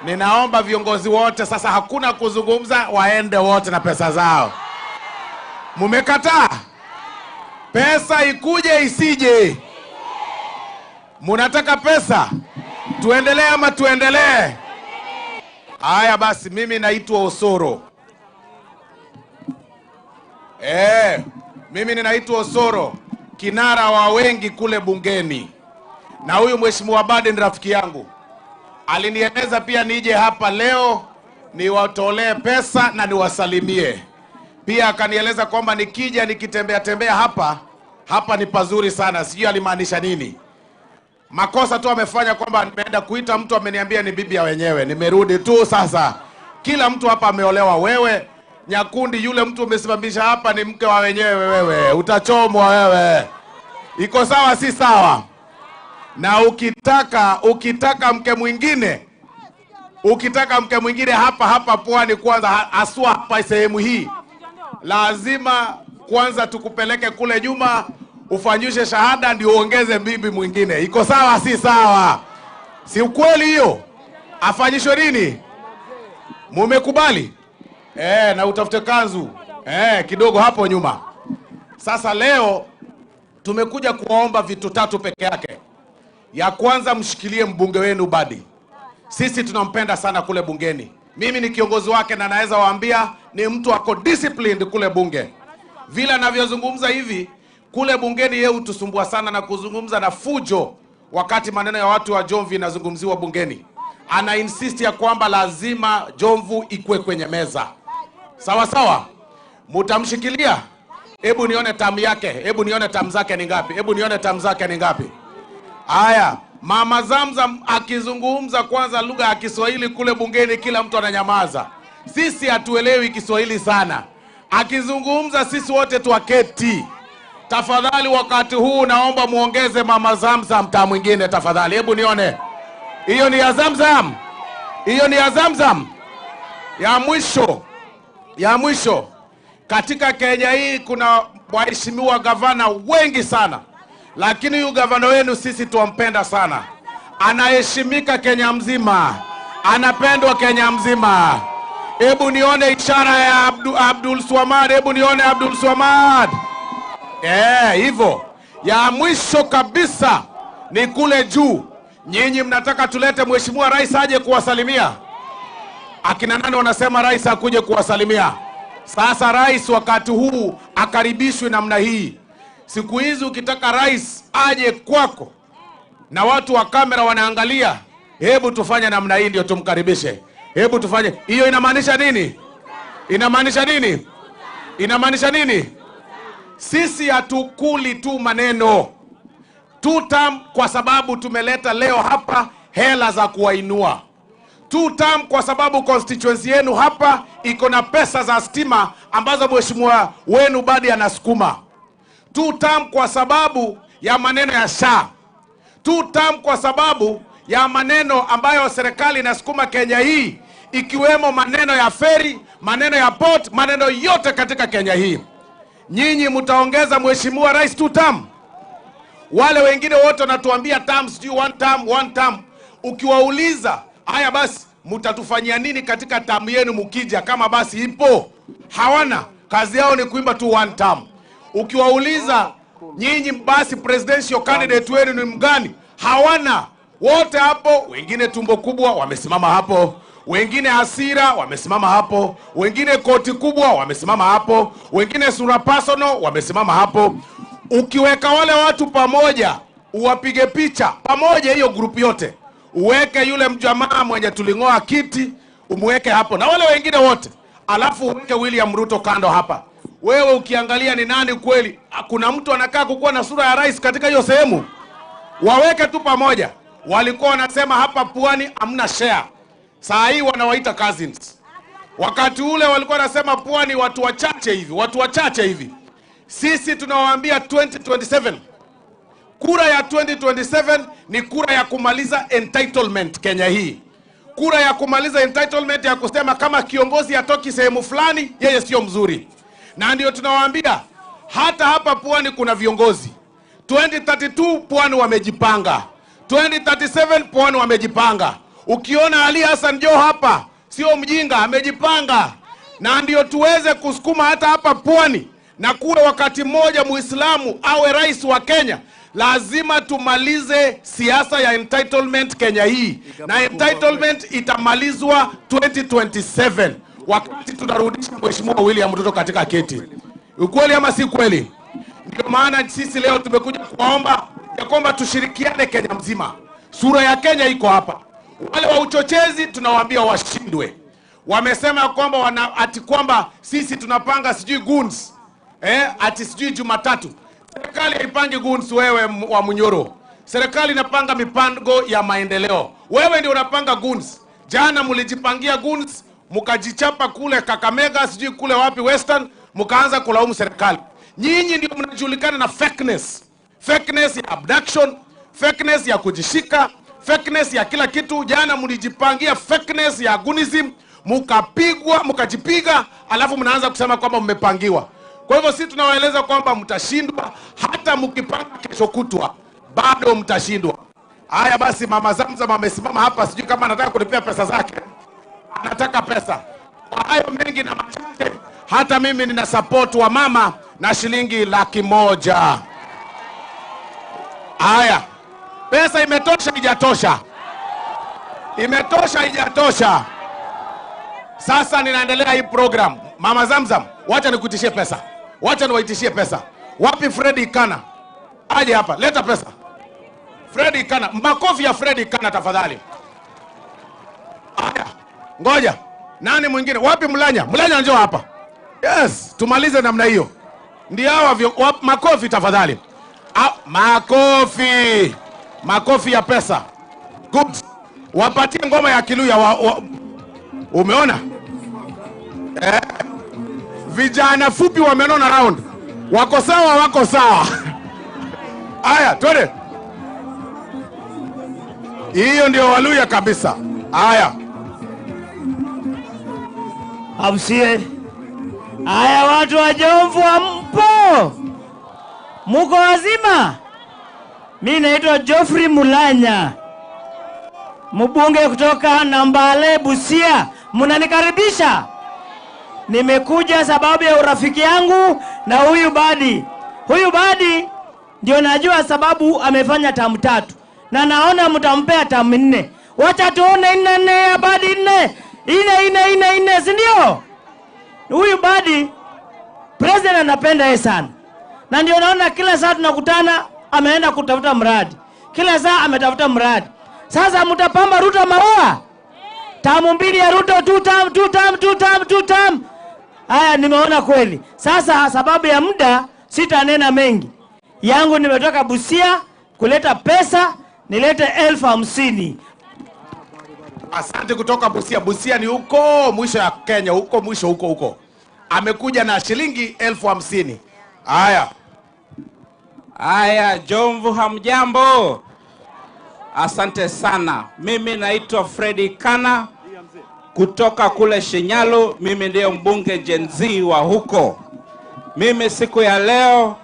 Ninaomba viongozi wote sasa, hakuna kuzungumza, waende wote na pesa zao. Mumekataa? Pesa ikuje isije? Munataka pesa? Tuendelee ama tuendelee? Haya basi, mimi naitwa Osoro. Mimi ninaitwa Osoro, kinara wa wengi kule bungeni. Na huyu Mheshimiwa Badi ni rafiki yangu. Alinieleza pia nije hapa leo niwatolee pesa na niwasalimie. Pia akanieleza kwamba nikija nikitembea tembea hapa ni pazuri sana. Sijui alimaanisha nini. Makosa tu amefanya kwamba nimeenda kuita mtu ameniambia ni bibi ya wenyewe. Nimerudi tu sasa. Kila mtu hapa ameolewa. Wewe Nyakundi, yule mtu umesimamisha hapa ni mke wa wenyewe wewe. Utachomwa wewe. Iko sawa si sawa? Na ukitaka mke mwingine hapa Pwani, kwanza aswa hapa sehemu hii, lazima kwanza tukupeleke kule nyuma ufanyishe shahada ndio uongeze bibi mwingine. Iko sawa si sawa? Si ukweli hiyo? Afanyishwe nini? Mumekubali? Na utafute kanzu kidogo hapo nyuma. Sasa leo tumekuja kuwaomba vitu 3 peke yake. Ya kwanza, mshikilie mbunge wenu Badi. Sisi tunampenda sana kule bungeni. Mimi ni kiongozi wake na naweza waambia ni mtu ako disciplined kule bunge. Vile anavyozungumza hivi kule bungeni, yeye utusumbua sana na kuzungumza na fujo wakati maneno ya watu wa Jomvu inazungumziwa bungeni. Ana insist ya kwamba lazima Jomvu ikue kwenye meza. Sawa sawa? Mutamshikilia? Hebu nione tamu yake. Hebu nione tamu zake ni ngapi? Aya, Mama Zamzam akizungumza kwanza lugha ya Kiswahili kule bungeni, kila mtu ananyamaza. Sisi hatuelewi Kiswahili sana. Akizungumza sisi wote tuwaketi. Tafadhali wakati huu naomba muongeze Mama Zamzam tamu mwingine tafadhali. Hebu nione. Hiyo ni ya Zamzam. Ya mwisho. Katika Kenya hii kuna waheshimiwa gavana wengi sana. Lakini huyu gavana wenu sisi tuwampenda sana. Anaheshimika Kenya mzima. Anapendwa Kenya mzima. Hebu nione ishara ya Abdul Swamad. Hebu nione Abdul Swamad. Hivyo. Ya mwisho kabisa ni kule juu. Nyinyi mnataka tulete mheshimiwa rais aje kuwasalimia. Akina nani wanasema rais akuje kuwasalimia? Sasa rais wakati huu akaribishwe namna hii. Siku hizi ukitaka rais aje kwako na watu wa kamera wanaangalia, hebu tufanye namna hii ndio tumkaribishe. Hebu tufanye. Hiyo inamaanisha nini? Sisi hatukuli tu maneno. Tutam kwa sababu tumeleta leo hapa hela za kuwainua. Tutam kwa sababu constituency yenu hapa iko na pesa za stima ambazo mheshimiwa wenu Badi anasukuma. Tutam kwa sababu ya maneno ya SHA. Tutam kwa sababu ya maneno ambayo serikali inasukuma Kenya hii, ikiwemo maneno ya ferry, maneno ya port, maneno yote katika Kenya hii. Nyinyi mtaongeza mheshimiwa rais tutam. Wale wengine wote wanatuambia term, sijui one term. Ukiwauliza, haya basi mtatufanyia nini katika term yenu mkija, kama basi ipo? Hawana. Kazi yao ni kuimba tu one term. Ukiwauliza, nyinyi basi presidential candidate wenu ni mgani? Hawana. Wote hapo, wengine tumbo kubwa wamesimama hapo, wengine hasira wamesimama hapo, wengine koti kubwa wamesimama hapo, wengine sura personal wamesimama hapo. Ukiweka wale watu pamoja, uwapige picha pamoja, hiyo group yote, uweke yule mjamaa mwenye tulingoa kiti, umweke hapo na wale wengine wote, alafu uweke William Ruto kando hapa. Wewe ukiangalia ni nani kweli? Kuna mtu anakaa kukuwa na sura ya rais katika hiyo sehemu? Waweke tu pamoja. Walikuwa wanasema hapa Pwani hamna share. Saa hii wanawaita cousins. Wakati ule walikuwa wanasema Pwani watu wachache hivi. Sisi tunawaambia 2027. Kura ya 2027 ni kura ya kumaliza entitlement Kenya hii. Kura ya kumaliza entitlement ya kusema kama kiongozi atoki sehemu fulani, yeye sio mzuri. Na ndio tunawaambia hata hapa Pwani kuna viongozi. 2032 Pwani wamejipanga. 2037 Pwani wamejipanga. Ukiona Ali Hassan Joho hapa, sio mjinga, amejipanga. Na ndio tuweze kusukuma hata hapa Pwani na kuwe wakati mmoja Muislamu awe rais wa Kenya. Lazima tumalize siasa ya entitlement Kenya hii. Na entitlement itamalizwa 2027 wakati tunarudisha mheshimiwa William Ruto katika kiti. Ukweli ama si kweli? Ndio maana sisi leo tumekuja kuomba ya kwamba tushirikiane Kenya mzima. Sura ya Kenya iko hapa. Wale wa uchochezi tunawaambia washindwe. wamesema kwamba ati kwamba sisi tunapanga sijui goons ati sijui Jumatatu. Serikali haipangi goons, wewe wa Munyoro. Serikali inapanga mipango ya maendeleo. Wewe ndio unapanga goons. Jana mlijipangia goons, mkajichapa kule Kakamega, sijui kule wapi Western, mkaanza kulaumu serikali. Nyinyi ndio mnajulikana na fakeness. Fakeness ya abduction, fakeness ya kujishika, fakeness ya kila kitu. Jana mlijipangia fakeness ya goonism, mkajipiga, alafu mnaanza kusema kwamba mmepangiwa. Kwa hivyo sisi tunawaeleza kwamba mtashindwa, hata mkipanga kesho kutwa bado mtashindwa. Haya basi, Mama Zamzam amesimama hapa, sijui kama anataka kulipia pesa zake. Anataka pesa. Kwa hayo mengi na machache, hata mimi nina support wa mama na shilingi 100,000. Haya. Pesa imetosha ijatosha? Imetosha ijatosha? Sasa ninaendelea hii program. Mama Zamzam, wacha nikutishie pesa. Wacha niwaitishie pesa. Wapi Freddy Ikana? Aje hapa, leta pesa. Freddy Ikana, makofi ya Freddy Ikana tafadhali. Aya, ngoja. Nani mwingine? Wapi Mulanya? Mulanya njoo hapa. Yes, tumalize namna hiyo. Ndio hawa makofi tafadhali. Makofi. Makofi ya pesa. Good. Wapatie ngoma ya Kiluya umeona? Vijana fupi wamenona round. Wako sawa, wako sawa. Aya, twende. Hiyo ndio Waluya kabisa. Aya. Amsie. Aya, watu wa Jomvu mpo? Muko wazima? Mimi naitwa Geoffrey Mulanya, mbunge kutoka Nambale, Busia. Mnanikaribisha? Nimekuja sababu ya urafiki yangu na huyu Badi. Huyu Badi ndio najua sababu amefanya tamu 3 na naona mtampea tamu 4. Wacha tuone 4 ya Badi 4, si ndio? Huyu Badi president anapenda yeye sana, na ndio naona kila saa tunakutana ameenda kutafuta mradi, kila saa ametafuta mradi. Sasa mtapamba Ruto maua? Tamu 2 ya Ruto, 2 term. Haya, nimeona kweli. Sasa sababu ya muda sitanena mengi. Yangu nimetoka Busia kuleta pesa, nilete 50,000. Asante kutoka Busia. Busia ni huko mwisho ya Kenya, huko mwisho huko. Amekuja na shilingi 50,000. Haya. Aya, Jomvu hamjambo? Asante sana. Mimi naitwa Freddy Ikana kutoka kule Shinyalu. Mimi ndiyo mbunge Gen Z wa huko. Mimi siku ya leo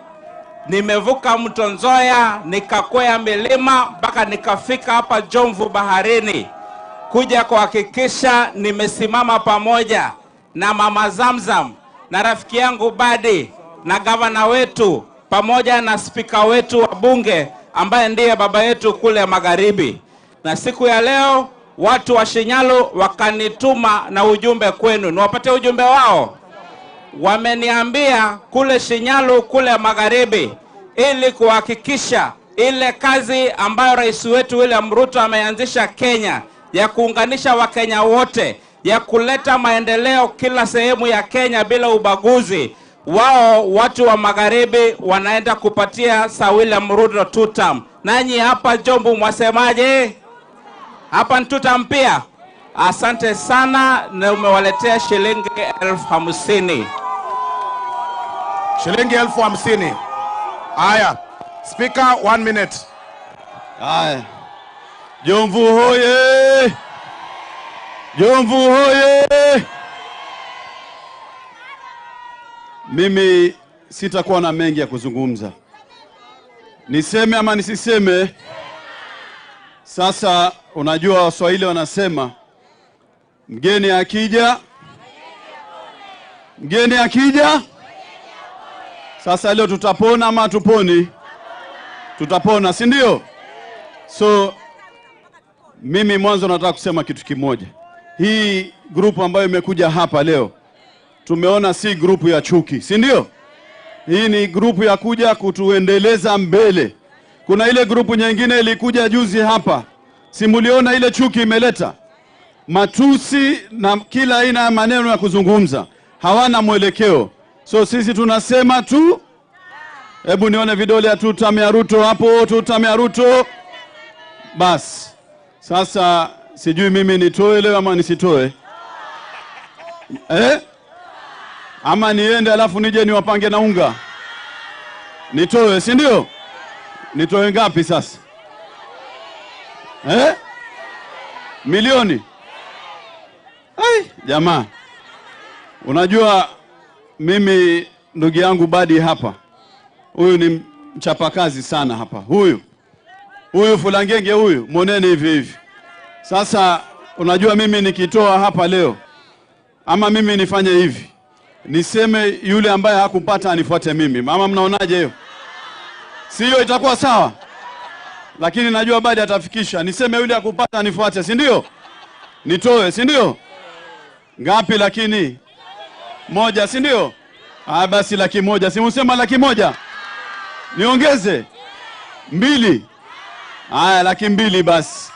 nimevuka mto Nzoia, nikakwea milima mpaka nikafika hapa Jomvu baharini kuja kuhakikisha nimesimama pamoja na Mama Zamzam na rafiki yangu Badi na gavana wetu pamoja na spika wetu wa bunge ambaye ndiye baba yetu kule magharibi. Na siku ya leo watu wa Shinyalu wakanituma na ujumbe kwenu. Niwapate ujumbe wao. Wameniambia kule Shinyalu kule magharibi, ili kuhakikisha ile kazi ambayo rais wetu William Ruto ameanzisha Kenya ya kuunganisha Wakenya wote, ya kuleta maendeleo kila sehemu ya Kenya bila ubaguzi, wao watu wa magharibi wanaenda kupatia William Ruto 2 term. Nanyi hapa Jomvu mwasemaje? Hapa ni 2 term pia. Asante sana, na umewaletea shilingi 50,000. Shilingi 50,000. Haya. Speaker, 1 minute. Haya. Jomvu hoye! Jomvu hoye! Mimi sitakuwa na mengi ya kuzungumza. Niseme ama nisiseme? Sasa unajua Waswahili wanasema mgeni akija Sasa leo tutapona ama tuponi? Tutapona, si ndio? So mimi mwanzo nataka kusema kitu kimoja. Hii grupu ambayo imekuja hapa leo, tumeona si grupu ya chuki, si ndio? Hii ni grupu ya kuja kutuendeleza mbele. Kuna ile grupu nyingine ilikuja juzi hapa, si muliona ile chuki imeleta? matusi na kila aina ya maneno ya kuzungumza, hawana mwelekeo. So sisi tunasema tu, hebu nione vidole ya tutamia Ruto hapo, tutamia Ruto. Bas, sasa sijui mimi nitoe leo ama nisitoe. Ama niende alafu nije niwapange na unga? Nitoe, si ndio? Nitoe ngapi sasa? Milioni? Jamaa, unajua mimi ndugu yangu Badi hapa, huyu ni mchapakazi sana hapa. Huyu Fulangenge huyu, moneni hivi. Sasa unajua mimi nikitoa hapa leo, ama mimi nifanye hivi, niseme yule ambaye hakupata anifuate mimi. Mama, mnaonaje hiyo? Sio itakuwa sawa? Lakini najua Badi atafikisha. Niseme yule hakupata anifuate, si ndio? Nitoe, si ndio? Ngapi lakini? Moja, si ndio? Basi 100,000. Si msema 100,000? Niongeze 2. 200,000 basi.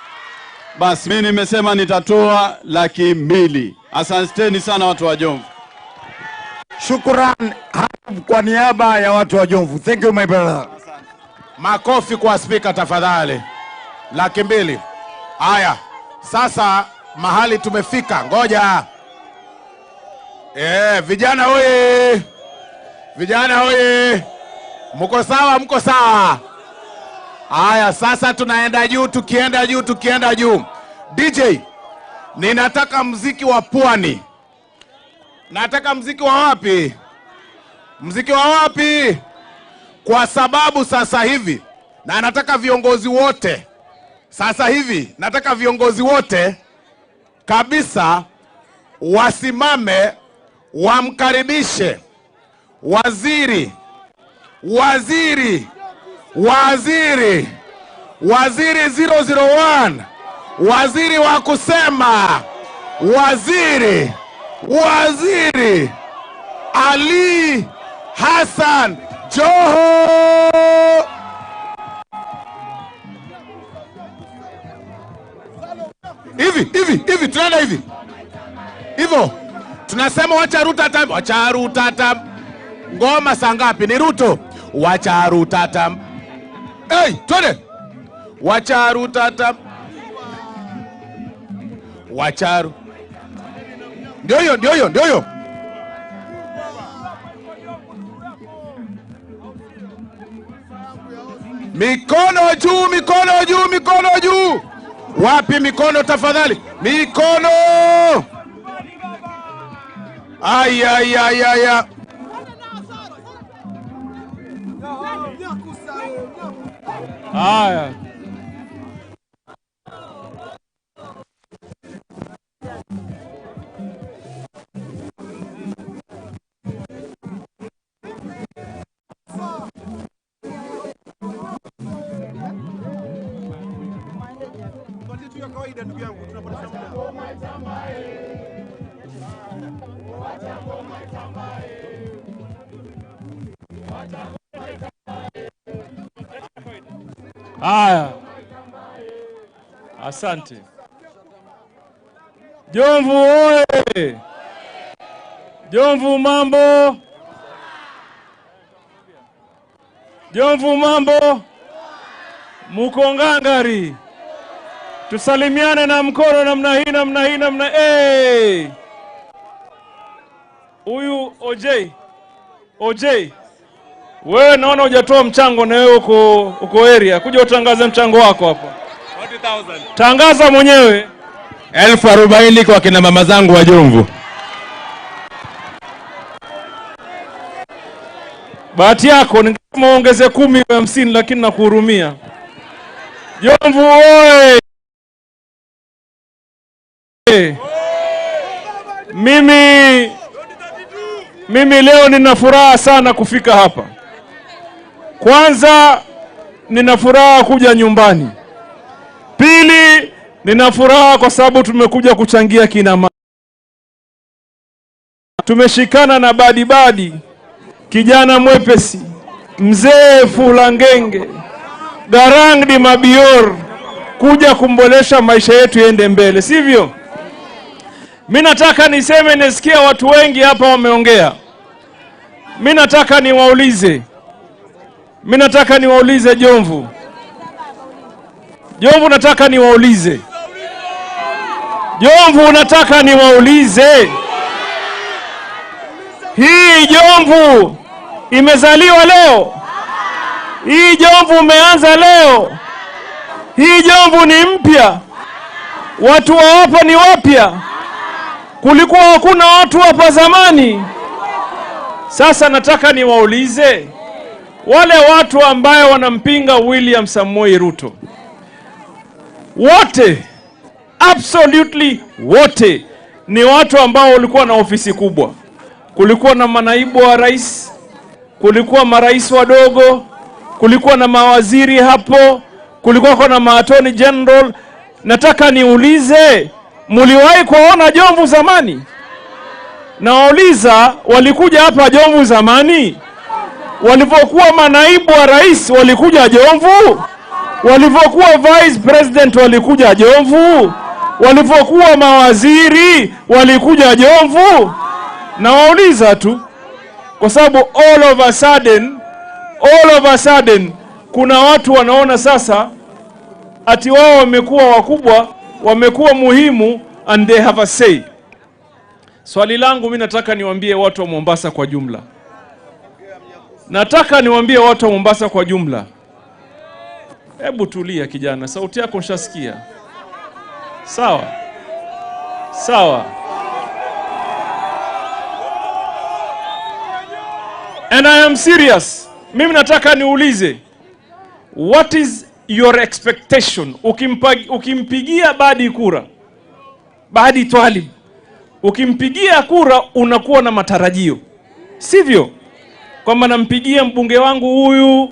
Basi mimi nimesema nitatoa 200,000. Asanteni sana watu wa Jomvu. Shukran kwa niaba ya watu wa Jomvu. Thank you my brother. Makofi kwa spika tafadhali. 200,000. Haya, sasa mahali tumefika, ngoja. Vijana oye! Vijana oye! Mko sawa, mko sawa? Haya, sasa tunaenda juu, tukienda juu. DJ, ninataka mziki wa pwani. Nataka mziki wa wapi? Mziki wa wapi? Kwa sababu sasa hivi, na nataka viongozi wote, sasa hivi nataka viongozi wote kabisa wasimame wamkaribishe waziri 001, waziri wa kusema, waziri Ali Hassan Joho. Hivi tunaenda hivi hivyo, tunasema wacha Ruto ngoma saa ngapi? Ni Ruto wacha Ruto twende, wacha Ruto wacharu, ndio hiyo. Mikono juu. Wapi mikono tafadhali? Mikono. Aya. Haya. Haya. Asante. Jomvu oye! Jomvu mambo! Jomvu mambo! Muko ngangari. Tusalimiane na mkono namna hii. Huyu OJ. Wewe naona hujatoa mchango na wewe uko area. Kuja utangaze mchango wako hapa. 40,000. Tangaza mwenyewe. 40,000 kwa kina mama zangu wa Jomvu. Bahati yako ningeongeze 10 au 50 lakini nakuhurumia. Jomvu oye! Mimi leo nina furaha sana kufika hapa. Kwanza nina furaha kuja nyumbani. Pili nina furaha kwa sababu tumekuja kuchangia kina mama. Tumeshikana na Badi, kijana mwepesi, mzee Fulangenge, Garang Di Mabior, kuja kumbolesha maisha yetu yende mbele, sivyo? Mimi nataka niseme, nisikia watu wengi hapa wameongea. Mimi nataka niwaulize Jomvu. Nataka niwaulize hii Jomvu imezaliwa leo? Hii Jomvu umeanza leo? Hii Jomvu ni mpya? Watu wa hapa ni wapya? Kulikuwa hakuna watu hapa zamani? Sasa nataka niwaulize wale watu ambao wanampinga William Samoei Ruto, wote, absolutely wote, ni watu ambao walikuwa na ofisi kubwa. Kulikuwa na manaibu wa rais, kulikuwa marais wadogo, kulikuwa na mawaziri hapo, kulikuwa na maattorney general. Nataka niulize, muliwahi kuona Jomvu zamani? Nauliza, walikuja hapa Jomvu zamani? Walivyokuwa manaibu wa rais walikuja Jomvu? Walivyokuwa vice president walikuja Jomvu? Walivyokuwa mawaziri walikuja Jomvu? Nawauliza tu, kwa sababu all of a sudden kuna watu wanaona sasa ati wao wamekuwa wakubwa, wamekuwa muhimu, and they have a say. Swali langu mimi nataka niwaambie watu wa Mombasa kwa jumla. Hebu tulia kijana, sauti yako nishasikia. Sawa. And I am serious. Mimi nataka niulize, what is your expectation? Ukimpigia Badi kura, Badi Twalib, ukimpigia kura unakuwa na matarajio, sivyo? Kwamba nampigia mbunge wangu huyu,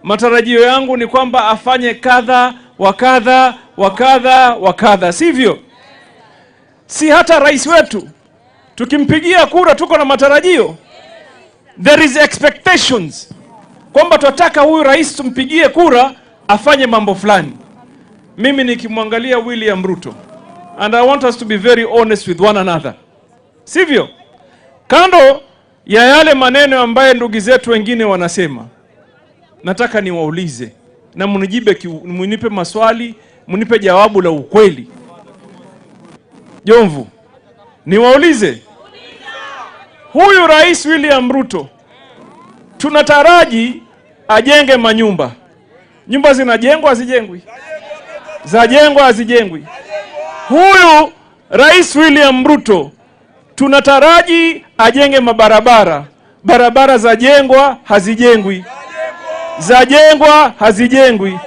matarajio yangu ni kwamba afanye kadha wa kadha, sivyo? Si hata rais wetu tukimpigia kura tuko na matarajio. There is expectations kwamba tunataka huyu rais tumpigie kura afanye mambo fulani. Mimi nikimwangalia William Ruto, and I want us to be very honest with one another, sivyo? Kando ya yale maneno ambaye ndugu zetu wengine wanasema, nataka niwaulize na munipe maswali, munipe jawabu la ukweli. Jomvu, niwaulize, huyu rais William Ruto tunataraji ajenge manyumba. Nyumba zinajengwa hazijengwi? Zajengwa hazijengwi? Huyu rais William Ruto tunataraji ajenge mabarabara. Barabara zajengwa hazijengwi? Zajengwa hazijengwi?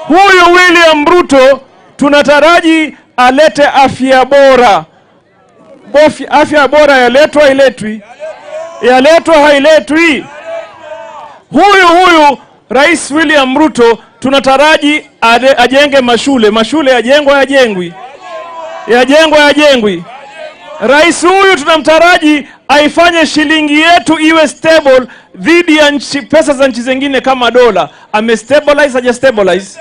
Huyu William Ruto tunataraji alete afya bora. Afya bora yaletwa hailetwi? Yaletwa hailetwi? Huyu rais William Ruto tunataraji ajenge mashule. Mashule yajengwa hajengwi? Yajengwa hajengwi? Rais huyu tunamtaraji aifanye shilingi yetu iwe stable dhidi ya pesa za nchi zingine kama dola. Amestabilize haja stabilize?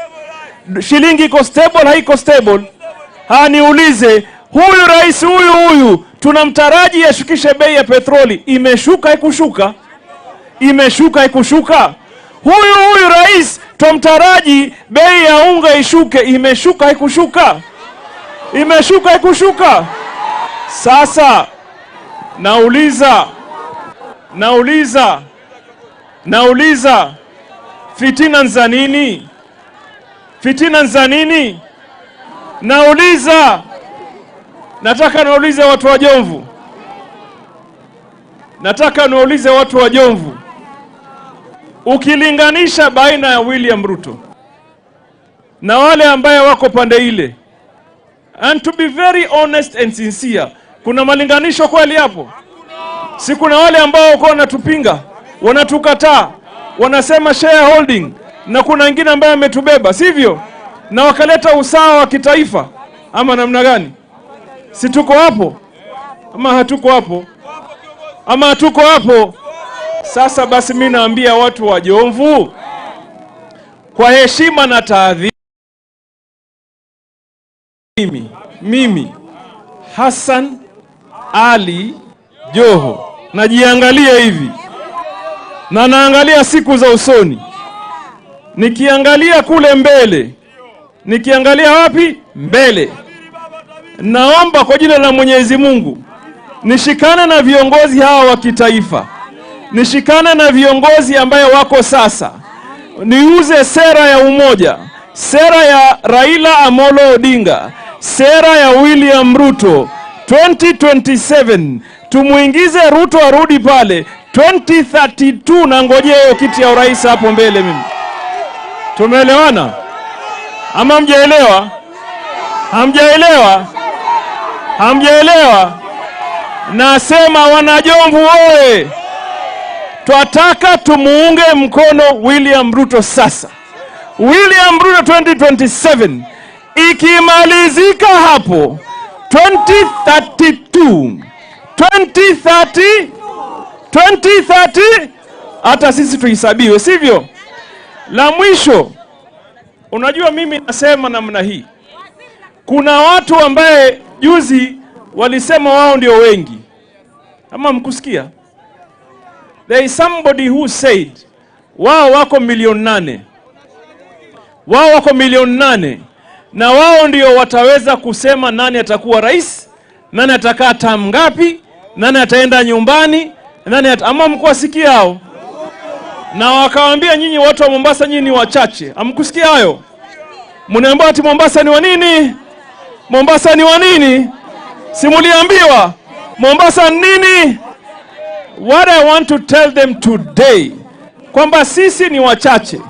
Shilingi iko stable haiko stable? Niulize, huyu rais huyu tunamtaraji ashukishe bei ya petroli. Imeshuka haikushuka? Imeshuka haikushuka? Huyu rais tumtaraji bei ya unga ishuke. Imeshuka haikushuka? Imeshuka haikushuka? Sasa nauliza fitina za nini? Fitina za nini? Nataka naulize watu wa Jomvu. Ukilinganisha baina ya William Ruto na wale ambaye wako pande ile, and to be very honest and sincere, kuna malinganisho kweli hapo? Si kuna wale ambao wako wanatupinga, wanatukataa, wanasema shareholding, na kuna wengine ambao wametubeba, sivyo? Na wakaleta usawa wa kitaifa, ama namna gani? Si tuko hapo? Ama hatuko hapo? Sasa basi mimi naambia watu wa Jomvu, kwa heshima na taadhima, mimi Hassan Ali Joho. Najiangalia hivi na naangalia siku za usoni, nikiangalia kule mbele, nikiangalia wapi mbele. Naomba kwa jina la Mwenyezi Mungu nishikane na viongozi hawa wa kitaifa, nishikane na viongozi ambaye wako sasa, niuze sera ya umoja, sera ya Raila Amolo Odinga, sera ya William Ruto. 2027 tumuingize Ruto arudi pale 2032, na ngojea hiyo kiti ya urais hapo mbele. Mimi tumeelewana ama hamjaelewa? Hamjaelewa? Hamjaelewa? Nasema wanajomvu oye, twataka tumuunge mkono William Ruto sasa. William Ruto 2027 ikimalizika hapo 2032 2030 hata sisi tuhesabiwe, sivyo? La mwisho, unajua mimi nasema namna hii, kuna watu ambaye juzi walisema wao ndio wengi, ama mkusikia? There is somebody who said wao wako milioni 8, wao wako milioni 8, na wao ndio wataweza kusema nani atakuwa rais, nani atakaa tamu ngapi, nani ataenda nyumbani, nani ama mkuwasikia hao? Na wakawaambia nyinyi watu wa Mombasa nyinyi ni wachache. Amkusikia hayo? Mnaambia ati Mombasa ni wa nini? Mombasa ni wa nini? Simuliambiwa Mombasa nini? What I want to tell them today, kwamba sisi ni wachache,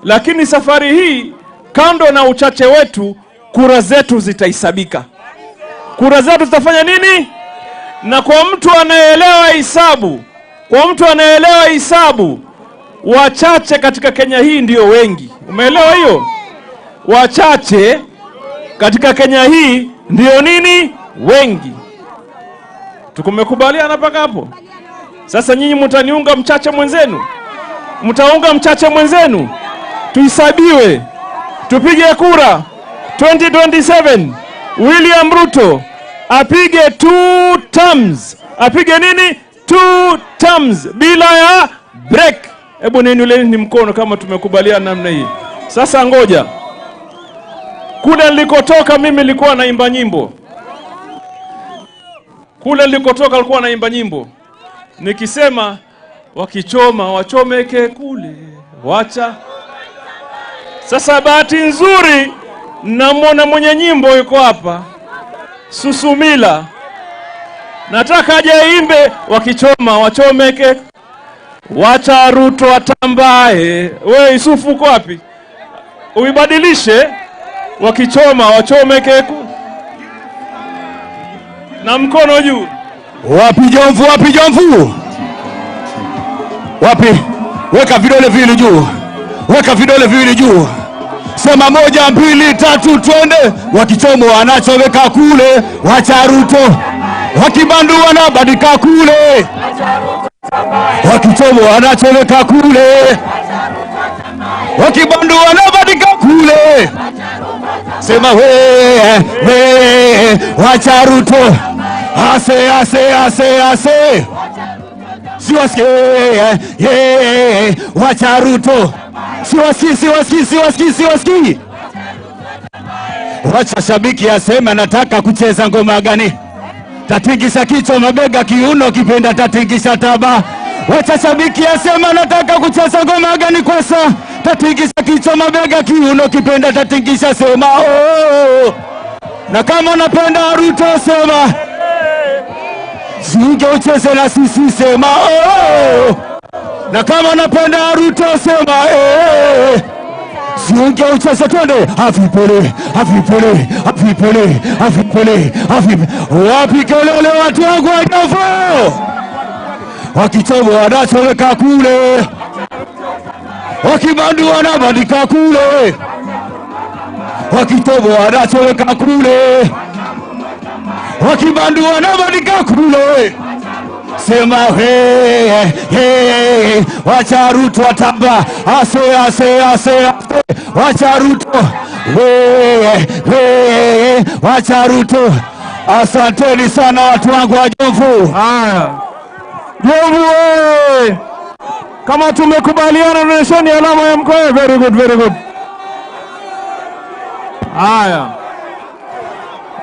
lakini safari hii kando na uchache wetu, kura zetu zitahesabika. Kura zetu zitafanya nini? Na kwa mtu anayeelewa hisabu, kwa mtu anayeelewa hisabu, wachache katika Kenya hii ndio wengi. Umeelewa hiyo? Wachache katika Kenya hii ndio nini? Wengi. Tukumekubaliana mpaka hapo? Sasa nyinyi mtaniunga mchache mwenzenu? Mtaunga mchache mwenzenu? Tuhesabiwe, tupige kura 2027. William Ruto apige 2 terms. Apige nini? 2 terms bila ya break. Hebu niinulieni mkono kama tumekubaliana namna hii. Sasa ngoja, kule nilikotoka mimi nilikuwa naimba nyimbo. Kule nilikotoka nilikuwa naimba nyimbo nikisema, wakichoma wachomeke kule, wacha. Sasa bahati nzuri namwona mwenye nyimbo yuko hapa, Susumila. Nataka aje imbe, wakichoma wachomeke, wacha Ruto atambae. We Isufu uko wapi? Uibadilishe, wakichoma wachomeke na mkono juu. Wapi Jomvu? Wapi Jomvu? Wapi? Weka vidole viwili juu. Weka vidole viwili juu. Sema 1 2 3 twende. Wakichomo wanachoweka kule, wacha Ruto. Wakibandu wanabadika kule, wakichomo wanachoweka kule, wakibandu wanabadika kule. Sema we, wacha Ruto. Ase ase ase ase. Siwasikie, wacha Ruto. Siwasikie. Wacha shabiki asema nataka kucheza ngoma gani. Tatingisha kichwa, mabega, kiuno, kipenda tatingisha taba. Wacha shabiki asema nataka kucheza ngoma gani kwa saa. Tatingisha kichwa, mabega, kiuno, kipenda tatingisha, sema oh. Na kama unapenda Ruto sema Zinge ucheze na sisi, sema oh. Na kama unapenda Ruto sema Zinge ucheze, twende. Afipole, afipole, afipole, afipole, afipole. Wapi kelele watu wangu wa Jomvu? Wakichomo wanachoweka kule, wakibandu wanabandika kule, wakichomo wanachoweka kule, wakibandu wanabandika kule. Sema wacha Ruto atamba. Ase ase ase. Wacha Ruto. Wacha Ruto. Asanteni sana watu wangu wa Jomvu. Haya, Jomvu wewe, kama tumekubaliana nesheni alama ya mkono. Very good, very good. Haya,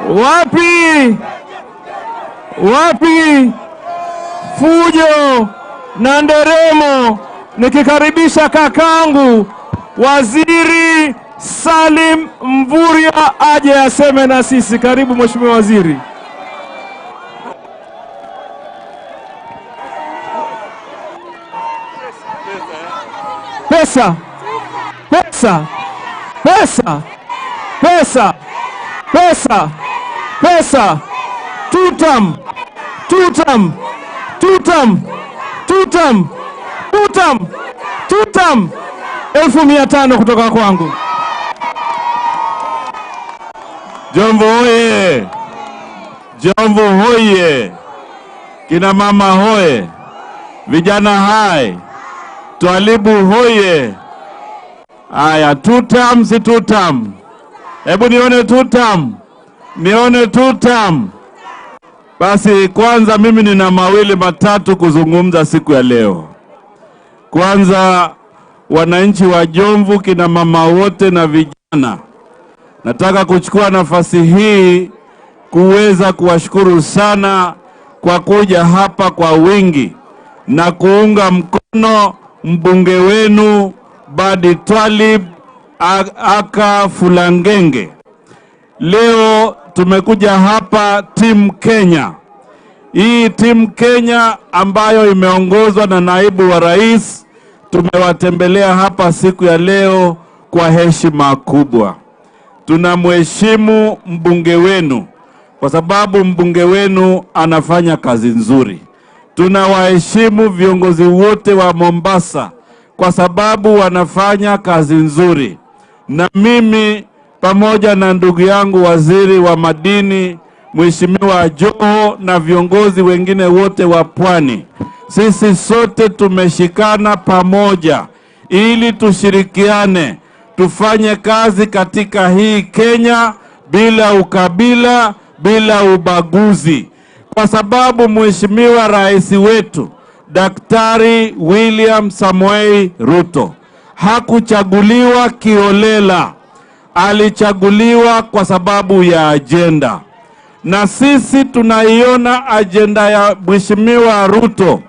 wapi fujo na nderemo, nikikaribisha kakangu Waziri Salim Mvurya aje aseme na sisi. Karibu Mheshimiwa Waziri. Pesa, pesa, pesa, pesa, pesa, pesa, tutam, tutam, tutam, tutam, tutam, tutam, 1,500 kutoka kwangu. Jomvu hoye! Jomvu hoye! Kina mama hoye! Vijana hai! Twalibu hoye! Aya, tutam si tutam? Hebu nione tutam. Nione tutam. Basi kwanza mimi nina mawili matatu kuzungumza siku ya leo. Kwanza wananchi wa Jomvu, kina mama wote na vijana, nataka kuchukua nafasi hii kuweza kuwashukuru sana kwa kuja hapa kwa wingi na kuunga mkono mbunge wenu Badi Twalib aka Fulangenge. Leo tumekuja hapa timu Kenya. Hii timu Kenya ambayo imeongozwa na naibu wa rais, tumewatembelea hapa siku ya leo kwa heshima kubwa. Tunamheshimu mbunge wenu kwa sababu mbunge wenu anafanya kazi nzuri. Tunawaheshimu viongozi wote wa Mombasa kwa sababu wanafanya kazi nzuri. Na mimi pamoja na ndugu yangu waziri wa madini Mheshimiwa Joho na viongozi wengine wote wa Pwani, sisi sote tumeshikana pamoja ili tushirikiane, tufanye kazi katika hii Kenya bila ukabila, bila ubaguzi, kwa sababu Mheshimiwa Rais wetu Daktari William Samoei Ruto hakuchaguliwa kiolela, alichaguliwa kwa sababu ya ajenda. Na sisi tunaiona ajenda ya Mheshimiwa Ruto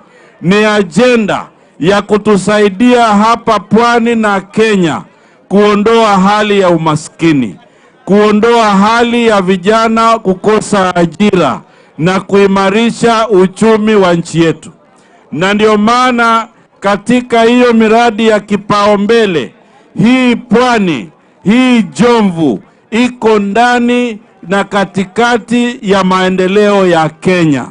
ni ajenda ya kutusaidia hapa Pwani na Kenya kuondoa hali ya umaskini, kuondoa hali ya vijana kukosa ajira na kuimarisha uchumi wa nchi yetu. Na ndio maana katika hiyo miradi ya kipaumbele, hii Pwani, hii Jomvu iko ndani na katikati ya maendeleo ya Kenya.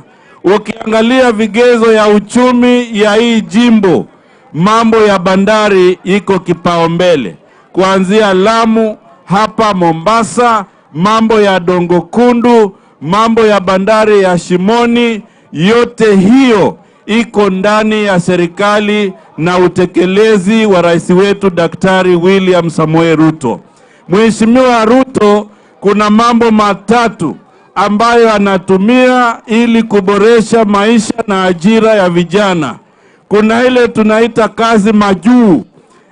Ukiangalia vigezo ya uchumi ya hii jimbo, mambo ya bandari iko kipaumbele, kuanzia Lamu hapa Mombasa, mambo ya Dongo Kundu, mambo ya bandari ya Shimoni, yote hiyo iko ndani ya serikali na utekelezi wa rais wetu Daktari William Samoei Ruto. Mheshimiwa Ruto kuna mambo matatu ambayo anatumia ili kuboresha maisha na ajira ya vijana. Kuna ile tunaita kazi majuu,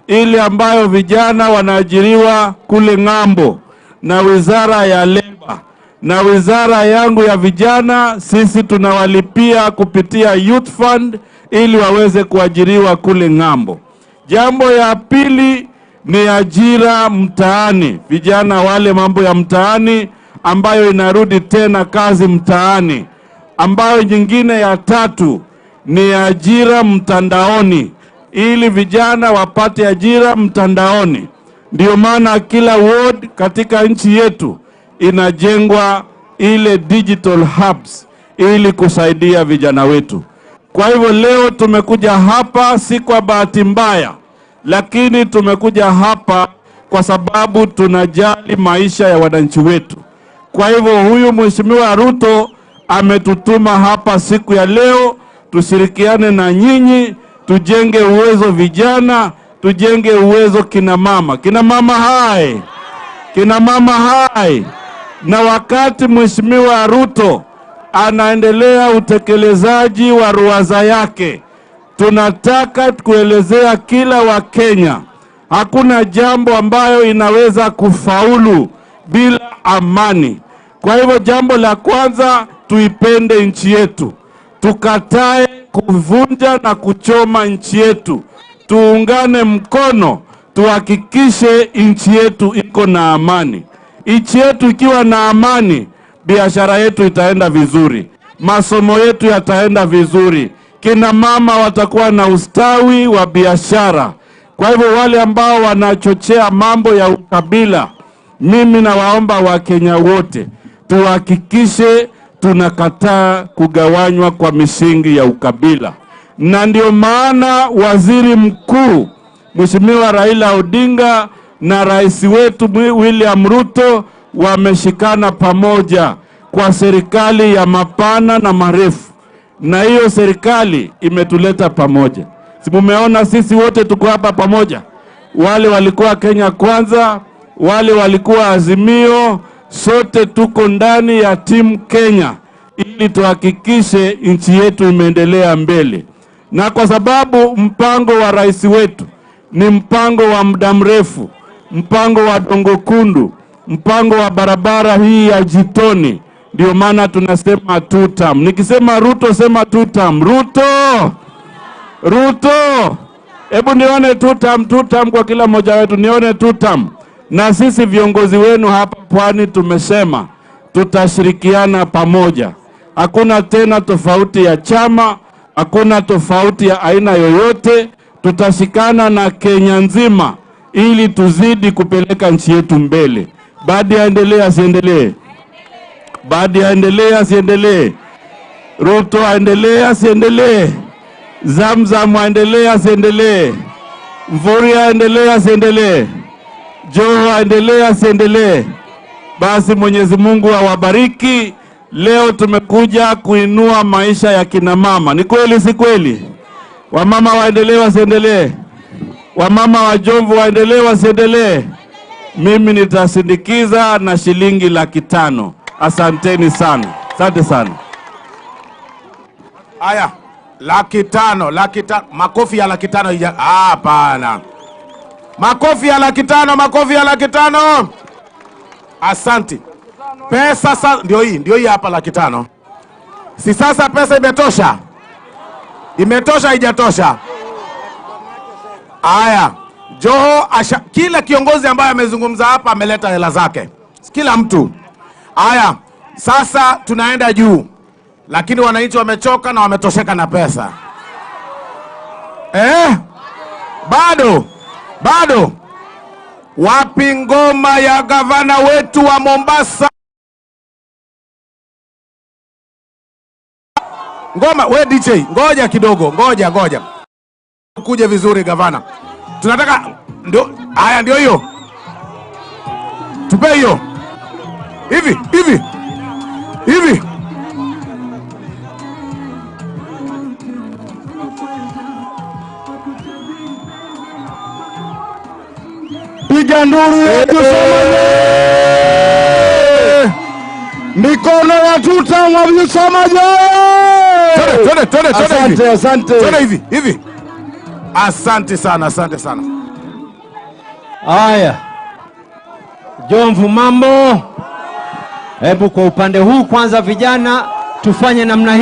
ile ambayo vijana wanaajiriwa kule ng'ambo na wizara ya leba. Na wizara yangu ya vijana, sisi tunawalipia kupitia Youth Fund ili waweze kuajiriwa kule ng'ambo. Jambo ya pili ni ajira mtaani, vijana wale mambo ya mtaani ambayo inarudi tena kazi mtaani. Ambayo nyingine ya tatu ni ajira mtandaoni, ili vijana wapate ajira mtandaoni. Ndio maana kila ward katika nchi yetu inajengwa ile digital hubs ili kusaidia vijana wetu. Kwa hivyo leo tumekuja hapa si kwa bahati mbaya, lakini tumekuja hapa kwa sababu tunajali maisha ya wananchi wetu. Kwa hivyo huyu Mheshimiwa Ruto ametutuma hapa siku ya leo, tushirikiane na nyinyi, tujenge uwezo vijana, tujenge uwezo kina mama. Kina mama hai! Kina mama hai! na wakati Mheshimiwa Ruto anaendelea utekelezaji wa ruwaza yake, tunataka kuelezea kila Wakenya, hakuna jambo ambayo inaweza kufaulu bila amani. Kwa hivyo jambo la kwanza, tuipende nchi yetu, tukatae kuvunja na kuchoma nchi yetu, tuungane mkono, tuhakikishe nchi yetu iko na amani. Nchi yetu ikiwa na amani, biashara yetu itaenda vizuri, masomo yetu yataenda vizuri, kina mama watakuwa na ustawi wa biashara. Kwa hivyo wale ambao wanachochea mambo ya ukabila, mimi nawaomba Wakenya wote tuhakikishe tunakataa kugawanywa kwa misingi ya ukabila. Na ndio maana Waziri Mkuu Mheshimiwa Raila Odinga na rais wetu William Ruto wameshikana pamoja kwa serikali ya mapana na marefu, na hiyo serikali imetuleta pamoja. Si mumeona sisi wote tuko hapa pamoja? Wale walikuwa Kenya Kwanza, wale walikuwa Azimio, sote tuko ndani ya timu Kenya ili tuhakikishe nchi yetu imeendelea mbele. Na kwa sababu mpango wa rais wetu ni mpango wa muda mrefu, mpango wa Dongo Kundu, mpango wa barabara hii ya Jitoni, ndio maana tunasema two term. Nikisema Ruto, sema two term. Ruto! Ruto! Hebu nione two term kwa kila mmoja wetu, nione two term. Na sisi viongozi wenu hapa Pwani tumesema tutashirikiana pamoja. Hakuna tena tofauti ya chama, hakuna tofauti ya aina yoyote. Tutashikana na Kenya nzima ili tuzidi kupeleka nchi yetu mbele. Baada aendelee asiendelee? Baada aendelee asiendelee? Ruto aendelee asiendelee? Zamzam aendelee asiendelee? Mvurya aendelee asiendelee? Joho aendelee asiendelee? Basi Mwenyezi Mungu awabariki. Leo tumekuja kuinua maisha ya kina mama. Ni kweli si kweli? Wamama waendelee wasiendelee? Wamama wa Jomvu waendelee wasiendelee? Mimi nitasindikiza na shilingi 500,000. Asanteni sana. Asante sana. Aya, 500,000. Makofi ya 500,000. Hapana. Makofi ya 500,000, makofi ya 500,000. Asante. Pesa sasa ndio hii hapa 500,000. Si sasa pesa imetosha? Imetosha haijatosha? Aya, Joho kila kiongozi ambaye amezungumza hapa ameleta hela zake. Kila mtu. Aya, sasa tunaenda juu. Lakini wananchi wamechoka na wametosheka na pesa. Bado. Wapi ngoma ya gavana wetu wa Mombasa? Ngoma, we DJ, ngoja kidogo, ngoja. Kuje vizuri gavana. Tunataka ndio hiyo. Tupe hiyo. Hivi. Piga nduru yetu mikono ya tuta mwavisomaje. Twende hivi. Asante sana. Haya, Jomvu mambo. Hebu kwa upande huu kwanza, vijana tufanye namna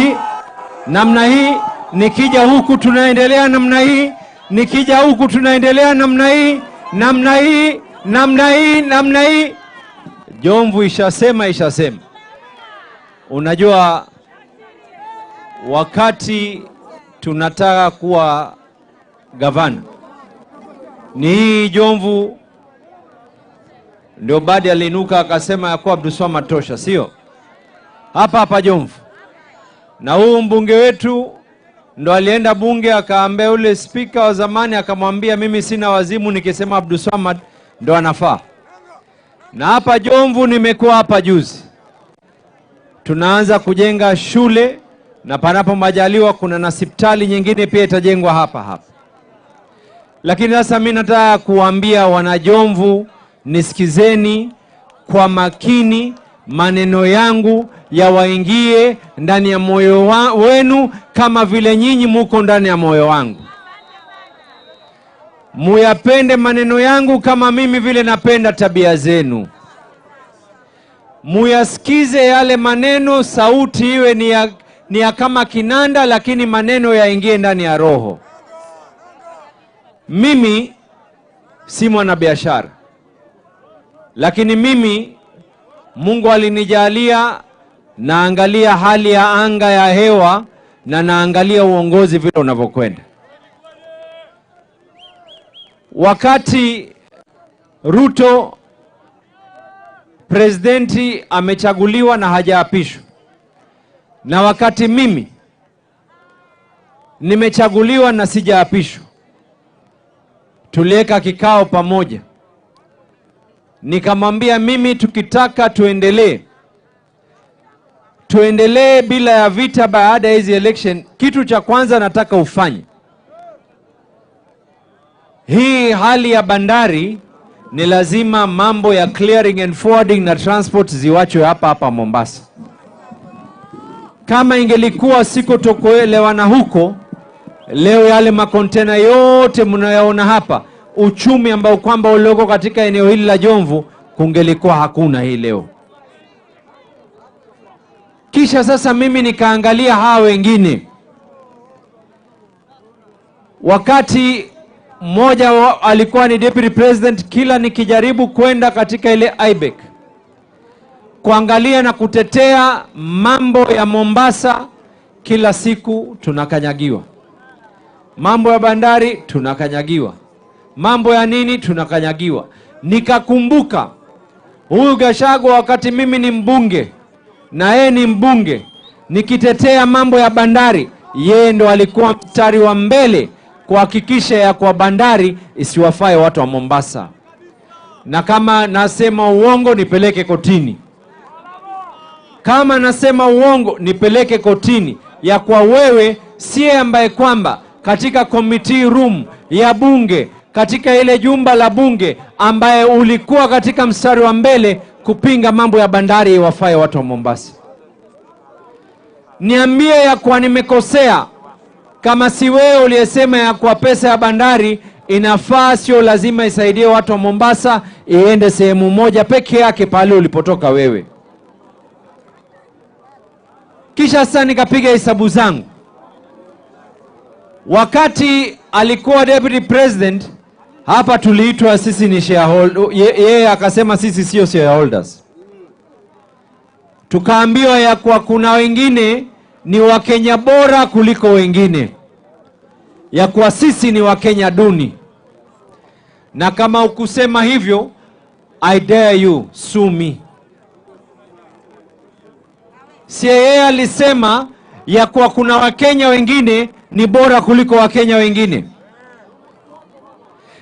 hii. Nikija huku tunaendelea namna hii, nikija huku tunaendelea namna hii. Jomvu ishasema. Unajua, wakati tunataka kuwa gavana, ni hii Jomvu ndio baada aliinuka akasema ya kuwa Abdulswamad tosha, sio? Hapa Jomvu. Na huu mbunge wetu ndo alienda bunge akaambia ule spika wa zamani, akamwambia mimi sina wazimu, nikisema Abdulswamad ndo anafaa. Na hapa Jomvu nimekuwa hapa juzi, tunaanza kujenga shule na panapo majaliwa kuna na hospitali nyingine pia itajengwa hapa. Lakini sasa mimi nataka kuambia wana Jomvu, nisikizeni kwa makini, maneno yangu yawaingie ndani ya moyo wenu kama vile nyinyi muko ndani ya moyo wangu. Muyapende maneno yangu kama mimi vile napenda tabia zenu. Muyasikize yale maneno, sauti iwe ni ya kama kinanda, lakini maneno yaingie ndani ya roho. Mimi si mwanabiashara, lakini mimi Mungu alinijalia naangalia hali ya anga ya hewa na naangalia uongozi vile unavyokwenda. Wakati Ruto presidenti amechaguliwa na hajaapishwa, na wakati mimi nimechaguliwa na sijaapishwa, tuliweka kikao pamoja. Nikamwambia mimi tukitaka tuendelee bila ya vita baada ya hizi election, kitu cha kwanza nataka ufanye hii hali ya bandari, ni lazima mambo ya clearing and forwarding na transport ziwachwe hapa Mombasa. Kama ingelikuwa siko tokuelewana huko, leo yale makontena yote mnayaona hapa, uchumi ambao kwamba ulioko katika eneo hili la Jomvu, kungelikuwa hakuna hii leo. Kisha sasa mimi nikaangalia hawa wengine. Wakati mmoja alikuwa ni deputy president, kila nikijaribu kwenda katika ile IBEC kuangalia na kutetea mambo ya Mombasa, kila siku tunakanyagiwa. Mambo ya bandari tunakanyagiwa, mambo ya nini tunakanyagiwa. Nikakumbuka huyu Gachagua, wakati mimi ni mbunge na yeye ni mbunge, nikitetea mambo ya bandari, yeye ndo alikuwa mstari wa mbele kuhakikisha ya kwa bandari isiwafae watu wa Mombasa. Na kama nasema uongo nipeleke kotini. Kama nasema uongo nipeleke kotini, ya kwa wewe siye ambaye kwamba katika committee room ya bunge, katika ile jumba la bunge, ambaye ulikuwa katika mstari wa mbele kupinga mambo ya bandari iwafae watu wa Mombasa. Niambie ya kwa nimekosea, kama si wewe uliyesema ya kwa pesa ya bandari inafaa, sio lazima isaidie watu wa Mombasa, iende sehemu moja peke yake pale ulipotoka wewe. Kisha sasa nikapiga hesabu zangu. Wakati alikuwa deputy president hapa, tuliitwa sisi ni shareholder, yeye akasema sisi sio shareholders. Tukaambiwa ya kwa kuna wengine ni Wakenya bora kuliko wengine, ya kwa sisi ni Wakenya duni. Na kama ukusema hivyo, I dare you, sue me. Si yeye alisema ya kwa kuna Wakenya wengine ni bora kuliko Wakenya wengine?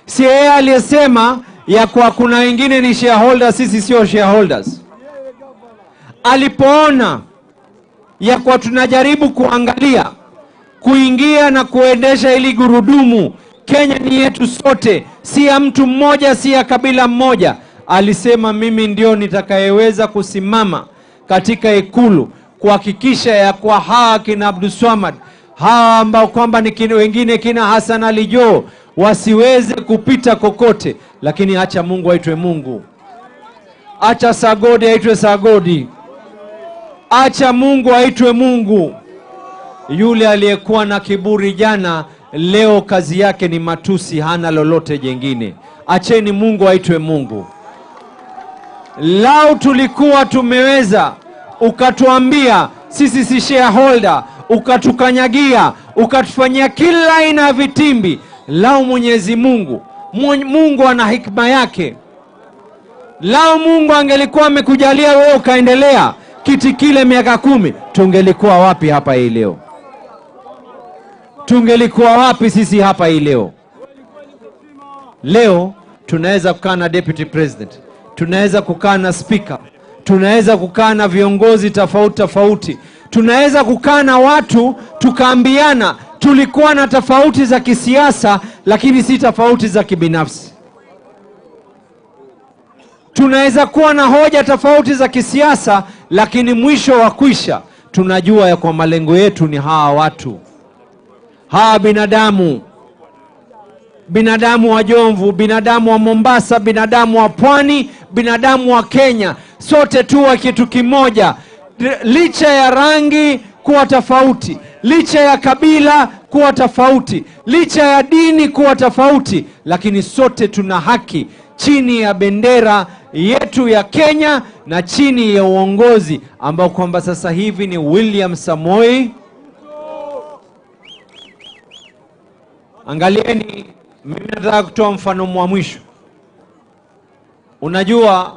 Si yeye alisema ya kwa kuna wengine ni shareholders, sisi sio shareholders? Alipoona ya kwa tunajaribu kuangalia kuingia na kuendesha ili gurudumu, Kenya ni yetu sote, si ya mtu mmoja, si ya kabila mmoja, alisema mimi ndio nitakayeweza kusimama katika Ikulu kuhakikisha ya kwa hawa kina Abdulswamad, hawa ambao kwamba ni wengine kina Hassan Ali Joho wasiweze kupita kokote. Lakini acha Mungu aitwe Mungu, acha Sagodi aitwe Sagodi, acha Mungu aitwe Mungu. Yule aliyekuwa na kiburi jana, leo kazi yake ni matusi, hana lolote jengine. Acheni Mungu aitwe Mungu. Lau tulikuwa tumeweza, ukatuambia sisi si shareholder, ukatukanyagia, ukatufanyia kila aina ya vitimbi, lau Mwenyezi Mungu, Mungu ana hikma yake, lau Mungu angelikuwa amekujalia wewe ukaendelea kiti kile miaka 10, tungelikuwa wapi hapa hii leo? Tungelikuwa wapi sisi hapa hii leo? Leo tunaweza kukaa na deputy president, tunaweza kukaa na speaker, tunaweza kukaa na viongozi tofauti, tunaweza kukaa na watu tukaambiana tulikuwa na tofauti za kisiasa, lakini si tofauti za kibinafsi. Tunaweza kuwa na hoja tofauti za kisiasa, lakini mwisho wa kwisha tunajua ya kwa malengo yetu ni hawa watu, hawa binadamu wa Jomvu, binadamu wa Mombasa, binadamu wa Pwani, binadamu wa Kenya, sote tu wa kitu kimoja. Licha ya rangi kuwa tofauti, licha ya kabila kuwa tofauti, licha ya dini kuwa tofauti, lakini sote tuna haki chini ya bendera yetu ya Kenya na chini ya uongozi ambao kwamba sasa hivi ni William Samoei. Angalieni, mimi nataka kutoa mfano wa mwisho. Unajua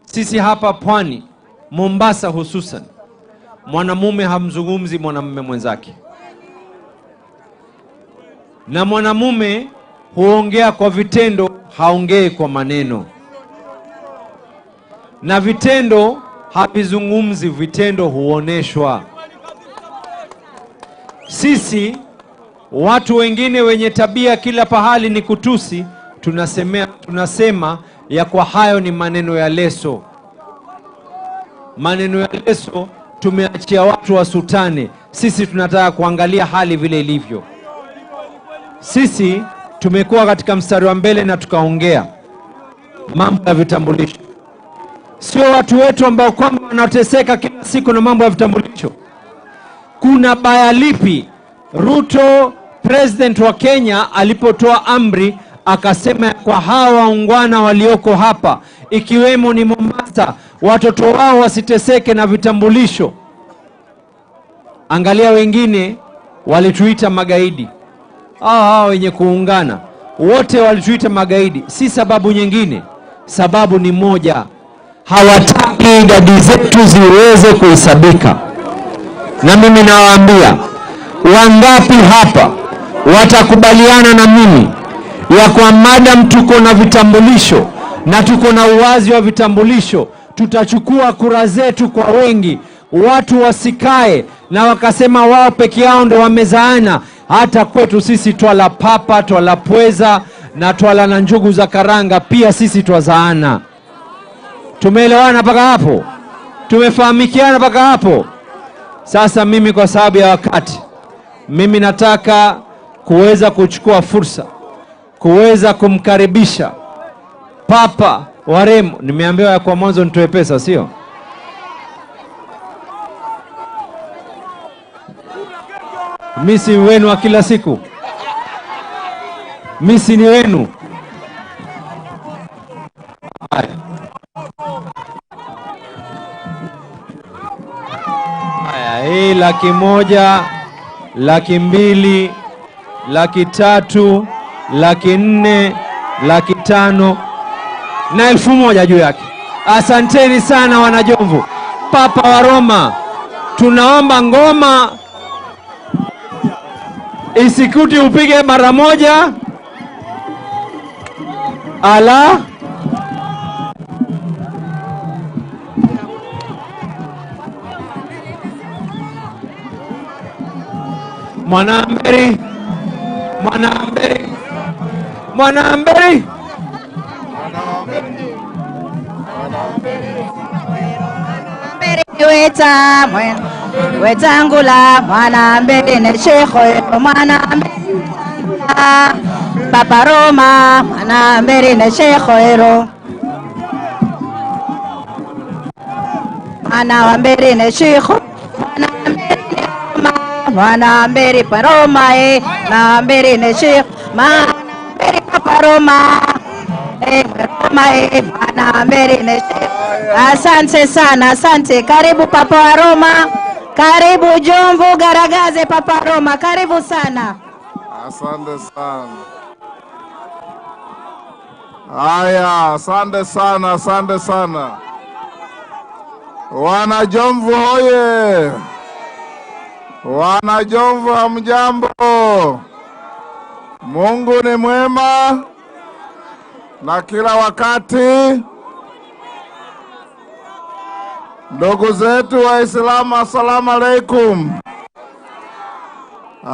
sisi hapa Pwani, Mombasa hususan, mwanamume hamzungumzi mwanamume mwenzake, na mwanamume huongea kwa vitendo, haongei kwa maneno, na vitendo havizungumzi, vitendo huoneshwa. Sisi watu wengine wenye tabia kila pahali ni kutusi, tunasema ya kwa hayo ni maneno ya leso. Maneno ya leso tumeachia watu wasutane. Sisi tunataka kuangalia hali vile ilivyo. Sisi tumekuwa katika mstari wa mbele na tukaongea mambo ya vitambulisho. Sio watu wetu ambao kwamba wanateseka kila siku na mambo ya vitambulisho. Kuna baya lipi Ruto president wa Kenya alipotoa amri akasema kwa hawa waungwana walioko hapa ikiwemo ni Mombasa, watoto wao wasiteseke na vitambulisho? Angalia, wengine walituita magaidi. Hao wenye kuungana wote walituita magaidi. Si sababu nyingine, sababu ni moja, hawataki idadi zetu ziweze kuhesabika. Na mimi nawaambia, wangapi hapa watakubaliana na mimi ya kwa madam tuko na vitambulisho na tuko na uwazi wa vitambulisho, tutachukua kura zetu kwa wengi, watu wasikae na wakasema wao peke yao ndio wamezaana. Hata kwetu sisi twala papa, twala pweza na twala na njugu za karanga, pia sisi twazaana. Tumeelewana mpaka hapo? Tumefahamikiana mpaka hapo? Sasa mimi kwa sababu ya wakati, mimi nataka kuweza kuchukua fursa kuweza kumkaribisha Papa Waremo. Nimeambiwa ya kwa mwanzo nitoe pesa, sio? Mimi si wenu wa kila siku, mimi si ni wenu. Haya, hii 100,000, 200,000, 300,000, 400,000, 500,000 na 1,000 juu yake. Asanteni sana wanajomvu. Papa wa Roma, tunaomba ngoma isikuti upige mara moja. Ala, Mwanamberi, Mwanamberi, Mwanamberi, weta wetangula Mwanamberi ne shekho Mwanamberi Papa Roma Mwanamberi ne shekho ero Mwanamberi ne shekho Mwanamberi Paroma Mwanamberi ne shekho Mwanamberi Papa Roma Mwanamberi ne shekho. Asante sana, asante. Karibu Papa wa Roma, karibu Jomvu Garagaze. Papa Roma, karibu sana. Asante sana. Haya, asante sana, asante sana. Wana Jomvu hoye! Wana Jomvu hamjambo? Mungu ni mwema na kila wakati. Ndugu zetu Waislamu, assalamu alaikum.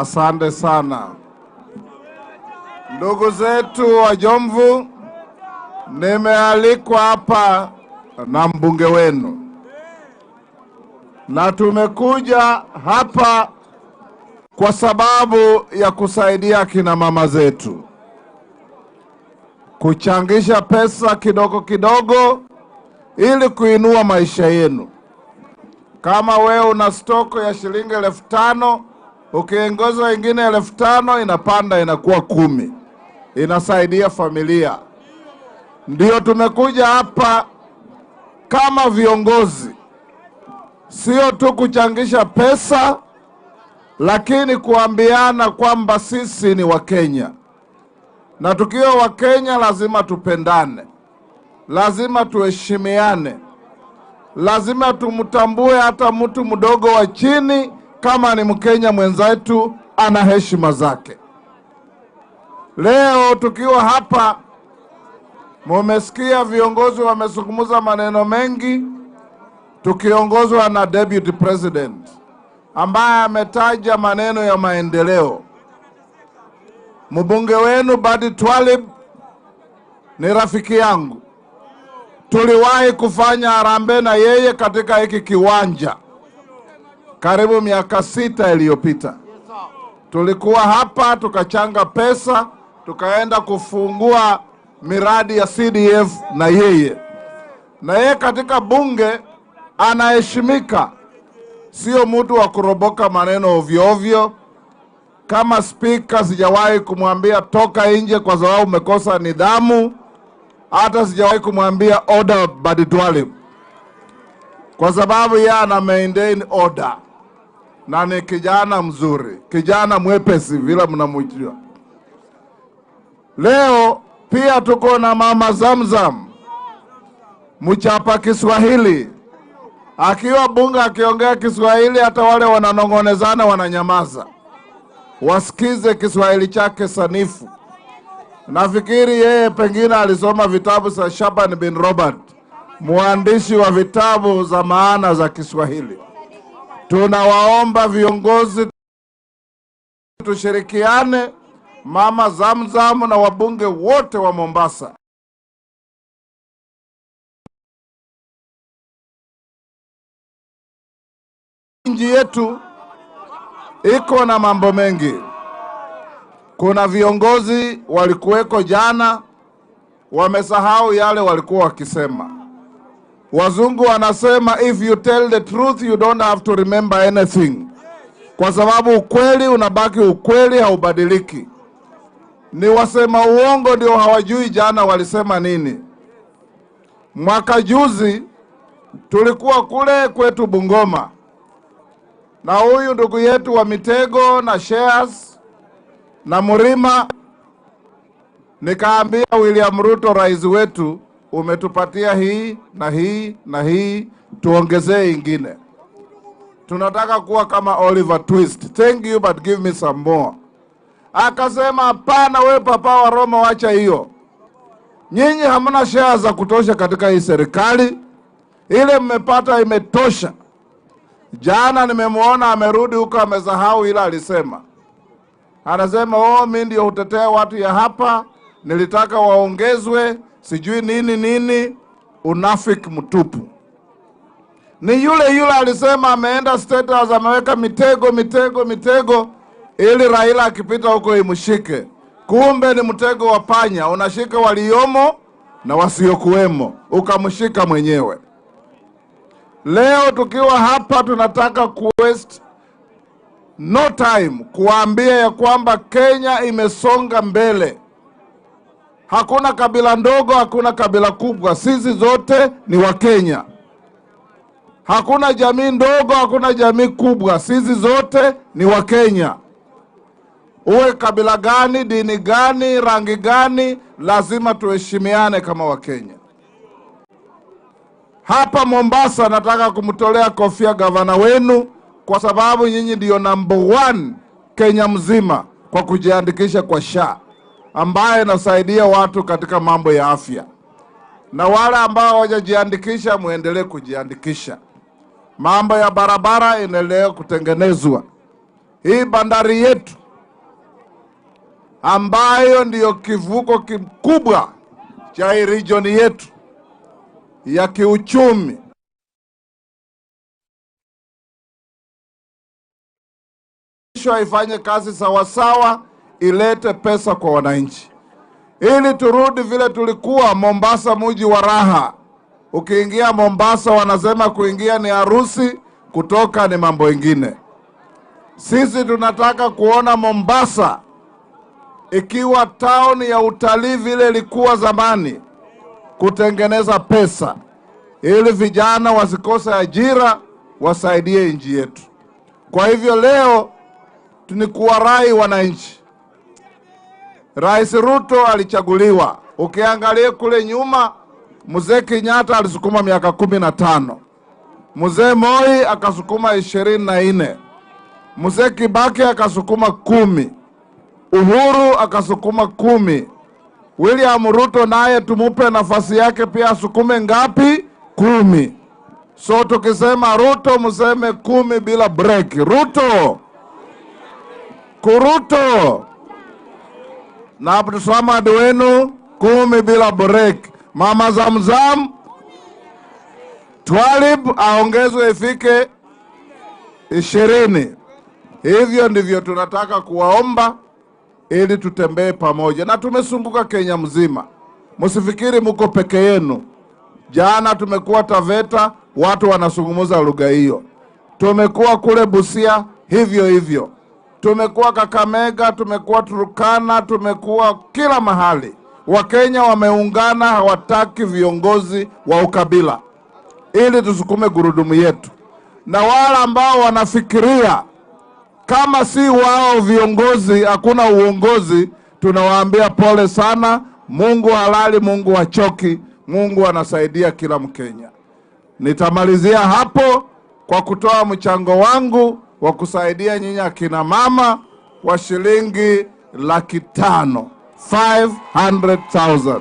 Asante sana. Ndugu zetu wa Jomvu, Nimealikwa hapa na mbunge wenu na tumekuja hapa kwa sababu ya kusaidia kina mama zetu, kuchangisha pesa kidogo kidogo ili kuinua maisha yenu. Kama wewe una stoko ya shilingi 5,000, ukiongeza wengine 5,000 inapanda inakuwa 10. Inasaidia familia. Ndio tumekuja hapa kama viongozi, sio tu kuchangisha pesa, lakini kuambiana kwamba sisi ni Wakenya. Na tukiwa Wakenya lazima tupendane, lazima tuheshimiane, lazima tumtambue hata mtu mdogo wa chini kama ni Mkenya mwenzetu, ana heshima zake. Leo tukiwa hapa, mumesikia viongozi wamezungumza maneno mengi, tukiongozwa na Deputy President ambaye ametaja maneno ya maendeleo. Mbunge wenu Badi Twalib ni rafiki yangu. Tuliwahi kufanya harambee na yeye katika hiki kiwanja karibu miaka 6 iliyopita. Tulikuwa hapa tukachanga pesa, tukaenda kufungua miradi ya CDF na yeye. Na yeye katika bunge anaheshimika, sio mtu wa kuroboka maneno ovyo ovyo. Kama speaker sijawahi kumwambia toka nje kwa sababu umekosa nidhamu. Hata sijawahi kumwambia order Badi Twalib, kwa sababu yeye ana maintain order na ni kijana mzuri, kijana mwepesi vile mnamjua. Leo pia tuko na Mama Zamzam, mchapa Kiswahili. Akiwa bunge akiongea Kiswahili, hata wale wananongonezana wananyamaza, wasikize Kiswahili chake sanifu. Nafikiri yeye pengine alisoma vitabu za Shaban bin Robert, mwandishi wa vitabu za maana za Kiswahili. Tunawaomba viongozi tushirikiane, Mama Zamzam na wabunge wote wa Mombasa. Nchi yetu iko na mambo mengi. Kuna viongozi walikuweko jana, wamesahau yale walikuwa wakisema. Wazungu wanasema if you tell the truth you don't have to remember anything, kwa sababu ukweli unabaki ukweli, haubadiliki. Ni wasema uongo ndio hawajui jana walisema nini. Mwaka juzi tulikuwa kule kwetu Bungoma na huyu ndugu yetu wa Mitego na Shares na Murima, nikaambia William Ruto, rais wetu, umetupatia hii na hii na hii, tuongezee ingine. Tunataka kuwa kama Oliver Twist. Thank you but give me some more. Akasema hapana, we papa wa Roma, wacha hiyo. Nyinyi hamna shares za kutosha katika hii serikali. Ile mmepata imetosha. Jana nimemuona amerudi huko, amesahau ila alisema. Anasema mimi ndio utetea watu ya hapa, nilitaka waongezwe, sijui nini nini, unafiki mtupu. Ni yule alisema ameenda State House ameweka mitego ili Raila akipita huko imshike. Kumbe ni mtego wa panya, unashika waliomo na wasiokuwemo, ukamshika mwenyewe. Leo tukiwa hapa tunataka waste no time kuambia ya kwamba Kenya imesonga mbele. Hakuna kabila ndogo, hakuna kabila kubwa, sisi zote ni Wakenya. Hakuna jamii ndogo, hakuna jamii kubwa, sisi zote ni Wakenya. Uwe kabila gani, dini gani, rangi gani, lazima tuheshimiane kama Wakenya. Hapa Mombasa nataka kumtolea kofia gavana wenu, kwa sababu nyinyi ndio number 1 Kenya mzima kwa kujiandikisha kwa SHA, ambaye inasaidia watu katika mambo ya afya. Na wale ambao hawajajiandikisha muendelee kujiandikisha. Mambo ya barabara inaendelea kutengenezwa. Hii bandari yetu ambayo ndiyo kivuko kikubwa cha hii region yetu ya kiuchumi. Ifanye kazi sawasawa, ilete pesa kwa wananchi, ili turudi vile tulikuwa Mombasa, mji wa raha. Ukiingia Mombasa wanasema kuingia ni harusi, kutoka ni mambo ingine. Sisi tunataka kuona Mombasa ikiwa town ya utalii vile ilikuwa zamani, kutengeneza pesa ili vijana wasikose ajira, wasaidie nchi yetu. Kwa hivyo leo tunikuwarai wananchi. Rais Ruto alichaguliwa. Ukiangalia kule nyuma, Mzee Kenyatta alisukuma miaka 15. Mzee Moi akasukuma 24. Mzee Kibaki akasukuma 10. Uhuru akasukuma 10. William Ruto naye tumupe nafasi yake pia asukume ngapi? 10. So tukisema Ruto mseme 10 bila break. Ruto! Kuruto! Na Abdulswamad wenu 10 bila break. Mama Zamzam Twalib aongezwe ifike 20. Hivyo ndivyo tunataka kuwaomba ili tutembee pamoja. Na tumesumbuka Kenya mzima. Msifikiri mko peke yenu. Jana tumekuwa Taveta, watu wanazungumza lugha hiyo. Tumekuwa kule Busia hivyo hivyo. Tumekuwa Kakamega, tumekuwa Turkana, tumekuwa kila mahali. Wakenya wameungana, hawataki viongozi wa ukabila, ili tusukume gurudumu yetu. Na wale ambao wanafikiria kama si wao viongozi hakuna uongozi, tunawaambia pole sana. Mungu halali, Mungu hachoki, Mungu anasaidia kila Mkenya. Nitamalizia hapo kwa kutoa mchango wangu wa kusaidia nyinyi akina mama wa shilingi 500,000, 500,000.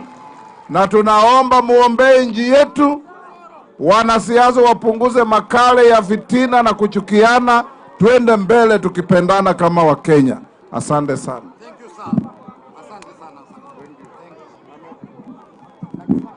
Na tunaomba muombee nchi yetu. Wanasiasa wapunguze makale ya fitina na kuchukiana, tuende mbele tukipendana kama Wakenya. Asante sana. Thank you, sir. Asante sana. Thank you.